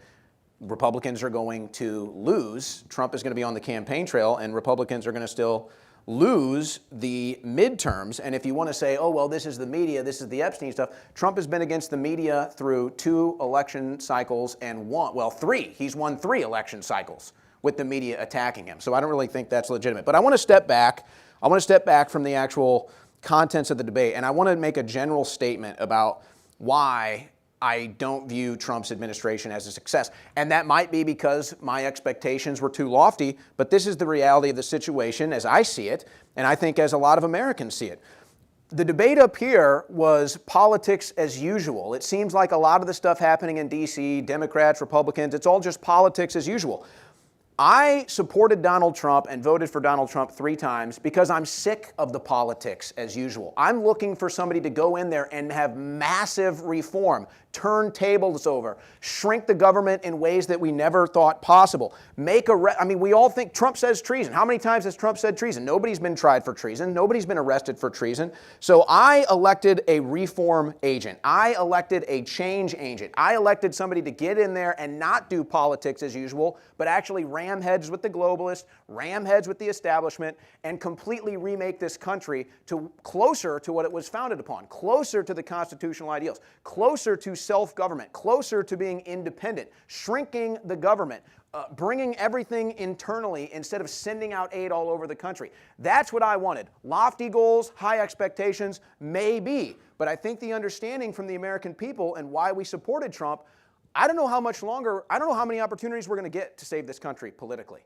Republicans are going to lose. Trump is going to be on the campaign trail, and Republicans are going to still lose the midterms. And if you want to say, oh, well, this is the media, this is the Epstein stuff, Trump has been against the media through 2 election cycles and 3. He's won 3 election cycles with the media attacking him. So I don't really think that's legitimate. But I want to step back. I want to step back from the actual contents of the debate, and I want to make a general statement about why I don't view Trump's administration as a success. And that might be because my expectations were too lofty, but this is the reality of the situation as I see it, and I think as a lot of Americans see it. The debate up here was politics as usual. It seems like a lot of the stuff happening in D.C., Democrats, Republicans, it's all just politics as usual. I supported Donald Trump and voted for Donald Trump 3 times because I'm sick of the politics as usual. I'm looking for somebody to go in there and have massive reform, turn tables over, shrink the government in ways that we never thought possible. We all think Trump says treason. How many times has Trump said treason? Nobody's been tried for treason. Nobody's been arrested for treason. So I elected a reform agent. I elected a change agent. I elected somebody to get in there and not do politics as usual, but actually ram heads with the globalists, ram heads with the establishment, and completely remake this country to closer to what it was founded upon, closer to the constitutional ideals, closer to self-government, closer to being independent, shrinking the government, bringing everything internally instead of sending out aid all over the country. That's what I wanted. Lofty goals, high expectations, maybe. But I think the understanding from the American people and why we supported Trump, I don't know how much longer, I don't know how many opportunities we're going to get to save this country politically.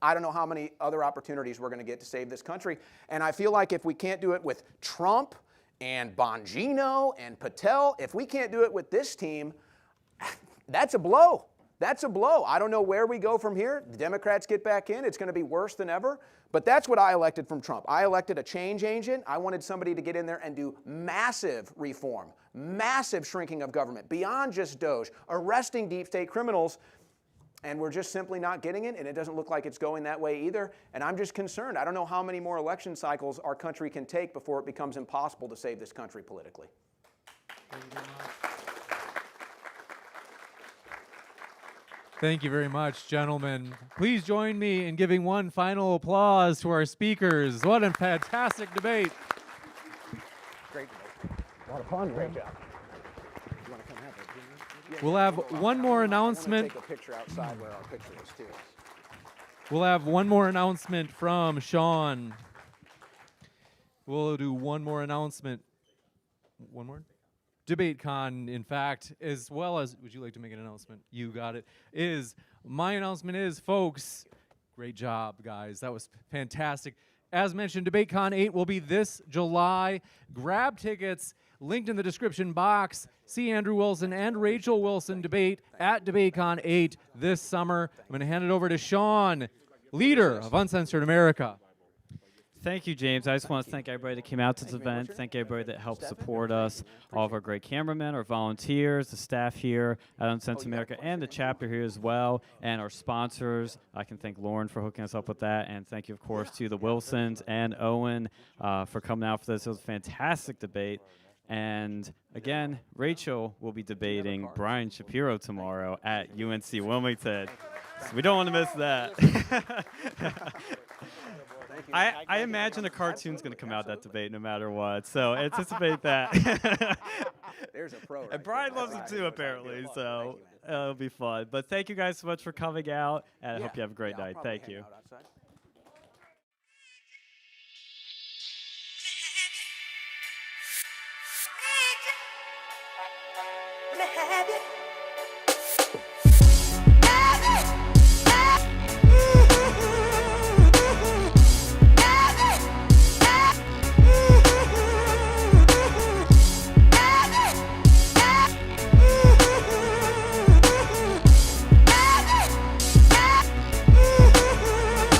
I don't know how many other opportunities we're going to get to save this country. And I feel like if we can't do it with Trump and Bongino and Patel, if we can't do it with this team, that's a blow. That's a blow. I don't know where we go from here. The Democrats get back in. It's going to be worse than ever. But that's what I elected from Trump. I elected a change agent. I wanted somebody to get in there and do massive reform, massive shrinking of government, beyond just DOGE, arresting deep state criminals. And we're just simply not getting it, and it doesn't look like it's going that way either. And I'm just concerned. I don't know how many more election cycles our country can take before it becomes impossible to save this country politically. Thank you very much. Thank you very much, gentlemen. Please join me in giving one final applause to our speakers. What a fantastic debate. Great debate. A lot of fun. Great job. You want to come have a We'll have one more announcement. Take a picture outside where our picture is too. We'll have one more announcement from Sean. We'll do one more announcement. One more? DebateCon, in fact, as well as, would you like to make an announcement? You got it. My announcement is, folks, great job, guys. That was fantastic. As mentioned, DebateCon 8 will be this July. Grab tickets, linked in the description box. See Andrew Wilson and Rachel Wilson debate at DebateCon 8 this summer. I'm going to hand it over to Sean, leader of Uncensored America. Thank you, James. I just want to thank everybody that came out to this event. Thank everybody that helped support us, all of our great cameramen, our volunteers, the staff here at Uncensored America, and the chapter here as well, and our sponsors. I can thank Lauren for hooking us up with that, and thank you, of course, to the Wilsons and Owen for coming out for this. It was a fantastic debate. And again, Rachel will be debating Brian Shapiro tomorrow at UNC Wilmington. So we don't want to miss that. I imagine a cartoon's going to come out that debate no matter what, so anticipate that. There's a pro. And Brian loves it too, apparently, so it'll be fun. But thank you guys so much for coming out, and I hope you have a great night. Thank you. Let me have it.